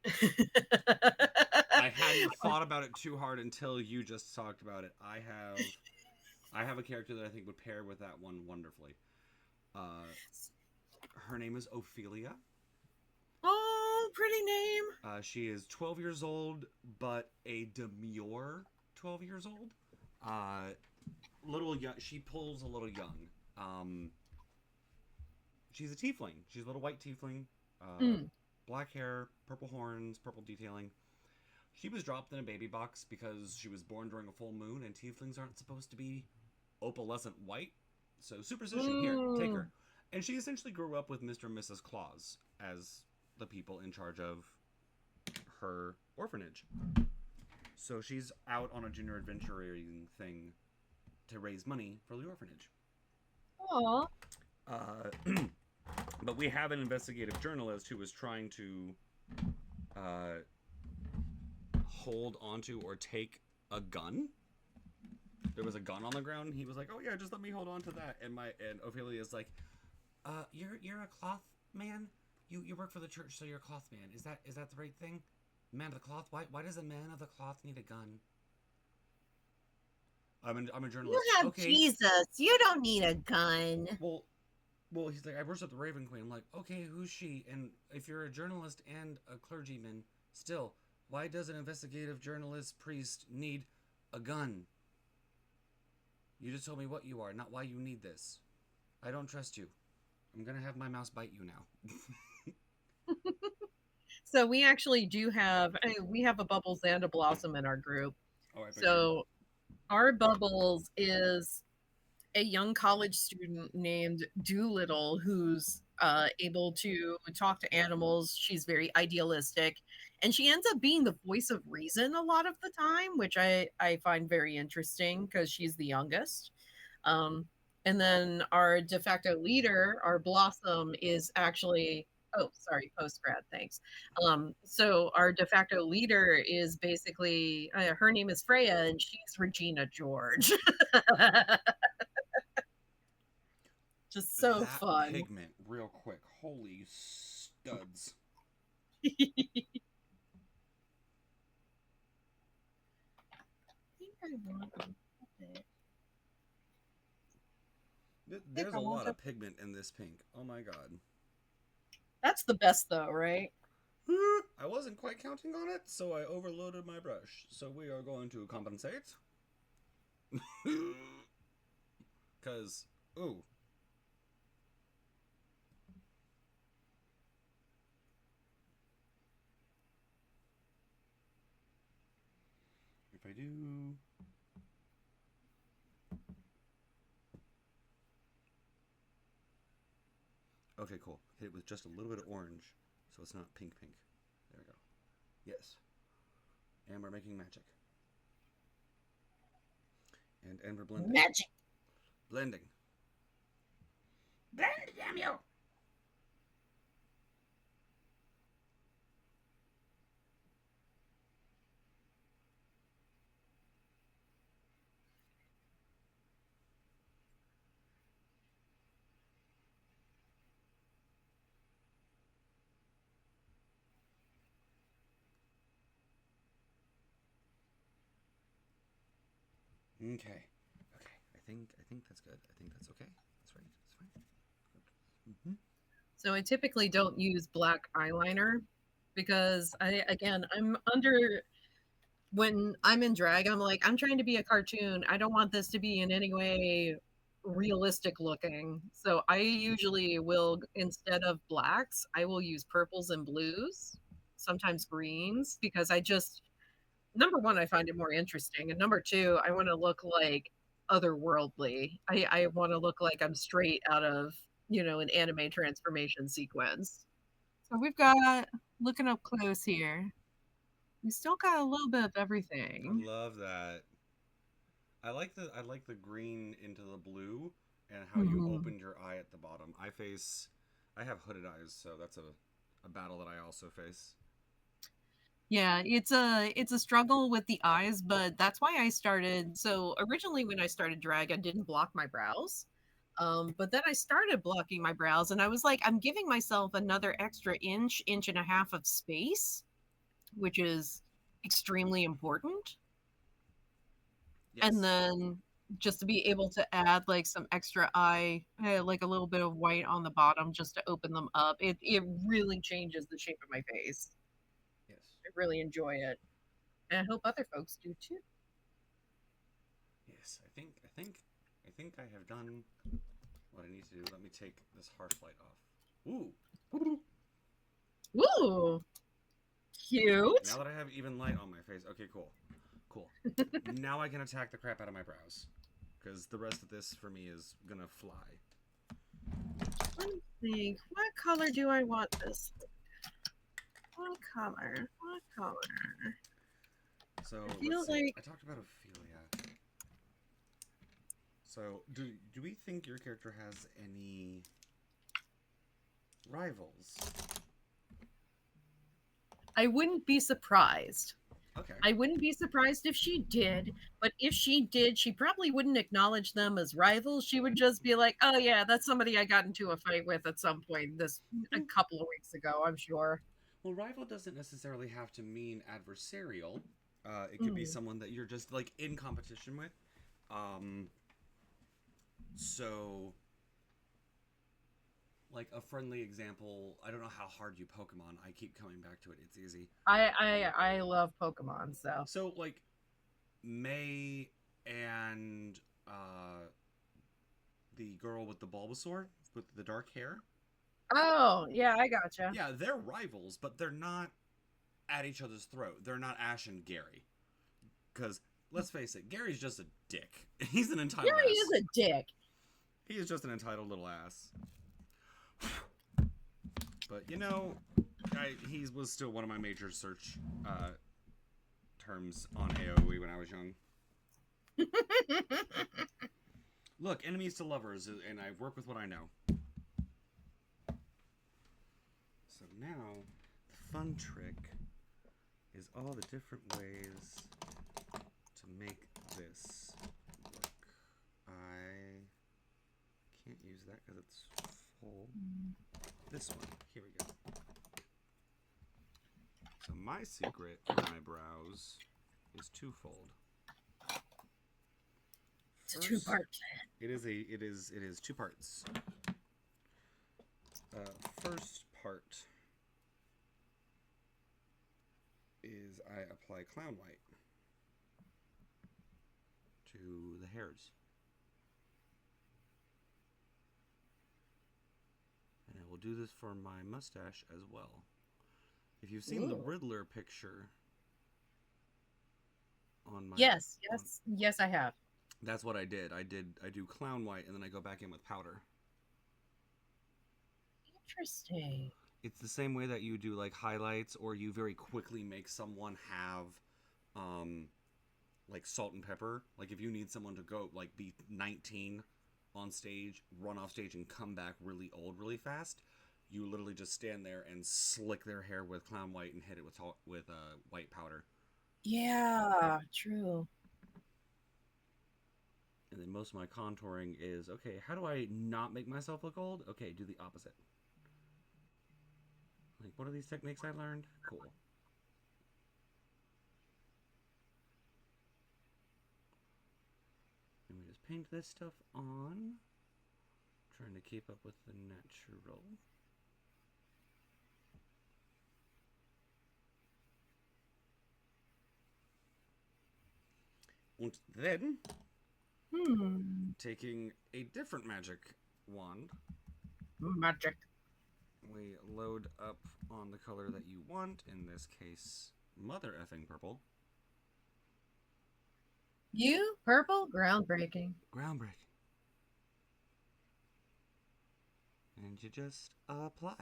I hadn't thought about it too hard until you just talked about it. I have a character that I think would pair with that one wonderfully. Uh, Her name is Ophelia. Oh, pretty name. She is 12 years old, but a demure 12 years old. Uh, little young. She pulls a little young. She's a tiefling. She's a little white tiefling. Uh, Mm. Black hair, purple horns, purple detailing. She was dropped in a baby box because she was born during a full moon, and tieflings aren't supposed to be opalescent white. So superstition, here, take Mm. her. And she essentially grew up with Mr. and Mrs. Claus as the people in charge of her orphanage. So she's out on a junior adventuring thing to raise money for the orphanage. Aw. Uh, but we have an investigative journalist who was trying to uh, hold onto or take a gun. There was a gun on the ground. He was like, "Oh yeah, just let me hold on to that." And Ophelia's like, you're a cloth man. You work for the church, so you're a cloth man. Is that the right thing? Man of the cloth. Why does a man of the cloth need a gun? I'm a You journalist. have Okay. Jesus. You don't need a gun. Well, well, he's like, I worship the Raven Queen. I'm like, okay, who's she? And if you're a journalist and a clergyman, still, why does an investigative journalist priest need a gun? You just told me what you are, not why you need this. I don't trust you. I'm gonna have my mouse bite you now. So we actually do have we have a Bubbles and a Blossom in our group. Oh, I figured. So our Bubbles is a young college student named Doolittle who's able to talk to animals. She's very idealistic, and she ends up being the voice of reason a lot of the time, which I find very interesting because she's the youngest. Um, and then our de facto leader, our Blossom, is actually oh sorry post grad thanks. So our de facto leader is basically her name is Freya and she's Regina George. Just so That fun. pigment, real quick. Holy studs. Think There's I a want lot to. of pigment in this pink. Oh my god. That's the best though, right? I wasn't quite counting on it, so I overloaded my brush. So we are going to compensate. Because, ooh. If I do. Okay, cool. Hit it with just a little bit of orange, so it's not pink pink. There we go. Yes. And we're making magic. And we're blending. Magic. Blending. Blend, damn you! Okay. Okay. I think that's good. I think that's okay. That's right. That's fine. Mm-hmm. So I typically don't use black eyeliner because I'm under when I'm in drag, I'm like, I'm trying to be a cartoon. I don't want this to be in any way realistic looking. So I usually will, instead of blacks, I will use purples and blues, sometimes greens, because I just, number one, I find it more interesting. And number two, I want to look like otherworldly. I want to look like I'm straight out of, an anime transformation sequence. So we've got, looking up close here, we still got a little bit of I everything. love that. I like the green into the blue and how you Mhm. opened your eye at the bottom. I have hooded eyes, so that's a battle that I also face. Yeah, it's a struggle with the eyes, but that's why I started. So originally when I started drag, I didn't block my brows. But then I started blocking my brows and I was like, I'm giving myself another extra inch, inch and a half of space, which is extremely important. And Yes. then just to be able to add like some extra eye, like a little bit of white on the bottom just to open them up. It really changes the shape of my face. Yes. I really enjoy it. And I hope other folks do too. Yes. I think I have done what I need to do. Let me take this harsh light off. Ooh. Ooh, Now cute. that I have even light on my face. Okay, cool. Cool. Now I can attack the crap out of my brows. Because the rest of this for me is gonna fly. Let me think. What color do I want this? What color? What color? So I let's feel see. like I talked about Ophelia. So do we think your character has any rivals? I wouldn't be surprised. Okay. I wouldn't be surprised if she did, but if she did, she probably wouldn't acknowledge them as rivals. She would just be like, "Oh yeah, that's somebody I got into a fight with at some point this a Well, couple of weeks ago, I'm sure." well, rival doesn't necessarily have to mean adversarial. It could be Mm. someone that you're just like in competition with. Um, so Like a friendly example, I don't know how hard you Pokemon. I keep coming back to it. It's easy. I love Pokemon, so. So like May and uh, the girl with the Bulbasaur with the dark hair. Oh, yeah, I gotcha. Yeah, they're rivals, but they're not at each other's throat. They're not Ash and Gary. Because let's face it, Gary's just a dick. He's an entitled Gary is ass. a dick. He is just an entitled little ass. But you know, he was still one of my major search terms on AOE when I was young. Look, enemies to lovers, and I work with what I know. So now, the fun trick is all the different ways to make this work. I can't use that because it's full. This one, here we go. So my secret for my brows is twofold. It's a two-part It is two parts. First part is I apply clown white to the hairs. And I will do this for my mustache as well. If you've seen the Riddler picture on my Yes, yes, I have. that's what I did. I do clown white and then I go back in with powder. Interesting. It's the same way that you do like highlights or you very quickly make someone have like salt and pepper. Like if you need someone to go like be 19 on stage, run off stage and come back really old really fast, you literally just stand there and slick their hair with clown white and hit it with white powder. Yeah, true. And then most of my contouring is, okay, how do I not make myself look old? Okay, do the opposite. Like, what are these techniques I learned? Cool. And we just paint this stuff on. Trying to keep up with the natural. And then, taking a different magic wand, Magic. we load up on the color that you want, in this case, mother effing purple. You purple, groundbreaking. Groundbreaking. And you just apply.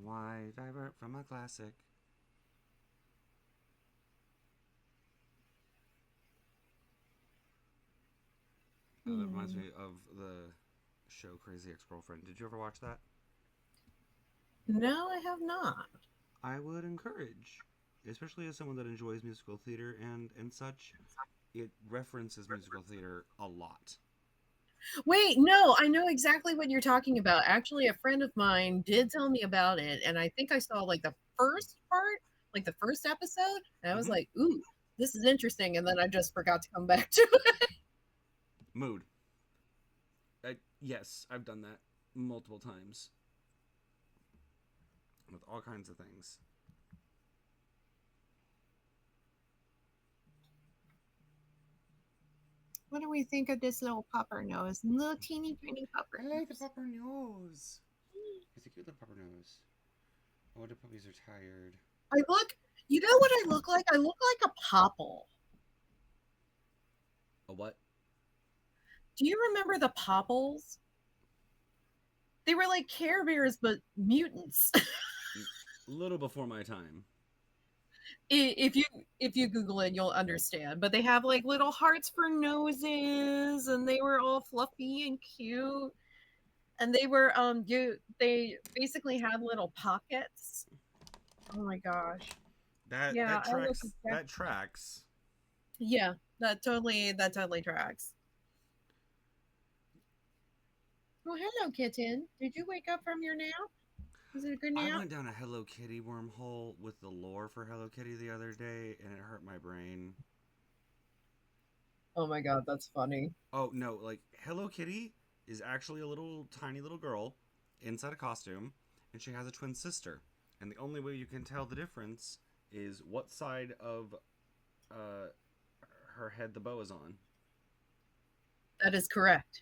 Why divert from a classic? Oh, that reminds me of the show Crazy Ex-Girlfriend. Did you ever watch that? No, I have not. I would encourage, especially as someone that enjoys musical theater and such, it references musical theater a lot. Wait, no, I know exactly what you're talking about. Actually, a friend of mine did tell me about it, and I think I saw like the first part, like the first episode, and I was like, ooh, this is interesting, and then I just forgot to come back to it. Mood. Yes, I've done that multiple times. With all kinds of things. What do we think of this little pupper nose? Little teeny tiny pupper. I like the pupper nose. It's a cute little pupper nose. Oh, the puppies are tired. You know what I look like? I look like a popple. A what? Do you remember the popples? They were like Care Bears, but mutants. A little before my time. if you Google it, you'll understand. But they have like little hearts for noses, and they were all fluffy and cute. And they were they basically had little pockets. Oh my gosh. That tracks. That tracks. Yeah, that totally tracks. Oh, hello, kitten. Did you wake up from your nap? Was it a good nap? I went down a Hello Kitty wormhole with the lore for Hello Kitty the other day, and it hurt my brain. Oh my god, that's funny. Oh no, like Hello Kitty is actually a little tiny little girl inside a costume, and she has a twin sister. And the only way you can tell the difference is what side of uh, her head the bow is on. That is correct.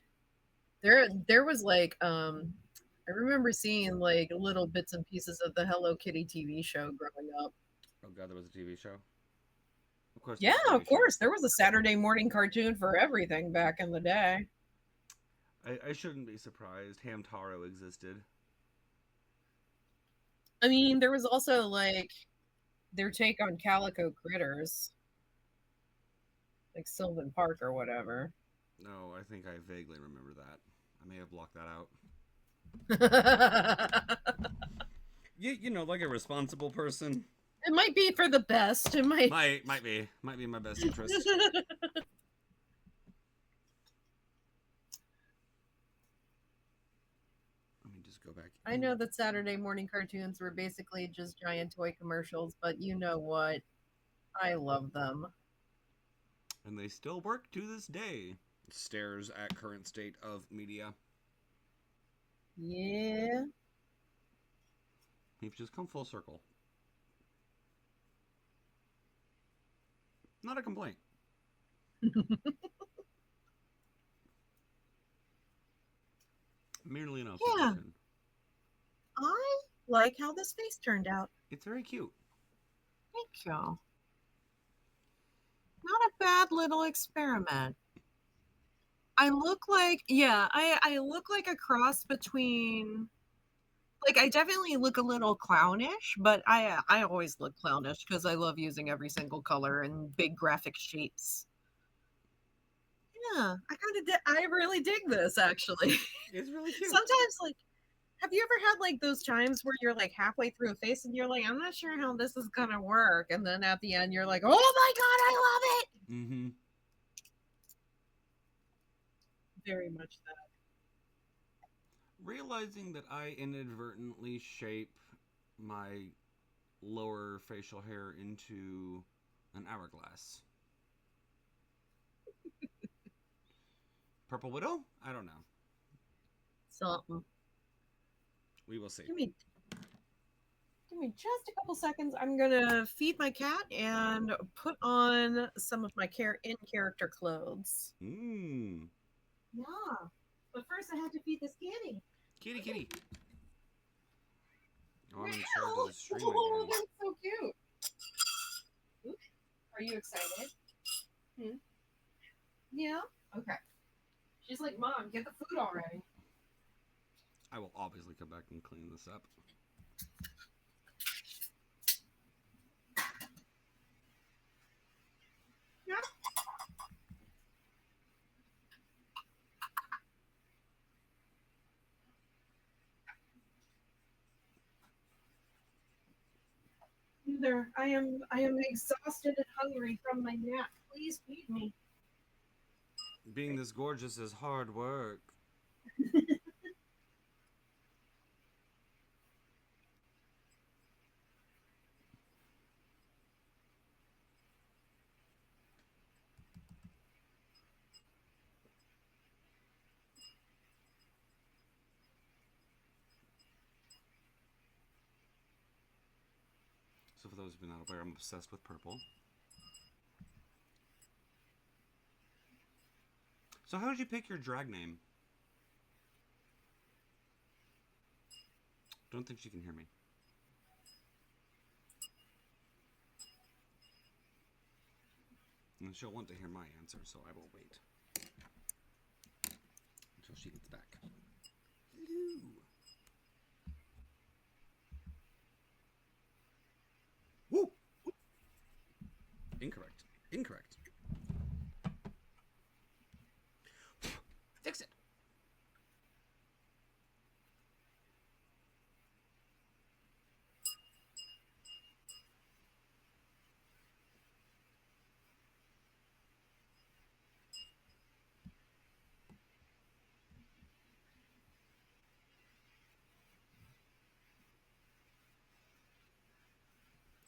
There was like I remember seeing like little bits and pieces of the Hello Kitty TV show growing up. Oh god, there was a TV show. Of course, there Yeah, was a of TV show. course. There was a Saturday morning cartoon for everything back in the day. I shouldn't be surprised. Hamtaro existed. I mean, there was also like their take on Calico Critters, like Sylvan Park or whatever. No, I think I vaguely remember that. I may have blocked that out. It You know, like a responsible person. might be for the best. It might. Might be in my best interest. Let me just go back. I know that Saturday morning cartoons were basically just giant toy commercials, but you know what? I love them. And they still work to this day. Stares at current state of media. Yeah. We've just come full circle. Not a complaint. Merely an Yeah, observation. I like how this face turned out. It's very cute. Thank you. Not a bad little experiment. I look like, yeah, I look like a cross between, like, I definitely look a little clownish, but I always look clownish because I love using every single color and big graphic shapes. Yeah, I really dig this actually. It's really cute. Sometimes, like, have you ever had like those times where you're like halfway through a face and you're like, I'm not sure how this is gonna work, and then at the end you're like, oh my god, I love it. Mm-hmm. Very much that. Realizing that I inadvertently shape my lower facial hair into an hourglass. Purple Widow? I don't know. Something. We will see. Give me just a couple seconds. I'm gonna feed my cat and put on some of my in character clothes. Mmm. Yeah, but first I have to feed this kitty. Kitty, kitty. Oh, I'm in Meow. charge of the stream Oh, again. that's so cute. Oops. Are you excited? Hmm? Yeah. Okay. She's like, Mom, get the food already. I will obviously come back and clean this up. Yeah. There, I am exhausted and hungry from my nap. Please feed me. Being this gorgeous is hard work. So for those who've been not aware, I'm obsessed with purple. So how did you pick your drag name? Don't think she can hear me. And she'll want to hear my answer, so I will wait until she gets back. Hello. Woo! Incorrect. Incorrect. Fix it.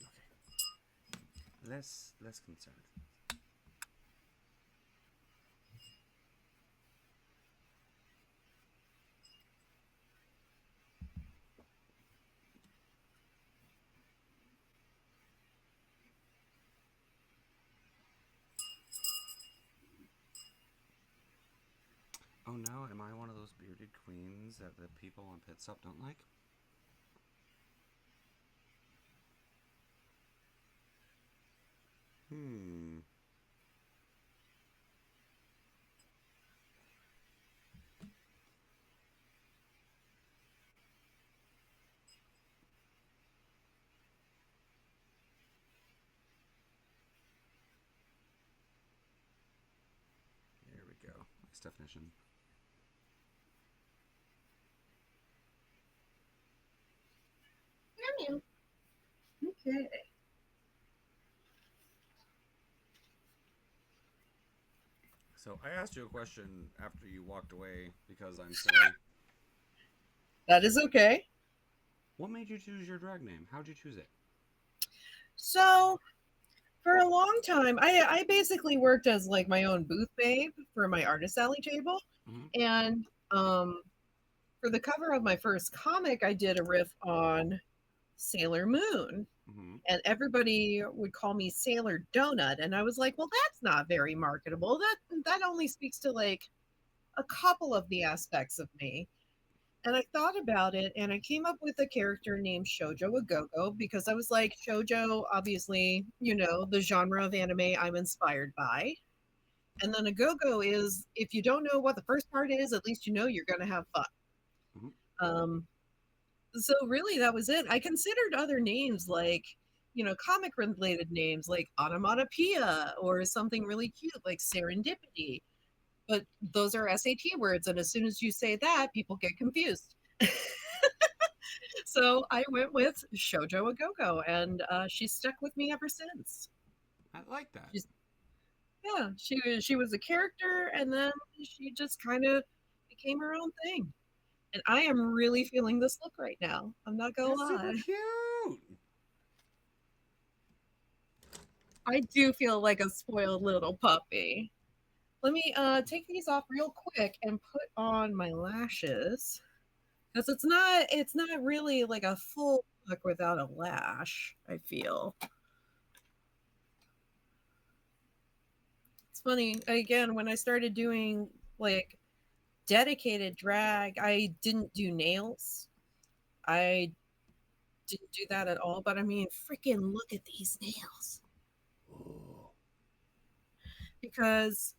Okay. Less concerned. Oh no, am I one of those bearded queens that the people on Pit Stop don't like? Hmm. There we go. Nice definition. Okay. So I asked you a question after you walked away because I'm silly. That is okay. What made you choose your drag name? How'd you choose it? So for a long time, I basically worked as like my own booth babe for my artist alley table, Mm-hmm. and for the cover of my first comic, I did a riff on Sailor Moon, Mm-hmm. and everybody would call me Sailor Donut, and I was like, well, that's not very marketable. That only speaks to like a couple of the aspects of me. And I thought about it and I came up with a character named Shoujo-A-GoGo because I was like, Shoujo, obviously, the genre of anime I'm inspired by. And then a go-go is if you don't know what the first part is, at least you know you're going to have fun. Mm-hmm. Um, so really, that was it. I considered other names like, comic related names like onomatopoeia or something really cute like serendipity. But those are SAT words. And as soon as you say that, people get confused. So I went with Shoujo-A-GoGo, and she's stuck with me ever since. I like that. She's Yeah, she was a character, and then she just kind of became her own thing. And I am really feeling this look right now. I'm not gonna That's super lie. cute. I do feel like a spoiled little puppy. Let me take these off real quick and put on my lashes because it's not really like a full look without a lash. I feel it's funny again when I started doing like dedicated drag. I didn't do nails. I didn't do that at all. But I mean, freaking look at these nails Oh. because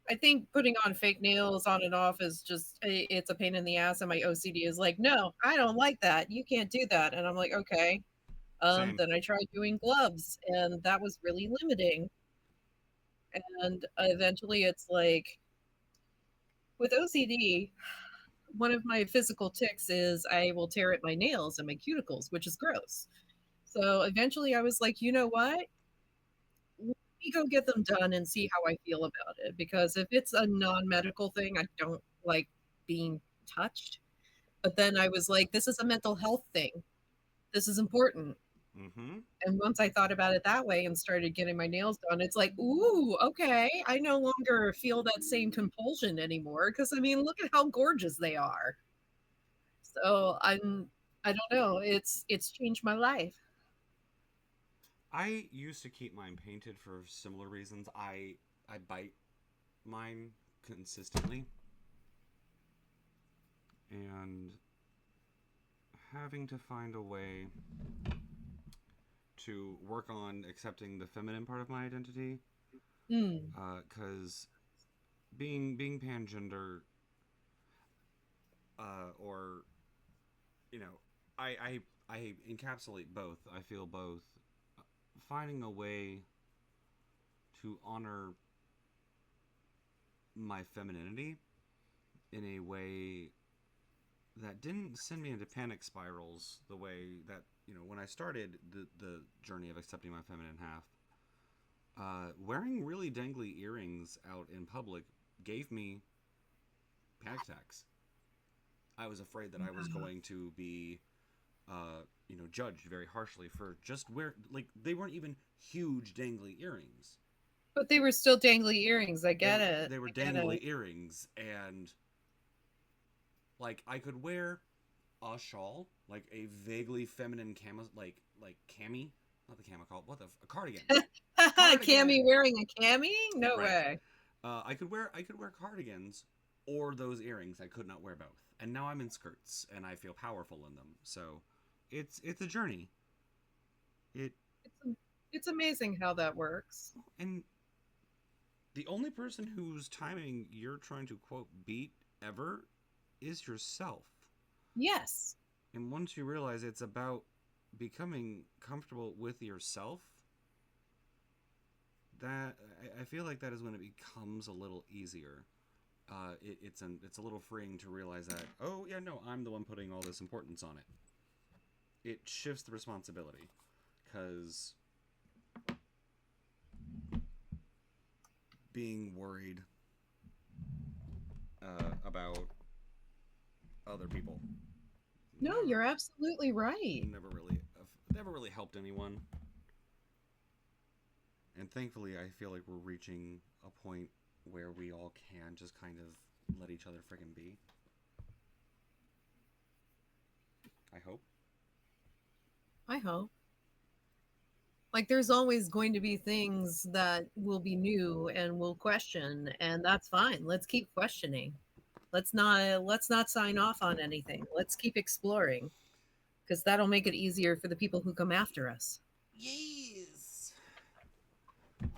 I think putting on fake nails on and off is just it's a pain in the ass, and my OCD is like, no, I don't like that. You can't do that, and I'm like, okay. Same. Then I tried doing gloves, and that was really limiting. And eventually, it's like with OCD, one of my physical ticks is I will tear at my nails and my cuticles, which is gross. So eventually, I was like, you know what? Let me go get them done and see how I feel about it. Because if it's a non medical thing, I don't like being touched. But then I was like, this is a mental health thing. This is important. Mm-hmm. And once I thought about it that way and started getting my nails done, it's like, ooh, okay. I no longer feel that same compulsion anymore. Cause I mean, look at how gorgeous they are. So I don't know. It's changed my life. I used to keep mine painted for similar reasons. I bite mine consistently, and having to find a way to work on accepting the feminine part of my identity, Hmm. because being pangender, or you know, I encapsulate both. I feel both. Finding a way to honor my femininity in a way that didn't send me into panic spirals the way that when I started the journey of accepting my feminine half. Wearing really dangly earrings out in public gave me panic attacks. I was afraid that I was going to be, judged very harshly for just they weren't even huge dangly earrings. But they were still dangly earrings. I They get were it. they were I get it. dangly earrings, and like I could wear a shawl, like a vaguely feminine like cami, not the cami call, what the a cardigan, Cammy cardigan, wearing a cami? No right? way. I could wear cardigans or those earrings. I could not wear both. And now I'm in skirts and I feel powerful in them. So it's a journey. It It's it's amazing how that works. and the only person whose timing you're trying to quote beat ever is yourself. Yes. And once you realize it's about becoming comfortable with yourself, that I feel like that is when it becomes a little easier. It's a little freeing to realize that, oh yeah, no, I'm the one putting all this importance on it. It shifts the responsibility because being worried about other people No, never you're absolutely right. never really helped anyone. And thankfully, I feel like we're reaching a point where we all can just kind of let each other friggin' be. I hope. I hope. Like there's always going to be things that will be new and will question, and that's fine. Let's keep questioning. Let's not sign off on anything. Let's keep exploring because that'll make it easier for the people who come after us. Yes.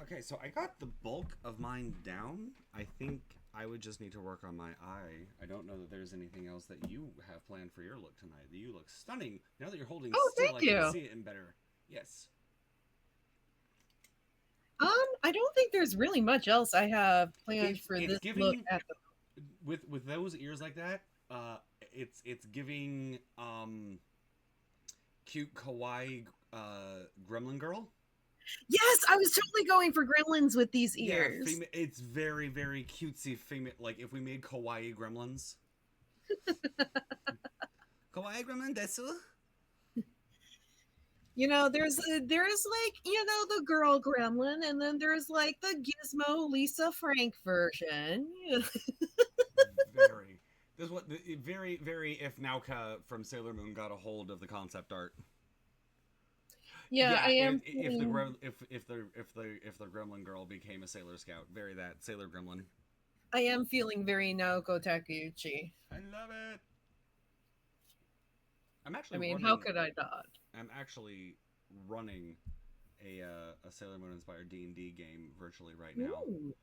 Okay, so I got the bulk of mine down. I think I would just need to work on my eye. I don't know that there's anything else that you have planned for your look tonight. You look stunning. Now that you're holding Oh, still, thank I can you. see it in better. Yes. I don't think there's really much else I have planned It's for it's this look giving at the with those ears like that. It's giving cute kawaii gremlin girl. Yes, I was totally going for gremlins with these Yeah, ears. it's very very cutesy. Like if we made kawaii gremlins. Kawaii gremlin desu. There's like, the girl gremlin, and then there's like the Gizmo Lisa Frank version. Very. This what very very if Nauka from Sailor Moon got a hold of the concept art. Yeah, Yeah, I am if the feeling if the gremlin girl became a Sailor Scout, very that Sailor Gremlin. very Naoko Takeuchi. I love it. I'm I actually mean, how running. could I not? I'm actually running a Sailor Moon inspired D&D game virtually right now. Ooh,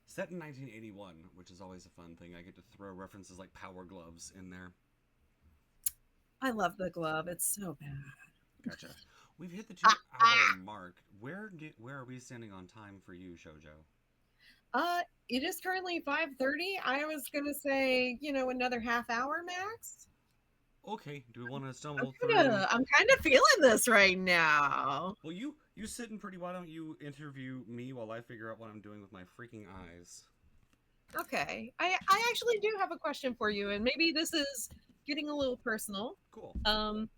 Set in 1981, which is always a fun thing. I get to throw references like Power Gloves in there. I love the glove. It's so bad. Gotcha. We've hit the 2 hour mark. Where are we standing on time for you, Shoujo? Uh, it is currently 5:30. I was gonna say, another half hour max. Okay, do we want to I'm stumble kind through? of I'm kind of feeling this right now. Well, you sitting pretty. Why don't you interview me while I figure out what I'm doing with my freaking eyes? Okay. I actually do have a question for you, and maybe this is getting a little personal. Cool. Um,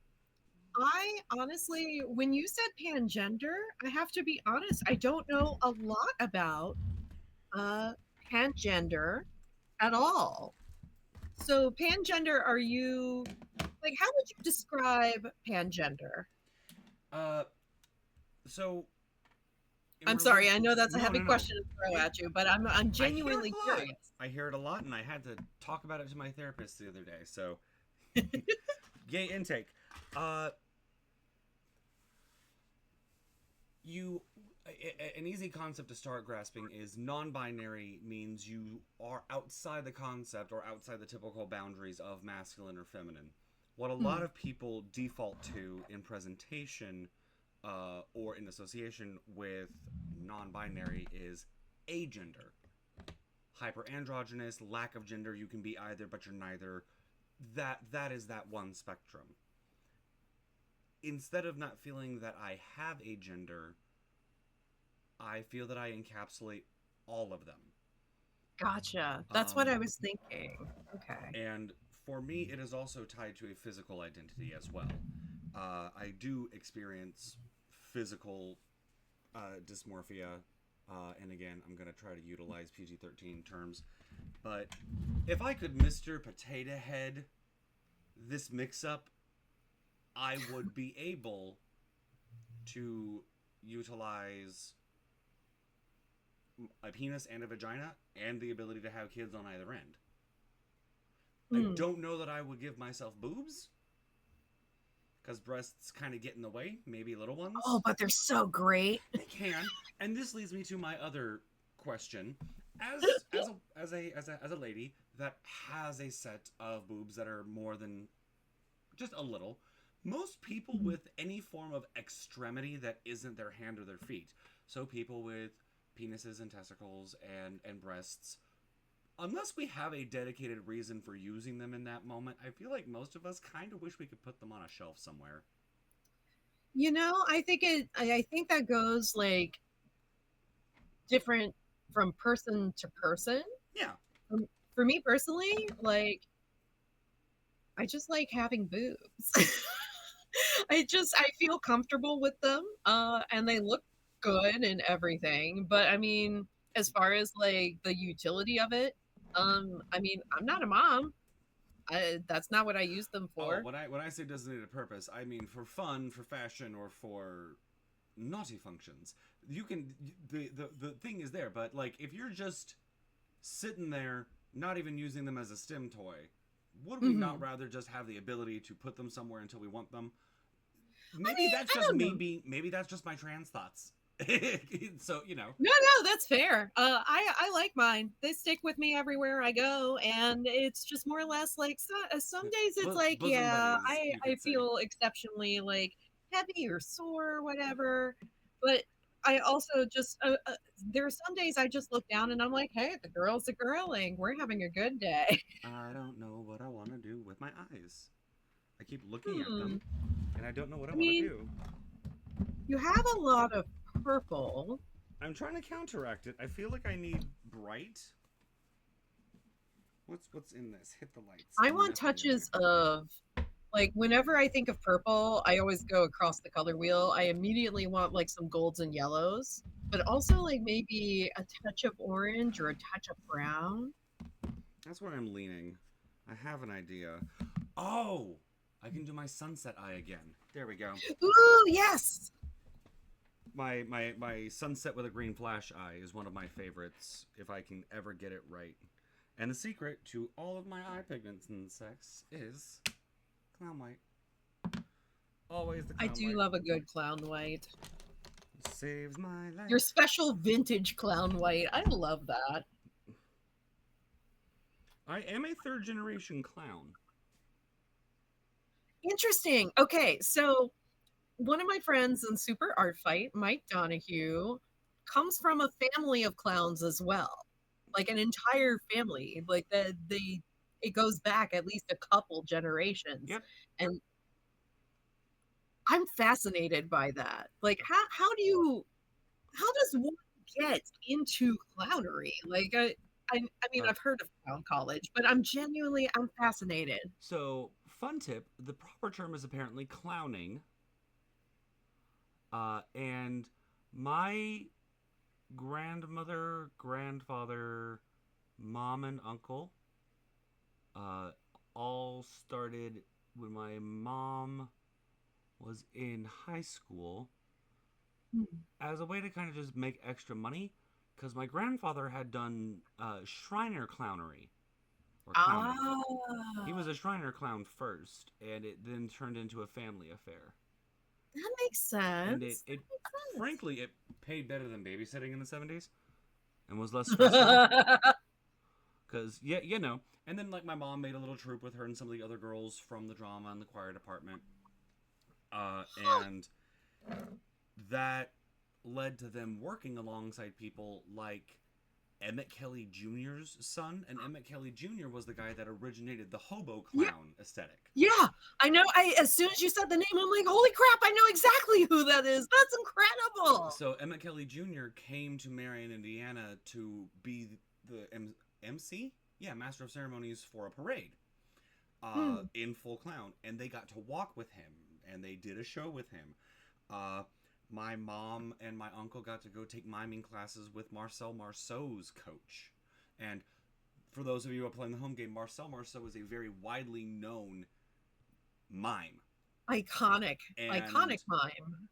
I honestly, when you said pangender, I have to be honest, I don't know a lot about uh pangender at all. So pangender, are you like how would you describe pangender? Uh, so in I'm relate. sorry, I know that's a No, heavy no, no. question to throw It. at you, but I'm I hear it genuinely a lot. curious. I hear it a lot, and I had to talk about it to my therapist the other day. So, yay intake. Uh, you an easy concept to start grasping is non-binary means you are outside the concept or outside the typical boundaries of masculine or feminine. What a lot Hmm, of people default to in presentation or in association with non-binary is agender, hyperandrogynous, lack of gender. You can be either, but you're neither. That is that one spectrum. Instead of not feeling that I have a gender, I feel that I encapsulate all of them. gotcha. That's what Um, I was thinking. Okay. and for me, it is also tied to a physical identity as well. I do experience physical dysmorphia, and again, I'm going to try to utilize PG-13 terms. But if I could Mr. Potato Head this mix up, I would be able to utilize a penis and a vagina and the ability to have kids on either end. I Hmm. don't know that I would give myself boobs because breasts kind of get in the way. Maybe little Oh, ones. but they're so great. They can, and this leads me to my other question: as a lady that has a set of boobs that are more than just a little, most people with any form of extremity that isn't their hand or their feet, so people with penises and testicles and breasts, unless we have a dedicated reason for using them in that moment, I feel like most of us kind of wish we could put them on a shelf somewhere. I think that goes like different from person to person. Yeah. Um, For me personally, like I just like having boobs. I feel comfortable with them, and they look good and everything. But I mean, as far as like the utility of it, I mean, I'm not a mom. That's not what I use them Oh, for. when I say designated purpose, I mean for fun, for fashion, or for naughty functions. You can the thing is there, but like if you're just sitting there, not even using them as a stim toy, would we not Hmm. rather just have the ability to put them somewhere until we want them? I Maybe mean, that's I just don't me know. being. Maybe that's just my trans thoughts. So No, no, that's fair. I like mine. They stick with me everywhere I go, and it's just more or less like some days it's like, bosom yeah, buddies, you I could say. feel exceptionally like heavy or sore or whatever. But I also just there are some days I just look down and I'm like, hey, the girls are girling. We're having a good day. I don't know what I want to do with my eyes. I keep looking at Hmm. them, and I don't know what I I want to mean, do. you have a lot of purple. I'm trying to counteract it. I feel like I need bright. What's in this? Hit the lights. I want Nothing in there. touches of like whenever I think of purple, I always go across the color wheel. I immediately want like some golds and yellows, but also like maybe a touch of orange or a touch of brown. That's where I'm leaning. I have an idea. Oh, I can do my sunset eye again. There we go. Ooh, yes. My sunset with a green flash eye is one of my favorites if I can ever get it right. And the secret to all of my eye pigments and sex is clown white. Always the I clown do white. love a good clown white. Saves my Your life. special vintage clown white. I love that. I am a third generation clown. Interesting. Okay, so one of my friends in Super Art Fight, Mike Donahue, comes from a family of clowns as well. Like an entire family. Like it goes back at least a couple generations. Yep. And I'm fascinated by that. Like how does one get into clownery? I mean Uh, I've heard of clown college, but I'm fascinated. so, fun tip the proper term is apparently clowning. And my grandmother, grandfather, mom, and uncle uh, all started when my mom was in high school Hmm. as a way to kind of just make extra money because my grandfather had done Shriner clownery or clowning. He was Ah, a Shriner clown first, and it then turned into a family affair. that makes And sense. it That makes frankly, it paid better than babysitting in the 70s and was less stressful. sense. Because, yeah, you know. And then, like, my mom made a little troupe with her and some of the other girls from the drama and the choir department. And that led to them working alongside people like Emmett Kelly Jr.'s son, and Emmett Kelly Jr. was the guy that originated the hobo Yeah, clown aesthetic. yeah. I know. I As soon as you said the name, I'm like, holy crap! I know exactly who that is. That's incredible. So Emmett Kelly Jr. came to Marion, Indiana, to be the MC, yeah, Master of Ceremonies for a parade, Hmm. in full clown, and they got to walk with him, and they did a show with him. Uh, my mom and my uncle got to go take miming classes with Marcel Marceau's coach, and for those of you who are playing the home game, Marcel Marceau is a very widely known mime, Iconic, iconic and mime.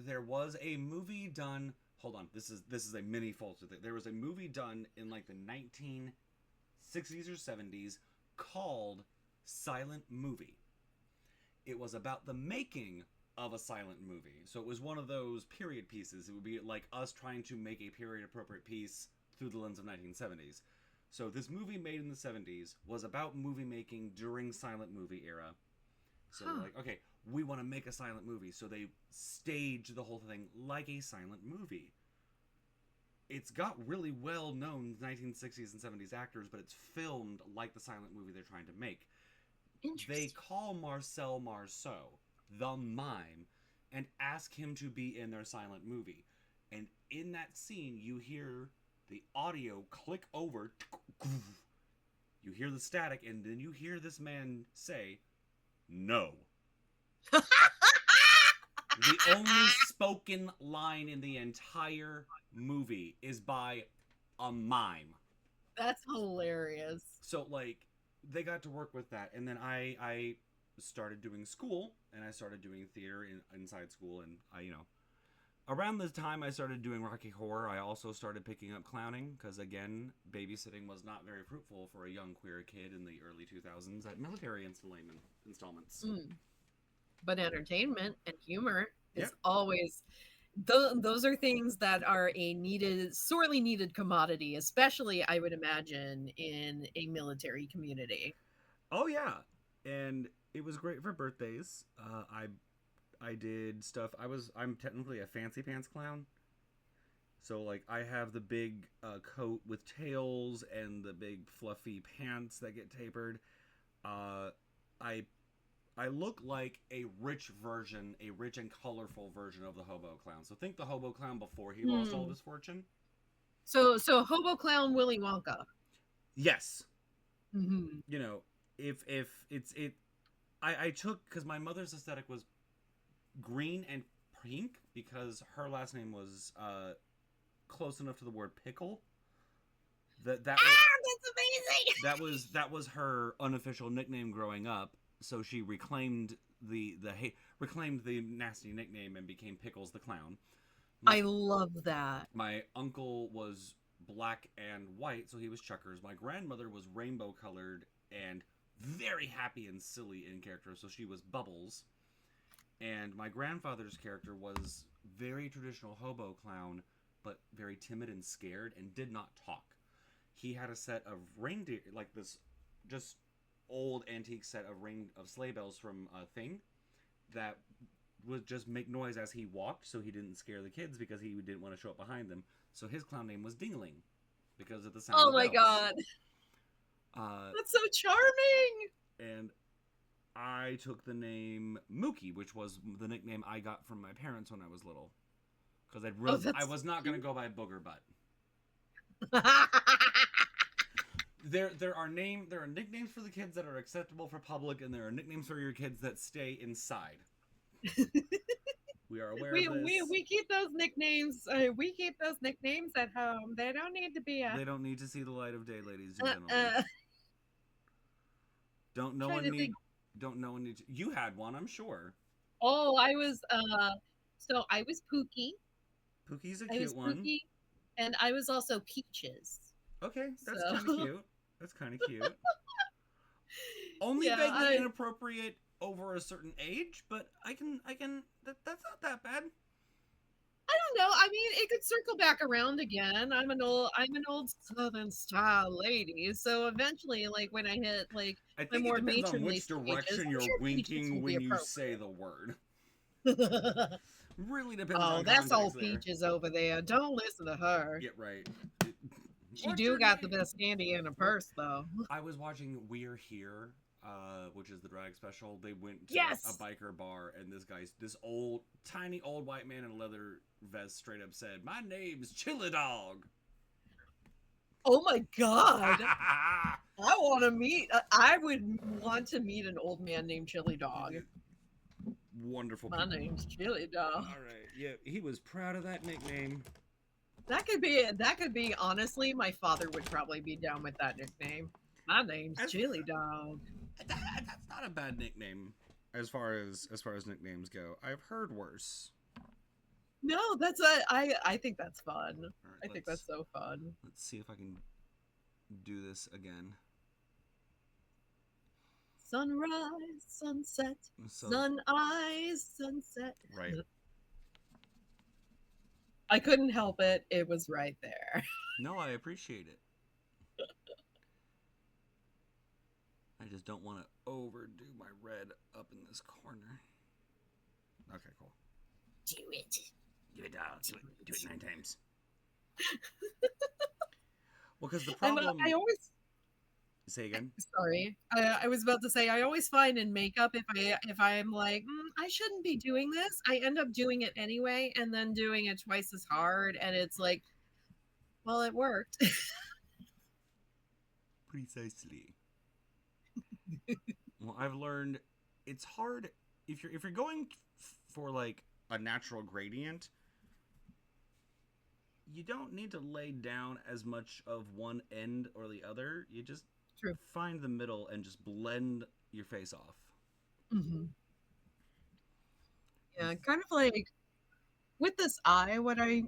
there was a movie done hold on. This is a mini false thing. There was a movie done in like the 1960s or 70s called Silent Movie. It was about the making of a silent movie. So it was one of those period pieces. It would be like us trying to make a period appropriate piece through the lens of 1970s. So this movie made in the 70s was about movie making during silent movie era. So they're like, okay, we want to make a silent movie. So they stage the whole thing like a silent movie. It's got really well known 1960s and 70s actors, but it's filmed like the silent movie they're trying to make. They Interesting. call Marcel Marceau, the mime, and ask him to be in their silent movie. And in that scene, you hear the audio click over. You hear the static, and then you hear this man say, "No." The only spoken line in the entire movie is by a mime. That's hilarious. So like they got to work with that, and then I started doing school, and I started doing theater inside school, and around the time I started doing Rocky Horror, I also started picking up clowning because again, babysitting was not very fruitful for a young queer kid in the early 2000s at military installments. But entertainment and humor Yep. is always those are things that are a needed, sorely needed commodity, especially I would imagine in a military community. Oh yeah, and it was great for birthdays. I did stuff. I'm technically a fancy pants clown. So like I have the big coat with tails and the big fluffy pants that get tapered. Uh, I I look like a rich and colorful version of the hobo clown. So think the hobo clown before he lost all of his fortune. So hobo clown Willy Wonka. Yes, Mm-hmm. you know if it's it. I took because my mother's aesthetic was green and pink because her last name was close enough to the word pickle. That's amazing. That was her unofficial nickname growing up. So she reclaimed reclaimed the nasty nickname and became Pickles the Clown. I love that. My uncle was black and white, so he was Chuckers. My grandmother was rainbow colored and very happy and silly in character, so she was Bubbles. And my grandfather's character was very traditional hobo clown, but very timid and scared and did not talk. He had a set of reindeer, like this just old antique set of sleigh bells from a thing that would just make noise as he walked, so he didn't scare the kids because he didn't want to show up behind them. So his clown name was Dingling because of the sound Oh of my bells. god. Uh, That's so charming. and I took the name Mookie, which was the nickname I got from my parents when I was little, because I was not going to go by Booger Butt. There are nicknames for the kids that are acceptable for public, and there are nicknames for your kids that stay inside. We are aware of this. We keep those nicknames. We keep those nicknames at home. They don't need to be. They don't need to see the light of day, ladies and gentlemen. Don't no one need. Don't no one need. You had one, I'm sure. Oh, I was. So I was Pookie. Pookie's a I was cute one. Pookie, and I was also Peaches. Okay, that's So- kind of cute. That's kind of cute. Only Yeah, vaguely inappropriate over a certain age, but I can. That's not that bad. I don't know. I mean, it could circle back around again. I'm an old Southern style lady. So eventually, like when I hit like I my think more it depends on matronly which stages, direction I'm you're sure Peaches winking will be when you appropriate. say the word. Really depends Oh, on that's context old there. Peaches over there. Don't listen to her. Yeah, right. She What's do your got the name? best candy in her purse, though. I was watching We're Here, which is the drag special. They went to Yes! a biker bar, and this tiny old white man in a leather vest straight up said, "My name's Chili Dog." Oh my god! I want to meet. I would want to meet an old man named Chili Dog. Wonderful. My name's Chili Dog. All right, yeah, he was proud of that nickname. That could be. Honestly, my father would probably be down with that nickname. My name's Chili Dog. That's not a bad nickname as far as nicknames go. I've heard worse. No, I think that's fun. All right, I think that's so fun. let's see if I can do this again. Sunrise, sunset, So sun eyes, sunset. right. I couldn't help it. It was right there. No, I appreciate it. I just don't want to overdo my red up in this corner. Okay, cool. Do it. Do it, doll. Do Do it it. 9 times. Well, because the And I problem. always Say again. sorry. I was about to say I always find in makeup if I'm like I shouldn't be doing this, I end up doing it anyway, and then doing it twice as hard, and it's like, well, it worked. Precisely. Well, I've learned it's hard if you're going for like a natural gradient. You don't need to lay down as much of one end or the other. You just True. find the middle and just blend your face off. Hmm. With Yeah, kind of like with this eye, what I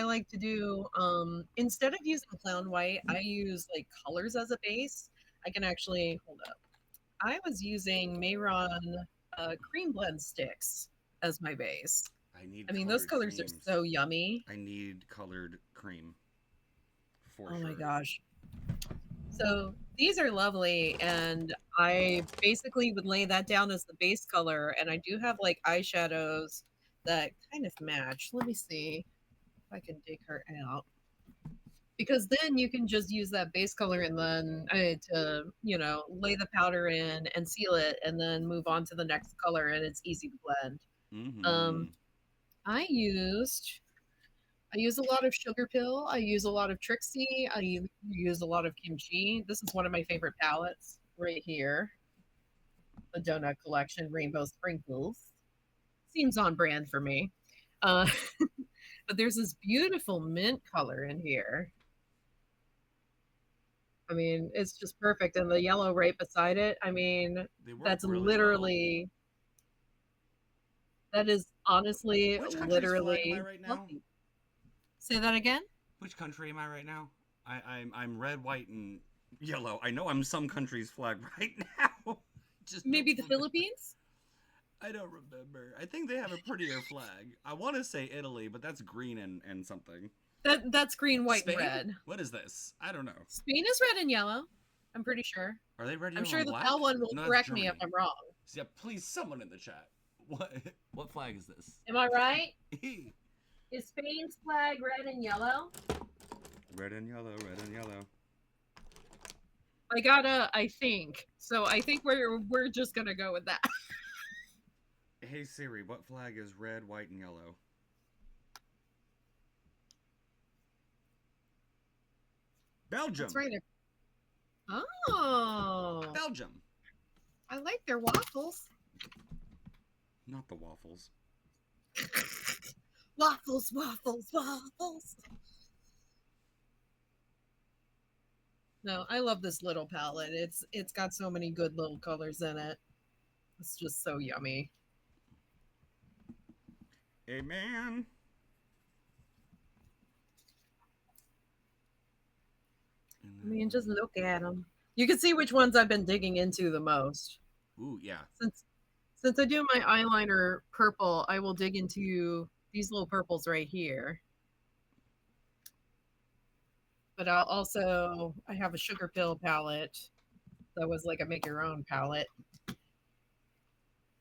like to do, instead of using clown white, I use like colors as a base. I can actually hold up. I was using Mayron cream blend sticks as my base. I need I mean, those colored colors are creams. so yummy. I need colored cream for Oh my sure. gosh. So these are lovely, and I basically would lay that down as the base color, and I do have like eyeshadows that kind of match. Let me see if I can dig her out. Because then you can just use that base color and then to lay the powder in and seal it and then move on to the next color and it's easy to blend. Mm-hmm. um I use a lot of sugar pill, I use a lot of Trixie, use a lot of kimchi. This is one of my favorite palettes right here, the donut collection rainbow sprinkles. Seems on brand for me. uh but there's this beautiful mint color in here. I mean, it's just perfect, and the yellow right beside it, I mean, They work that's really well. literally that is honestly Which country's flag am I literally right now? fluffy. Say that again? Which country am I right now? I'm red, white, and yellow. I know I'm some country's flag right now. Just don't Maybe the remember. Philippines? I don't remember. I think they have a prettier flag. I want to say Italy, but that's green and something. That's green, white, and Spain? red. What is this? I don't know. Spain is red and yellow, I'm pretty sure. Are they red, I'm yellow, sure and the black? pal one will No, that's correct me if Germany. I'm wrong. So yeah, please, someone in the chat. What flag is this? Am I right? Is Spain's flag red and yellow? Red and yellow, red and yellow. I think. So I think we're just gonna go with that. Hey Siri, what flag is red, white, and yellow? Belgium. That's right. Oh, Belgium. I like their waffles. Not the waffles. Waffles, waffles, waffles. No, I love this little palette. It's got so many good little colors in it. It's just so yummy. Amen. I mean, just look at them. You can see which ones I've been digging into the most. Ooh, yeah. Since I do my eyeliner purple, I will dig into these little purples right here. But I have a sugar pill palette that was like a make your own palette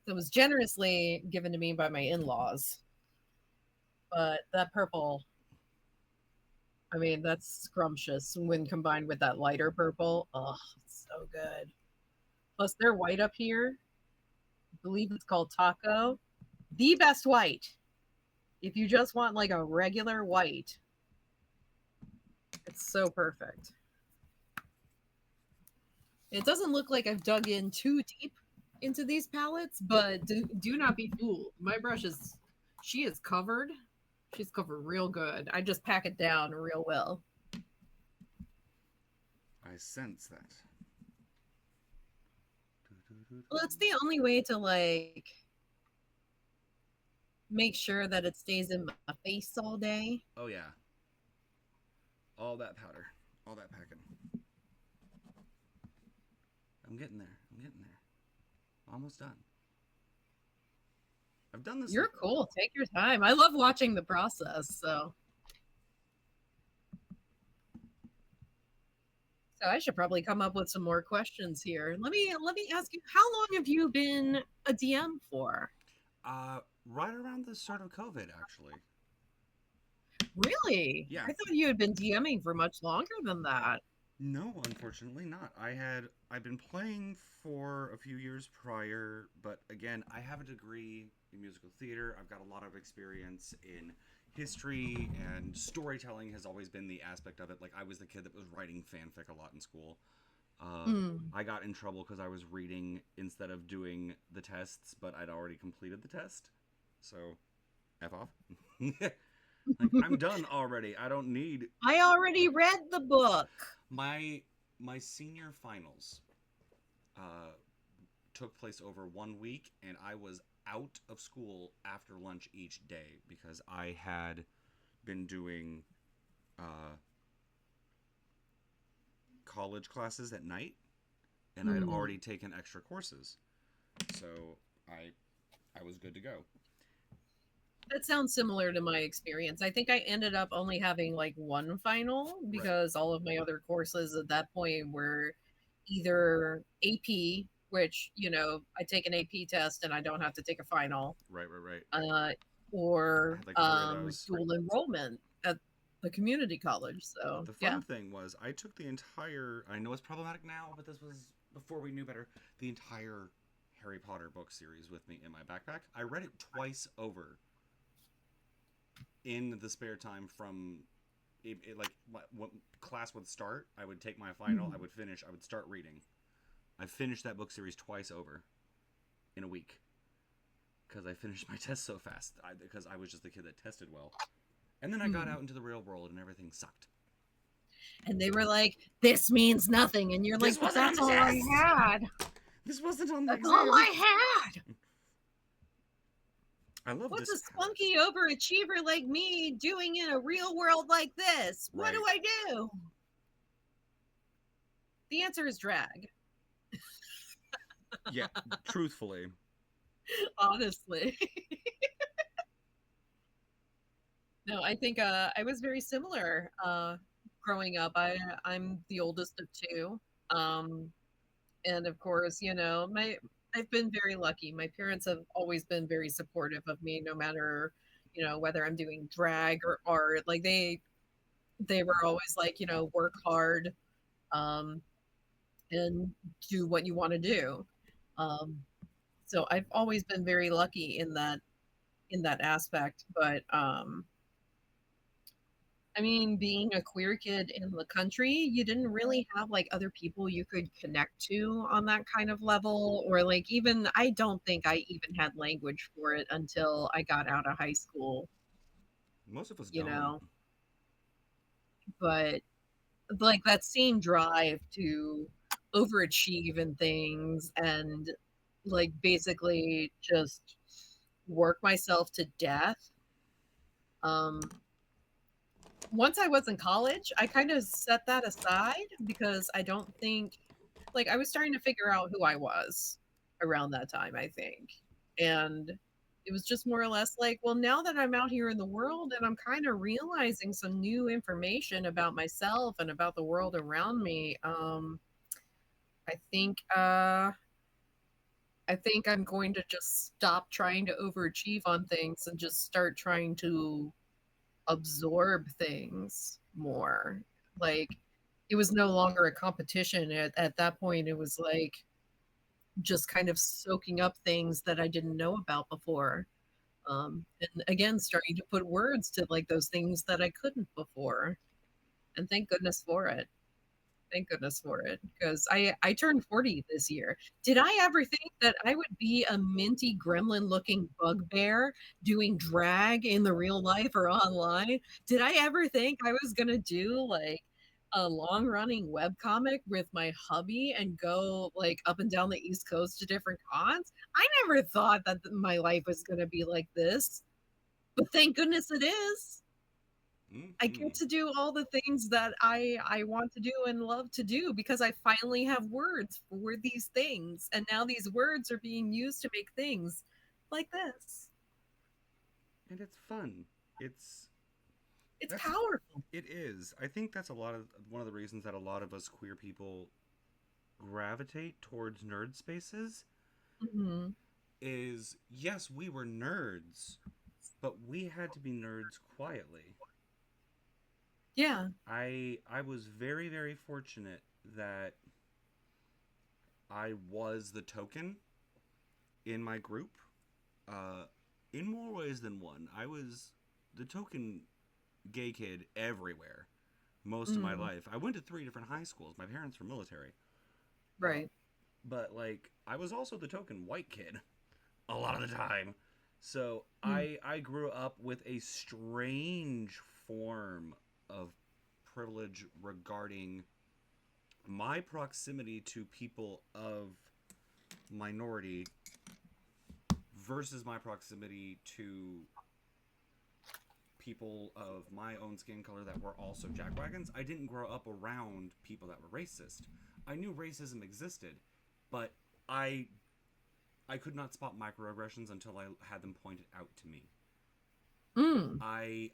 that was generously given to me by my in-laws. But that purple, I mean, that's scrumptious when combined with that lighter purple. Oh, it's so good. Plus, their white up here, I believe it's called Taco. The best white. If you just want like a regular white, it's so perfect. It doesn't look like I've dug in too deep into these palettes, but do not be fooled. My brush she is covered. She's covered real good. I just pack it down real well. I sense that. Well, it's the only way to like make sure that it stays in my face all day. Oh yeah, all that powder, all that packing. I'm getting there. I'm getting there. Almost done. I've done this You're like cool. Take your time. I love watching the process. So I should probably come up with some more questions here. Let me ask you, how long have you been a DM for? right around the start of COVID, actually. Really? Yeah. I thought you had been DMing for much longer than that. No, unfortunately not. I've been playing for a few years prior, but again, I have a degree in musical theater. I've got a lot of experience in history, and storytelling has always been the aspect of it. Like I was the kid that was writing fanfic a lot in school. Uh, Mm. I got in trouble because I was reading instead of doing the tests, but I'd already completed the test. So, F off. Like, I'm done already. I don't need I already read the book. my my senior finals uh, took place over 1 week, and I was out of school after lunch each day because I had been doing uh, college classes at night, and I'd Mm. already taken extra courses, so I was good to go. That sounds similar to my experience. I think I ended up only having like one final Right, because all of my other courses at that point were either AP, which, I take an AP test and I don't have to take a final, right, right, right. uh, I or had like three of those. dual enrollment at the community college. So, The yeah. fun thing was, I took the entire. I know it's problematic now, but this was before we knew better. The entire Harry Potter book series with me in my backpack. I read it twice over in the spare time from like when class would start. I would take my final. I Mhm. would finish. I would start reading. I finished that book series twice over in a week because I finished my test so fast. Because I was just the kid that tested well. And then I got Mhm. out into the real world and everything sucked. And they were like, this means nothing. And you're This like, but wasn't on that's the all I test. had. This wasn't on the That's all exam. I had. I love What's this a palette. spunky overachiever like me doing in a real world like this? What do Right. I do? The answer is drag, Yeah. Truthfully. honestly. No, I think I was very similar growing up. I'm the oldest of two. Um, and of course, my I've been very lucky. My parents have always been very supportive of me, no matter, whether I'm doing drag or art. Like they were always like, work hard, um, and do what you want to do. Um, so I've always been very lucky in that aspect. But I mean, being a queer kid in the country, you didn't really have like other people you could connect to on that kind of level, or like even I don't think I even had language for it until I got out of high school, Most of us you don't. know. But like that same drive to overachieve in things and like basically just work myself to death. Um, Once I was in college, I kind of set that aside because I don't think, like, I was starting to figure out who I was around that time, I think. And it was just more or less like, well, now that I'm out here in the world and I'm kind of realizing some new information about myself and about the world around me, I think I think I'm going to just stop trying to overachieve on things and just start trying to absorb things more. Like it was no longer a competition at that point. It was like just kind of soaking up things that I didn't know about before. And again, starting to put words to like those things that I couldn't before. And thank goodness for it. Thank goodness for it, because I turned 40 this year. Did I ever think that I would be a minty gremlin looking bugbear doing drag in the real life or online? Did I ever think I was gonna do like a long running web comic with my hubby and go like up and down the East Coast to different cons? I never thought that my life was gonna be like this. But thank goodness it is. I Mm-hmm. get to do all the things that I want to do and love to do because I finally have words for these things, and now these words are being used to make things like this. And it's fun. It's It's that's powerful. it is. I think that's a lot of one of the reasons that a lot of us queer people gravitate towards nerd spaces Mhm. is yes, we were nerds, but we had to be nerds quietly. Yeah. I was very fortunate that I was the token in my group. Uh, in more ways than one, I was the token gay kid everywhere most of my Mm. life. I went to three different high schools. My parents were military. Uh, Right. but like I was also the token white kid a lot of the time. So Mm. I grew up with a strange form of privilege regarding my proximity to people of minority versus my proximity to people of my own skin color that were also jackwagons. I didn't grow up around people that were racist. I knew racism existed, but I I could not spot microaggressions until I had them pointed out to me. Mm.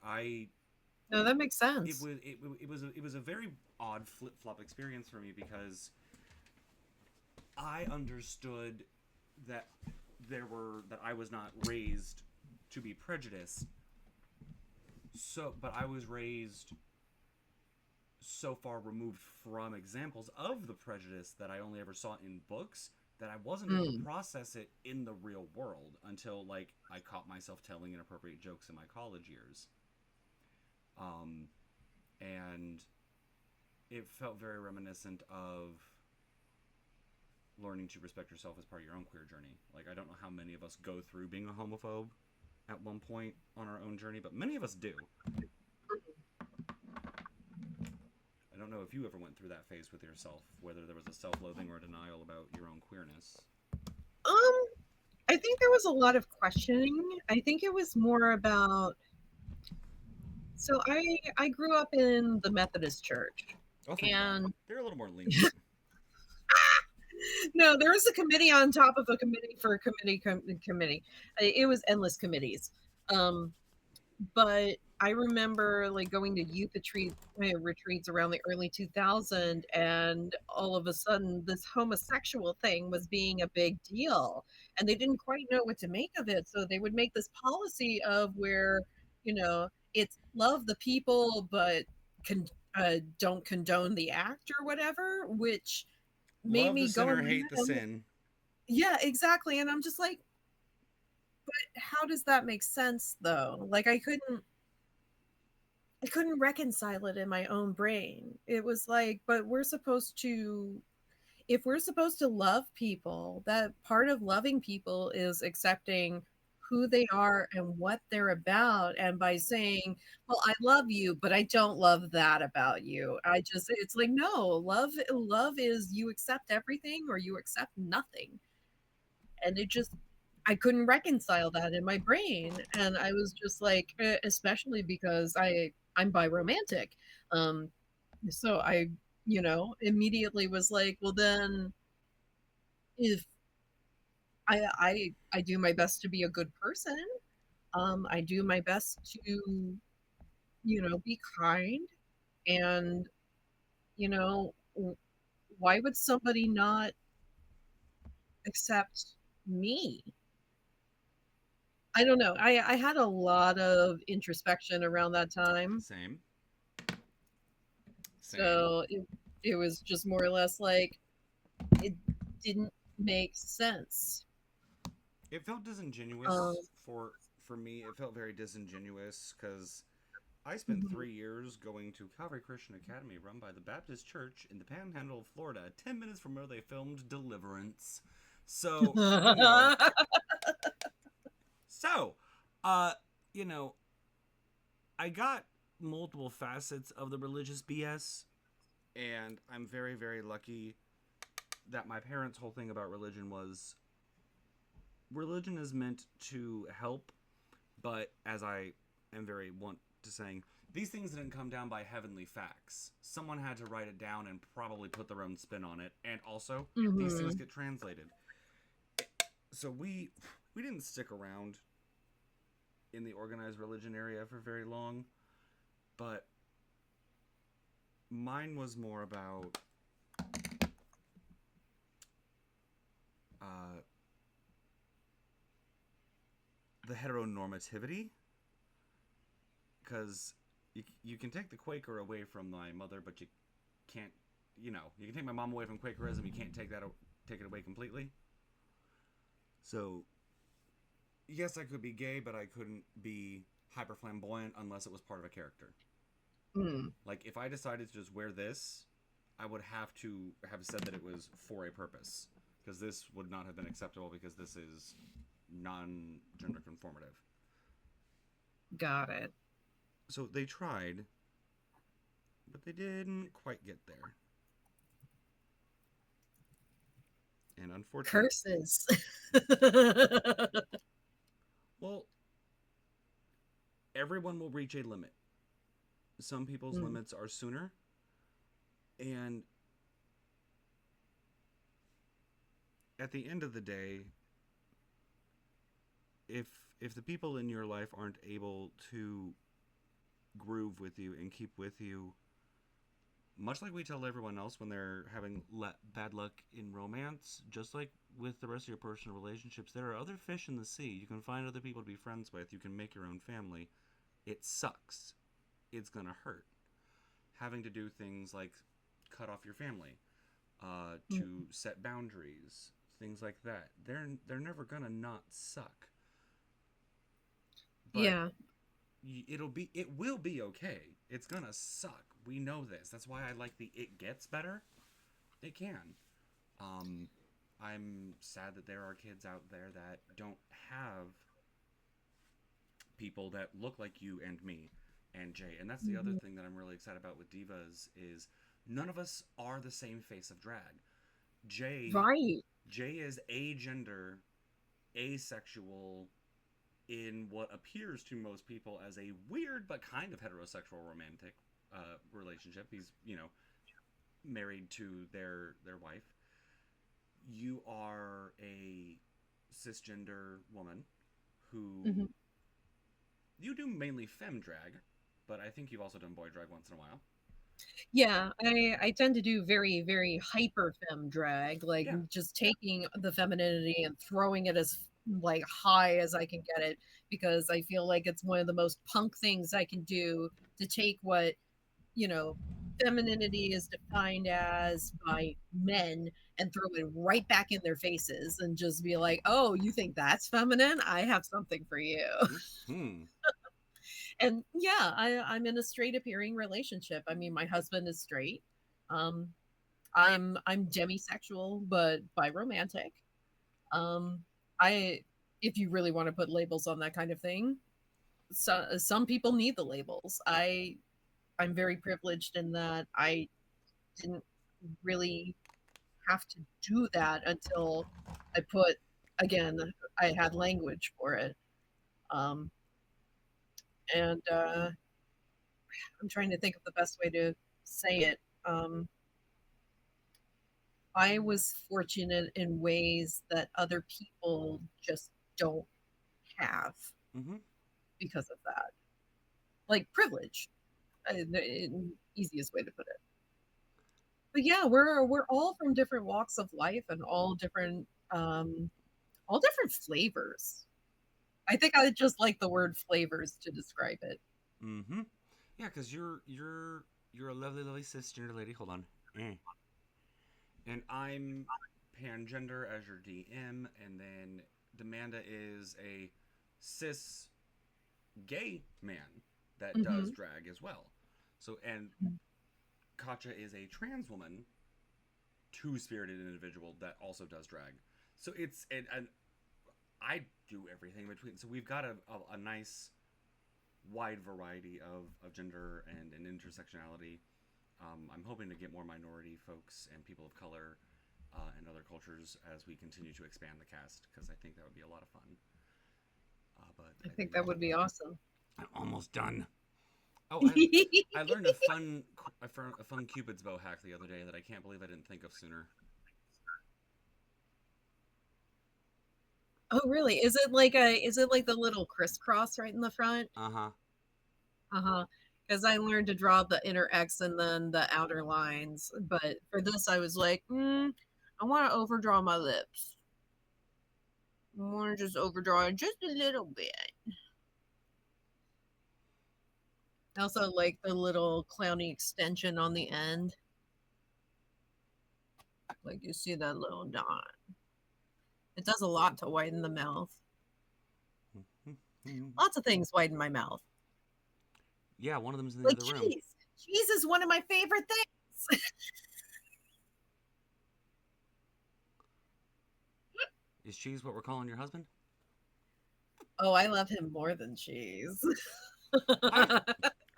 I No, that makes it sense. was it was a very odd flip flop experience for me because I understood that that I was not raised to be prejudiced. So, but I was raised so far removed from examples of the prejudice that I only ever saw in books that I wasn't able to Mm. process it in the real world until like I caught myself telling inappropriate jokes in my college years. Um, and it felt very reminiscent of learning to respect yourself as part of your own queer journey. Like I don't know how many of us go through being a homophobe at one point on our own journey, but many of us do. I don't know if you ever went through that phase with yourself, whether there was a self-loathing or a denial about your own queerness. Um, I think there was a lot of questioning. I think it was more about so I grew up in the Methodist church. Oh, thank God. And They're a little more lenient. no, there was a committee on top of a committee for a committee. It was endless committees. Um, but I remember like going to youth retreats around the early 2000, and all of a sudden this homosexual thing was being a big deal, and they didn't quite know what to make of it. So they would make this policy of where, it's love the people, but don't condone the act or whatever, which made Love the me go in sinner, my hate the head. sin. Yeah, exactly. And I'm just like, how does that make sense though? Like I couldn't reconcile it in my own brain. It was like, but if we're supposed to love people, that part of loving people is accepting who they are and what they're about. And by saying, well, I love you, but I don't love that about you. It's like, no, love is you accept everything or you accept nothing. And I couldn't reconcile that in my brain, and I was just like, especially because I'm biromantic, um, so I immediately was like, well then, if I do my best to be a good person, I do my best to be kind, and why would somebody not accept me? I don't know. I had a lot of introspection around that time. Same. Same. So it was just more or less like it didn't make sense. It felt Um, disingenuous for me. It felt very disingenuous because I spent mhm. 3 years going to Calvary Christian Academy, run by the Baptist Church in the Panhandle of Florida, 10 minutes from where they filmed Deliverance. So you know, so uh, you know, I got multiple facets of the religious BS, and I'm very lucky that my parents' whole thing about religion was religion is meant to help, But as I am very wont to saying, these things didn't come down by heavenly facts. Someone had to write it down and probably put their own spin on it. And also, these things Mhm. get translated. So we didn't stick around in the organized religion area for very long, but mine was more about uh, the heteronormativity, because you can take the Quaker away from my mother, but you can't. You can take my mom away from Quakerism. You can't take it away completely. So yes, I could be gay, but I couldn't be hyper flamboyant unless it was part of a character. Mm. Like if I decided to just wear this, I would have to have said that it was for a purpose, because this would not have been acceptable because this is non-gender conformative. Got it. So they tried, but they didn't quite get there. And unfortunately, Curses. well, everyone will reach a limit. Some people's Mm. limits are sooner, and at the end of the day, if the people in your life aren't able to groove with you and keep with you, much like we tell everyone else when they're having bad luck in romance, just like with the rest of your personal relationships, there are other fish in the sea. You can find other people to be friends with. You can make your own family. It sucks. It's gonna hurt. Having to do things like cut off your family, Mm. to set boundaries, things like that. They're never gonna not suck. But Yeah. it will be okay. It's gonna suck. We know this. That's why I like the it gets better. It can. Um, I'm sad that there are kids out there that don't have people that look like you and me and Jay. And that's the other Mhm. thing that I'm really excited about with Divas is none of us are the same face of drag. Jay Right. Jay is agender, asexual in what appears to most people as a weird but kind of heterosexual romantic relationship. He's, married to their wife. You are a cisgender woman Mhm. who you do mainly femme drag, but I think you've also done boy drag once in a while. Yeah, I tend to do very, very hyper femme drag, like, Yeah. just taking the femininity and throwing it as, like, high as I can get it, because I feel like it's one of the most punk things I can do to take what, you know, femininity is defined as by men and throw it right back in their faces and just be like, "Oh, you think that's feminine? I have something for you." Hmm. And yeah, I'm in a straight appearing relationship. I mean, my husband is straight. Um, I'm demisexual, but biromantic. Um, I if you really want to put labels on that kind of thing, some people need the labels. I'm very privileged in that I didn't really have to do that until I put again I had language for it. Um, and I'm trying to think of the best way to say it. I was fortunate in ways that other people just don't have Mm-hmm. because of that. Like privilege, the easiest way to put it. But yeah, we're all from different walks of life and all different flavors. I think I just like the word flavors to describe it. Mm-hmm. Yeah, because you're a lovely, lovely cisgender lady. Hold on. And I'm pangender as your DM, and then Demanda is a cis gay man that does Mhm. drag as well. So, and Katja is a trans woman, two spirited individual that also does drag. So and I do everything in between. So we've got a nice wide variety of gender and intersectionality. I'm hoping to get more minority folks and people of color and other cultures as we continue to expand the cast because I think that would be a lot of fun. But I I think think that would be awesome. I'm almost done. Oh, I learned a fun Cupid's bow hack the other day that I can't believe I didn't think of sooner. Oh, really? Is it like the little crisscross right in the front? Uh huh. Uh-huh. Because I learned to draw the inner X and then the outer lines. But for this, I was like, I want to overdraw my lips. I want to just overdraw it just a little bit. I also like the little clowny extension on the end. Like you see that little dot. It does a lot to whiten the mouth. Lots of things whiten my mouth. Yeah, one of them's in the Like other room. cheese. Cheese is one of my favorite things. Is cheese what we're calling your husband? Oh, I love him more than cheese. I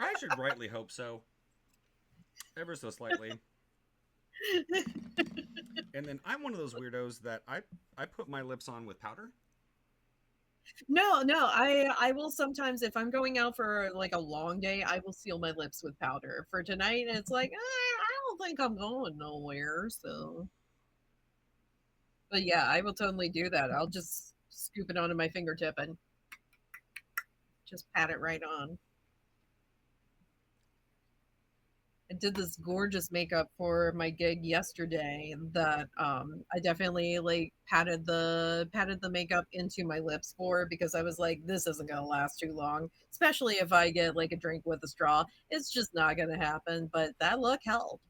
I should rightly hope so, ever so slightly. And then I'm one of those weirdos that I put my lips on with powder. No, I will sometimes if I'm going out for like a long day, I will seal my lips with powder. For tonight, it's like I don't think I'm going nowhere. So, but yeah, I will totally do that. I'll just scoop it onto my fingertip and just pat it right on. I did this gorgeous makeup for my gig yesterday that I definitely like patted the makeup into my lips for because I was like, this isn't gonna last too long, especially if I get like a drink with a straw. It's just not gonna happen. But that look helped.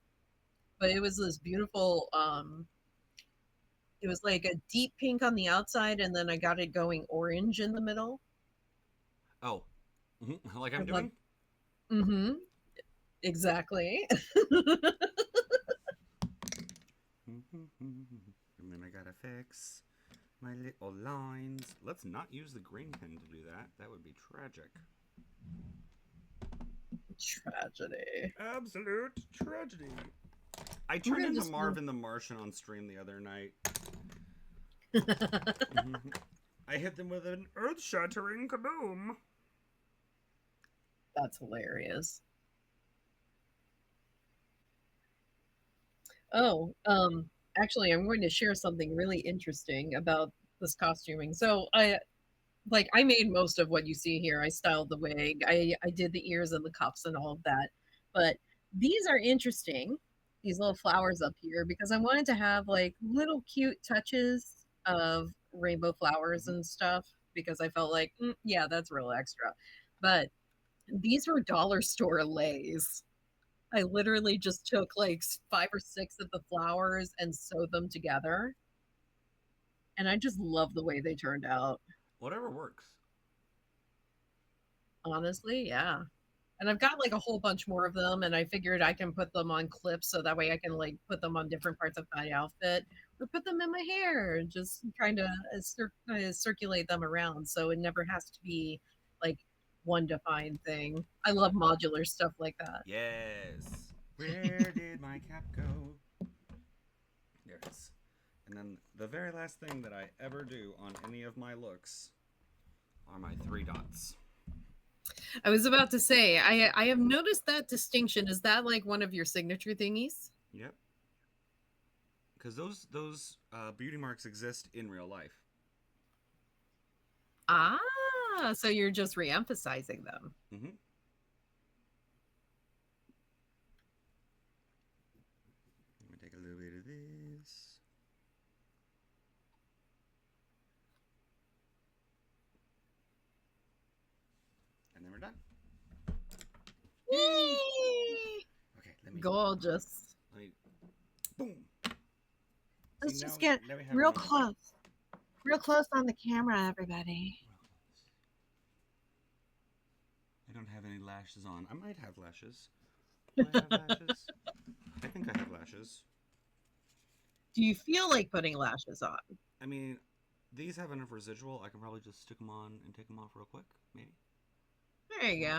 But it was this beautiful it was like a deep pink on the outside and then I got it going orange in the middle. Oh, like I I'm love doing. mm-hmm. Exactly. And then I gotta fix my little lines. Let's not use the green pen to do that. That would be tragic. Tragedy. Absolute tragedy. I We're turned gonna into just Marvin the Martian on stream the other night. I hit them with an earth shattering kaboom. That's hilarious. Oh, actually, I'm going to share something really interesting about this costuming. So I made most of what you see here. I styled the wig. I did the ears and the cuffs and all of that. But these are interesting. These little flowers up here because I wanted to have like little cute touches of rainbow flowers Mm-hmm. and stuff because I felt like, yeah, that's real extra. But these were dollar store lays. I literally just took like 5 or 6 of the flowers and sewed them together, and I just love the way they turned out. Whatever works. Honestly, yeah. And I've got like a whole bunch more of them, and I figured I can put them on clips so that way I can like put them on different parts of my outfit or put them in my hair, just trying to circulate them around so it never has to be like one defined thing. I love modular stuff like that. Yes. Where did my cap go? There it is. And then the very last thing that I ever do on any of my looks are my 3 dots. I was about to say, I have noticed that distinction. Is that like one of your signature thingies? Yep. Because those beauty marks exist in real life. Ah, so you're just re-emphasizing them. Mm-hmm. Let me take a little bit of this. And then we're done. Yay! Yay! Okay, let me Gorgeous. let me boom. See Let's now just get now we have a real little close. Real close on the camera, everybody. I don't have any lashes on. I might have lashes. Do I have lashes? I think I have lashes. Do you feel like putting lashes on? I mean, these have enough residual. I can probably just stick them on and take them off real quick. Maybe. There you go.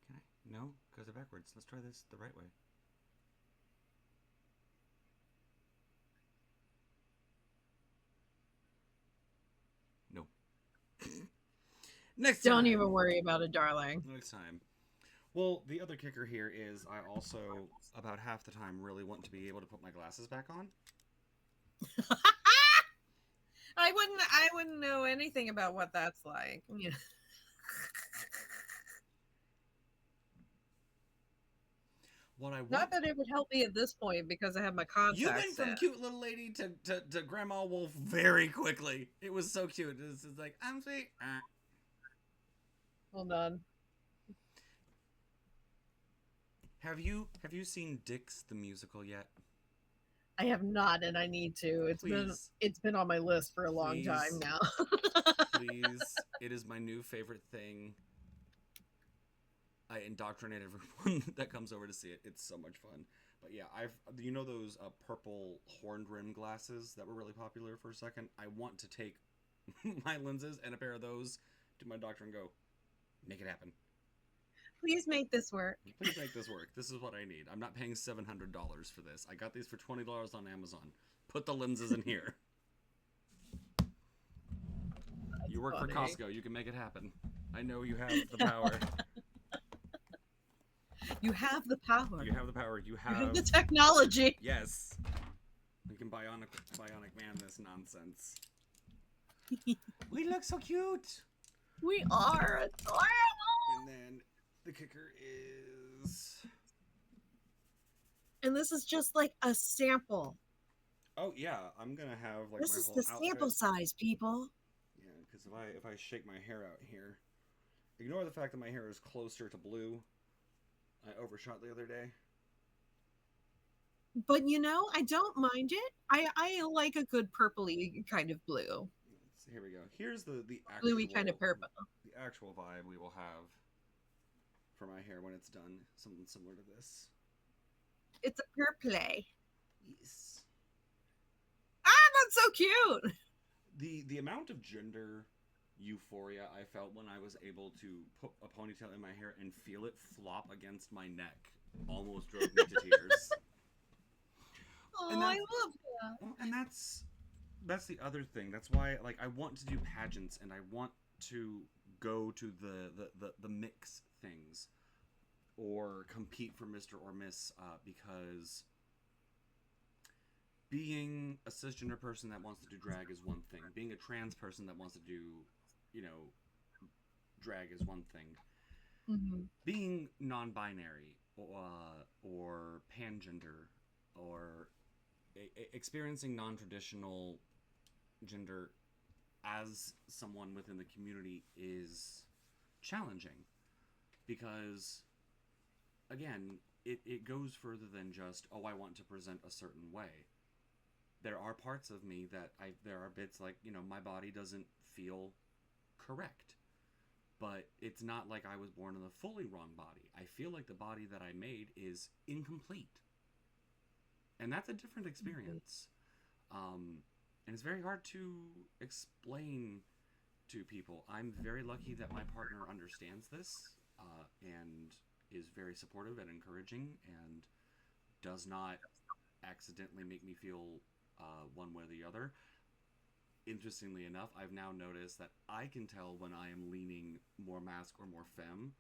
Can I? No, because they're backwards. Let's try this the right way. No. Next Don't time. even worry about it, darling. Next time. Well, the other kicker here is I also, about half the time, really want to be able to put my glasses back on. I wouldn't know anything about what that's like. You know. What I want. Not that it would help me at this point because I have my You went contacts from in. cute little lady to Grandma Wolf very quickly. It was so cute. It's like, I'm sweet. Hold on. Have you seen Dix the musical yet? I have not, and I need to. Please. It's been on my list for a long Please. time now. Please. It is my new favorite thing. I indoctrinate everyone that comes over to see it. It's so much fun. But yeah, you know those purple horned rim glasses that were really popular for a second? I want to take my lenses and a pair of those to my doctor and go, make it happen. Please make this work. Please make this work. This is what I need. I'm not paying $700 for this. I got these for $20 on Amazon. Put the lenses in here. You work funny. for Costco. You can make it happen. I know you have the power. You have the power. You have the power. You You have have the technology. Yes. We can bionic man this nonsense. We look so cute. We are adorable. And then the kicker is. And this is just like a sample. Oh yeah, I'm gonna have like This my is whole the sample outfit. size, people. Yeah, because if I shake my hair out here, ignore the fact that my hair is closer to blue. I overshot the other day. But you know, I don't mind it. I like a good purpley kind of blue. So here we go. Here's the actual Bluey kind of purple. The actual vibe we will have for my hair when it's done. Something similar to this. It's a purple. Yes. Ah, that's so cute. The amount of gender euphoria I felt when I was able to put a ponytail in my hair and feel it flop against my neck almost drove me to tears. Oh, And I love that. And that's the other thing. That's why like I want to do pageants and I want to go to the mix things or compete for Mr. or Miss because being a cisgender person that wants to do drag is one thing. Being a trans person that wants to do, drag is one thing. Mm-hmm. Being non-binary or pangender or experiencing non-traditional gender as someone within the community is challenging because again it goes further than just I want to present a certain way. There are parts of me that there are bits like my body doesn't feel correct, but it's not like I was born in the fully wrong body. I feel like the body that I made is incomplete, and that's a different experience. And it's very hard to explain to people. I'm very lucky that my partner understands this and is very supportive and encouraging and does not accidentally make me feel one way or the other. Interestingly enough, I've now noticed that I can tell when I am leaning more masc or more femme,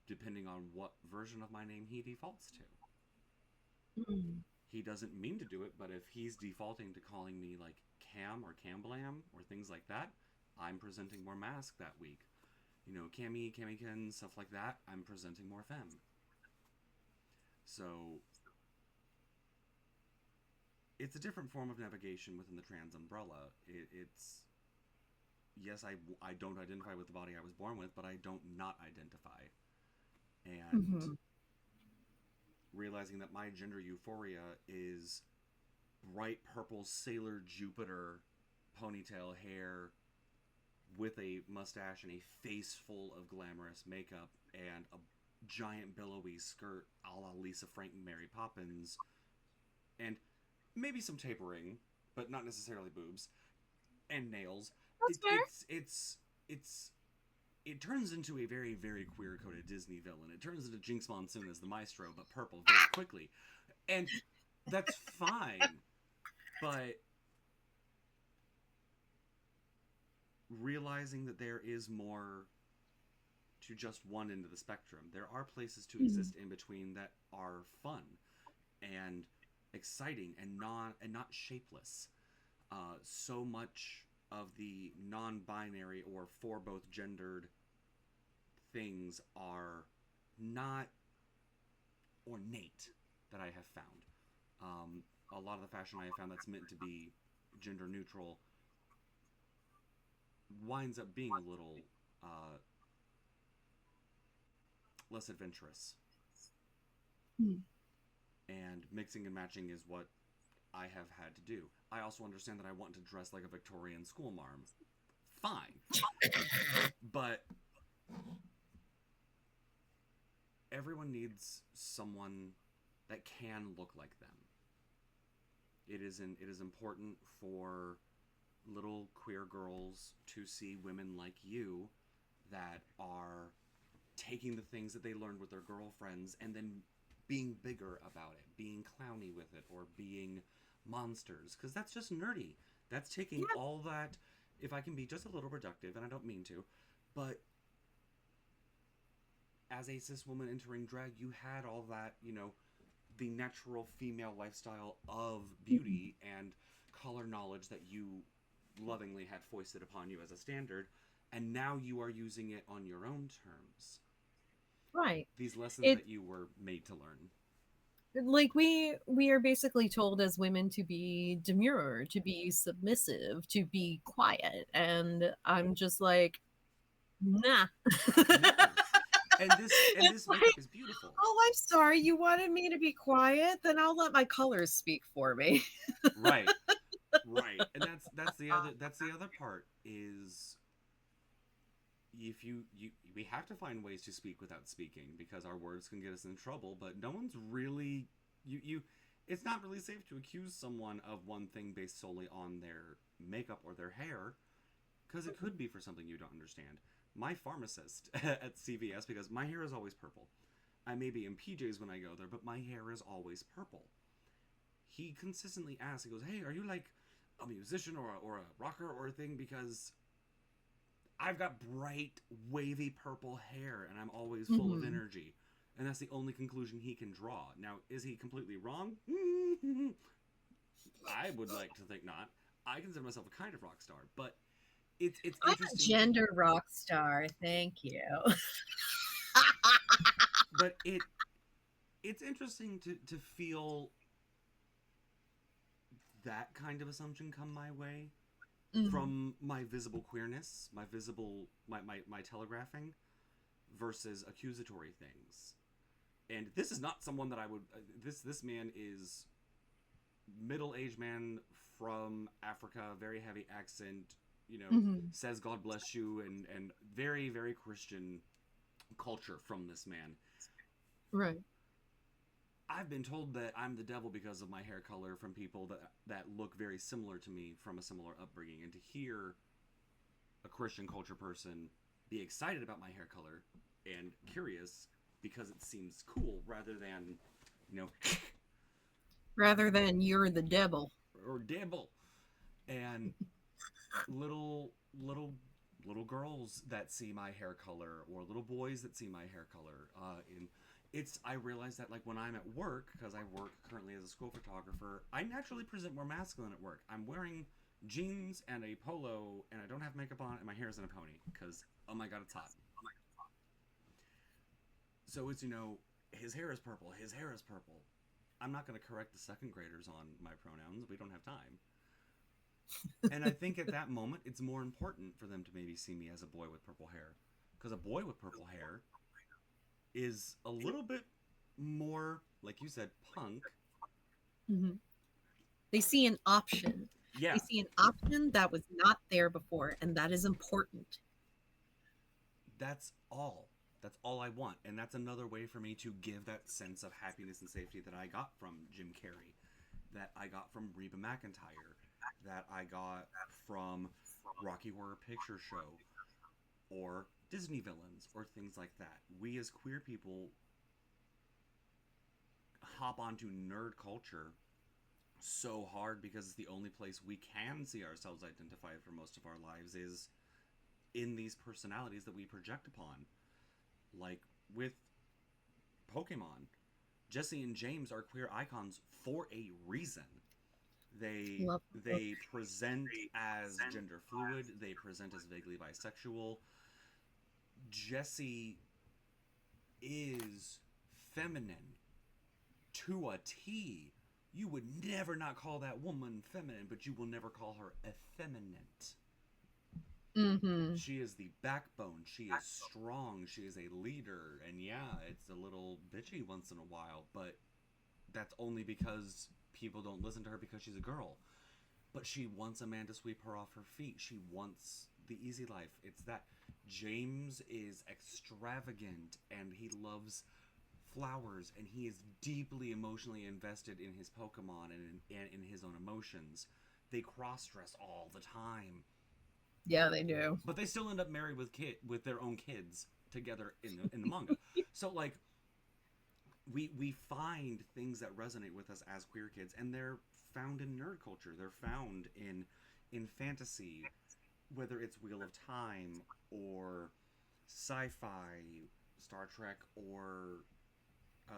depending on what version of my name he defaults to. Mm. He doesn't mean to do it, but if he's defaulting to calling me like Cam or Camblam or things like that, I'm presenting more masc that week. Cammy, Cammykin, stuff like that, I'm presenting more femme. So it's a different form of navigation within the trans umbrella. It's yes, I don't identify with the body I was born with, but I don't not identify. And Mm-hmm. realizing that my gender euphoria is bright purple Sailor Jupiter ponytail hair with a mustache and a face full of glamorous makeup and a giant billowy skirt a la Lisa Frank and Mary Poppins and maybe some tapering, but not necessarily boobs, and nails. That's fair. It turns into a very, very queer-coded Disney villain. It turns into Jinx Monsoon as the Maestro, but purple very quickly. And that's fine. But realizing that there is more to just one end of the spectrum. There are places to exist in between that are fun and exciting and not shapeless. So much of the non-binary or for both gendered things are not ornate that I have found. A lot of the fashion I have found that's meant to be gender neutral winds up being a little less adventurous. Mm. And mixing and matching is what I have had to do. I also understand that I want to dress like a Victorian schoolmarm. Fine. But everyone needs someone that can look like them. It is important for little queer girls to see women like you that are taking the things that they learned with their girlfriends and then being bigger about it, being clowny with it, or being monsters, because that's just nerdy. That's taking Yeah. all that. If I can be just a little reductive, and I don't mean to, but as a cis woman entering drag, you had all that, the natural female lifestyle of Mhm. beauty and color knowledge that you lovingly had foisted upon you as a standard, and now you are using it on your own terms. Right. These lessons It that you were made to learn. like we are basically told as women to be demure, to be submissive, to be quiet, and I'm just like, nah. No. And this It's makeup like, is beautiful. oh, I'm sorry, you wanted me to be quiet, then I'll let my colors speak for me. Right. Right. And that's the other part is if you we have to find ways to speak without speaking because our words can get us in trouble, but no one's really you it's not really safe to accuse someone of one thing based solely on their makeup or their hair because it could be for something you don't understand. My pharmacist at CVS, because my hair is always purple. I may be in PJs when I go there, but my hair is always purple. He consistently asks, he goes, "Hey, are you like a musician or a rocker or a thing? Because I've got bright, wavy purple hair and I'm always full of Mhm. energy." And that's the only conclusion he can draw. Now, is he completely wrong? I would like to think not. I consider myself a kind of rock star, but it's I'm a interesting to gender rock star, thank you. but it's interesting to feel that kind of assumption come my way Mhm. from my visible queerness, my visible my telegraphing versus accusatory things. And this is not someone that I would this man is middle-aged man from Africa, very heavy accent, Mhm. says God bless you and very very Christian culture from this man. Right. I've been told that I'm the devil because of my hair color from people that look very similar to me from a similar upbringing, and to hear a Christian culture person be excited about my hair color and curious because it seems cool rather than, you know, Rather than you're the devil. or devil. And little girls that see my hair color or little boys that see my hair color in it's I realize that like when I'm at work because I work currently as a school photographer, I naturally present more masculine at work. I'm wearing jeans and a polo and I don't have makeup on and my hair is in a pony because oh my god it's hot. So it's his hair is purple, his hair is purple. I'm not going to correct the second graders on my pronouns, we don't have time. And I think at that moment, it's more important for them to maybe see me as a boy with purple hair. Because a boy with purple hair is a little bit more, like you said, punk. Mhm. They see an option. They Yeah, see an option that was not there before, and that is important. that's all. That's all I want. And that's another way for me to give that sense of happiness and safety that I got from Jim Carrey, that I got from Reba McEntire, that I got from Rocky Horror Picture Show, or Disney villains, or things like that. We as queer people hop onto nerd culture so hard because it's the only place we can see ourselves identified for most of our lives is in these personalities that we project upon. Like with Pokemon, Jesse and James are queer icons for a reason. Love the They present as gender fluid, they present as vaguely bisexual. Jesse is feminine to a T. You would never not call that woman feminine, but you will never call her effeminate. Mm-hmm. She is the backbone. She is strong. She is a leader. And yeah, it's a little bitchy once in a while, but that's only because people don't listen to her because she's a girl. But she wants a man to sweep her off her feet. She wants the easy life. It's that James is extravagant and he loves flowers and he is deeply emotionally invested in his Pokemon and in his own emotions. They cross dress all the time, Yeah, they do. but they still end up married with their own kids together in the manga. So like we find things that resonate with us as queer kids, and they're found in nerd culture. They're found in fantasy, whether it's Wheel of Time or sci-fi, Star Trek, or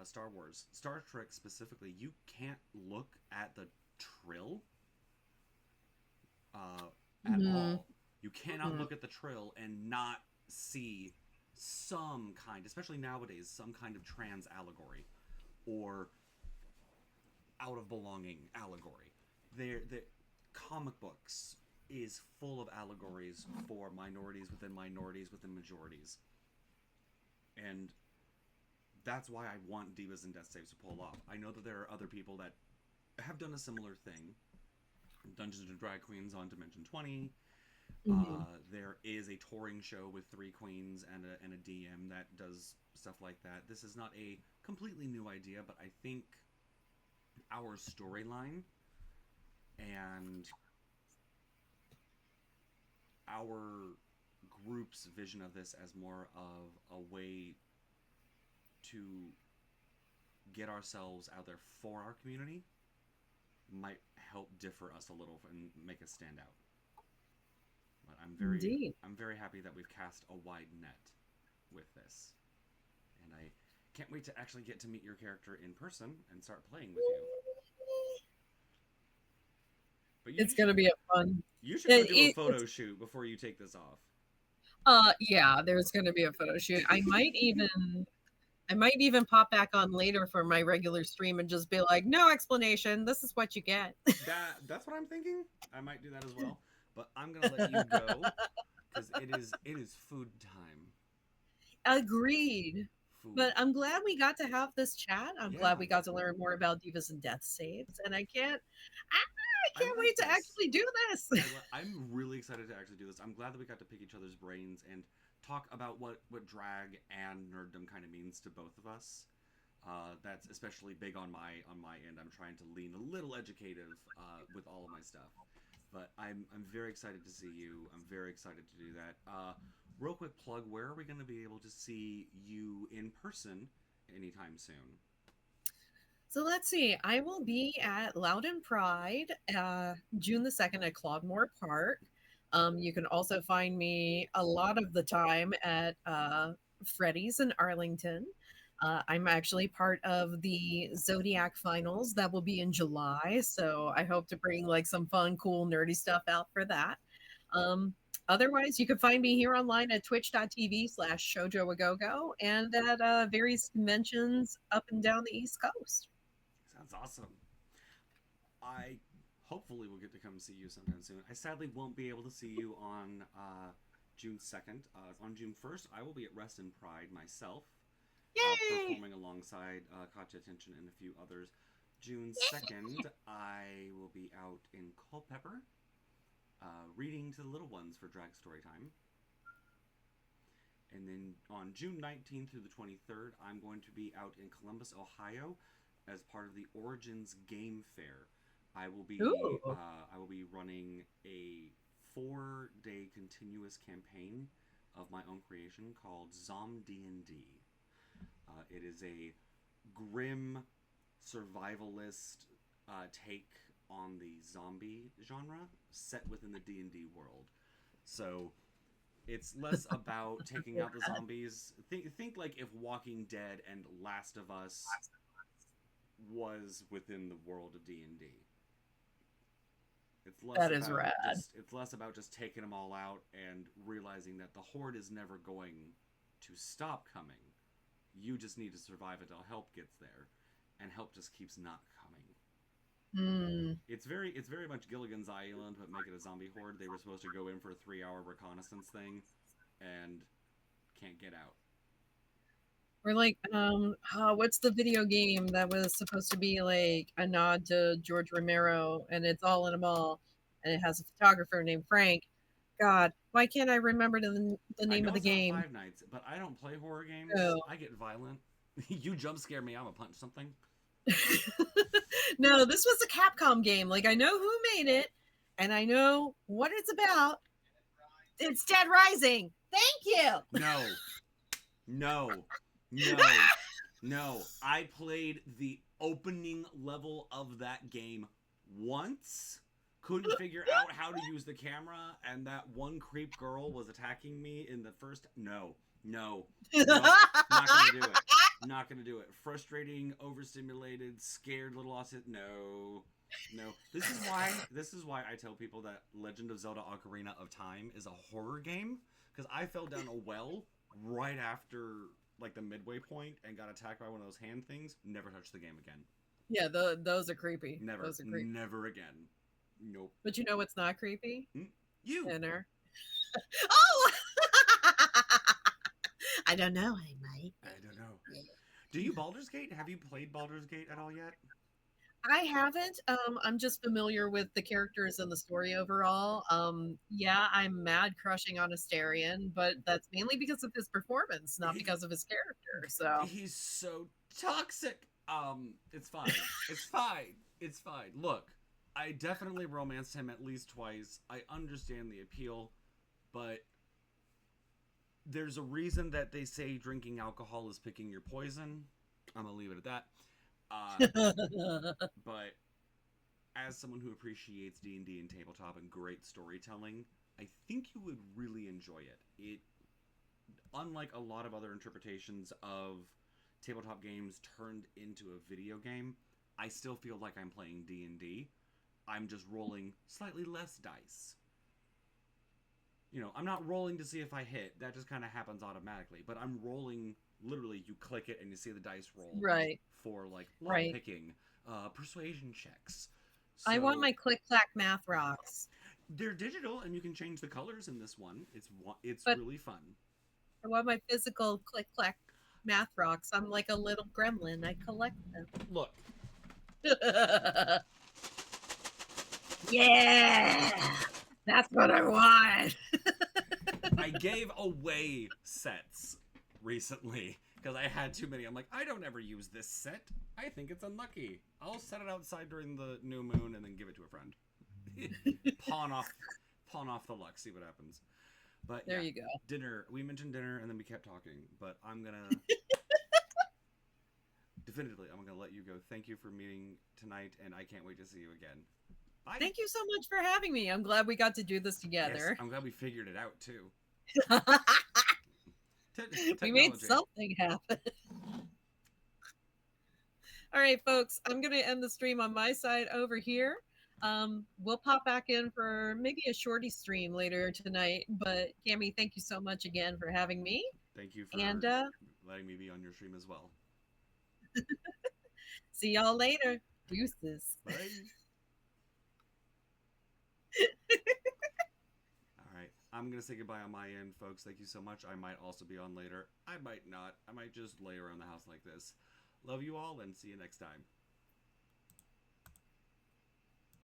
Star Wars. Star Trek specifically, you can't look at the Trill uh, at Mm-hmm. all. You cannot look at the Trill and not see some kind, especially nowadays, some kind of trans allegory or out of belonging allegory. The comic books is full of allegories for minorities within majorities, and that's why I want Divas and Death Saves to pull off. I know that there are other people that have done a similar thing. Dungeons and Drag Queens on Dimension 20. Mm-hmm. There is a touring show with three queens and a DM that does stuff like that. This is not a completely new idea, but I think our storyline and our group's vision of this as more of a way to get ourselves out there for our community might help differ us a little and make us stand out. But Indeed. I'm very happy that we've cast a wide net with this, and I can't wait to actually get to meet your character in person and start playing with you. But It's gonna be a fun. you should go It, do a it's photo shoot before you take this off. yeah. There's gonna be a photo shoot. I might even pop back on later for my regular stream and just be like, no explanation. This is what you get. That's what I'm thinking. I might do that as well. But I'm gonna let you go because it is food time. Agreed. Food. But I'm glad we got to have this chat. I'm glad Yeah, we got to learn more about divas and death saves, and I I can't like wait to this. actually do this. I'm really excited to actually do this. I'm glad that we got to pick each other's brains and talk about what drag and nerddom kind of means to both of us. That's especially big on my end. I'm trying to lean a little educative with all of my stuff, but I'm very excited to see you. I'm very excited to do that. Real quick plug: where are we going to be able to see you in person anytime soon? So let's see. I will be at Loudon Pride, June the 2nd at Clogmore Park. You can also find me a lot of the time at Freddy's in Arlington. I'm actually part of the Zodiac Finals that will be in July. So I hope to bring like some fun, cool, nerdy stuff out for that. Um, Otherwise, you can find me here online at twitch.tv/, Shoujo-A-GoGo and at various conventions up and down the East Coast. Sounds awesome. I hopefully will get to come see you sometime soon. I sadly won't be able to see you on June 2nd. On June 1st, I will be at Rest in Pride myself, Yay! performing alongside Katya Attention and a few others. June 2nd, I will be out in Culpeper, reading to the little ones for Drag Story Time. And then on June 19th through the 23rd, I'm going to be out in Columbus, Ohio, as part of the Origins Game Fair. Ooh. I will be running a 4-day continuous campaign of my own creation called Zom D&D. It is a grim survivalist take on the zombie genre set within the D&D world. So It's less about taking out the zombies. Think like if Walking Dead and Last of Us was within the world of D&D. That is rad. It's less about just taking them all out and realizing that the horde is never going to stop coming. You just need to survive until help gets there, and help just keeps not coming. Mm. It's very much Gilligan's Island, but make it a zombie horde. They were supposed to go in for a 3-hour reconnaissance thing, and can't get out. Or like, what's the video game that was supposed to be like a nod to George Romero, and it's all in a mall, and it has a photographer named Frank. God, why can't I remember the I name of know the it's not game? Five Nights, but I don't play horror games. Oh. I get violent. You jump scare me, I'm gonna punch something. No, this was a Capcom game. Like, I know who made it, and I know what it's about. It's Dead Rising. Thank you. No. No. No. I played the opening level of that game once. Couldn't figure out how to use the camera, and that one creep girl was attacking me in the first. No. Not gonna do it. Not gonna do it. Frustrating, overstimulated, scared little autistic. No. This is why I tell people that Legend of Zelda: Ocarina of Time is a horror game, because I fell down a well right after like the midway point and got attacked by one of those hand things. Never touched the game again. Yeah, those are creepy. Never. Those are creepy. Never again. Nope. But you know what's not creepy? You. Dinner. Oh! I don't know. I might. I don't know. Do you Baldur's Gate? Have you played Baldur's Gate at all yet? I haven't. I'm just familiar with the characters and the story overall. Yeah, I'm mad crushing on Asterion, but that's mainly because of his performance, not because of his character. So he's so toxic. It's fine. It's fine. Look, I definitely romanced him at least twice. I understand the appeal, but there's a reason that they say drinking alcohol is picking your poison. I'm gonna leave it at that. But as someone who appreciates D&D and tabletop and great storytelling, I think you would really enjoy it. It, unlike a lot of other interpretations of tabletop games turned into a video game, I still feel like I'm playing D&D. I'm just rolling slightly less dice. You know, I'm not rolling to see if I hit. That just kind of happens automatically. But I'm rolling, literally, you click it and you see the dice roll. Right. For, like, lock picking, persuasion checks. So, I want my click-clack math rocks. They're digital, and you can change the colors in this one. It's really fun. I want my physical click-clack math rocks. I'm like a little gremlin. I collect them. Look. Yeah! That's what I want! I gave away sets recently because I had too many. I'm like, I don't ever use this set. I think it's unlucky. I'll set it outside during the new moon and then give it to a friend. pawn off the luck, see what happens. But there you go. Dinner. We mentioned dinner and then we kept talking, but I'm gonna definitively I'm gonna let you go. Thank you for meeting tonight, and I can't wait to see you again. Bye. Thank you so much for having me. I'm glad we got to do this together. Yes, I'm glad we figured it out too. We made something happen. All right, folks, I'm going to end the stream on my side over here. We'll pop back in for maybe a shorty stream later tonight. But Cami, thank you so much again for having me. Thank you for letting me be on your stream as well. See y'all later. Deuces. Bye. All right. I'm going to say goodbye on my end, folks. Thank you so much. I might also be on later. I might not. I might just lay around the house like this. Love you all and see you next time.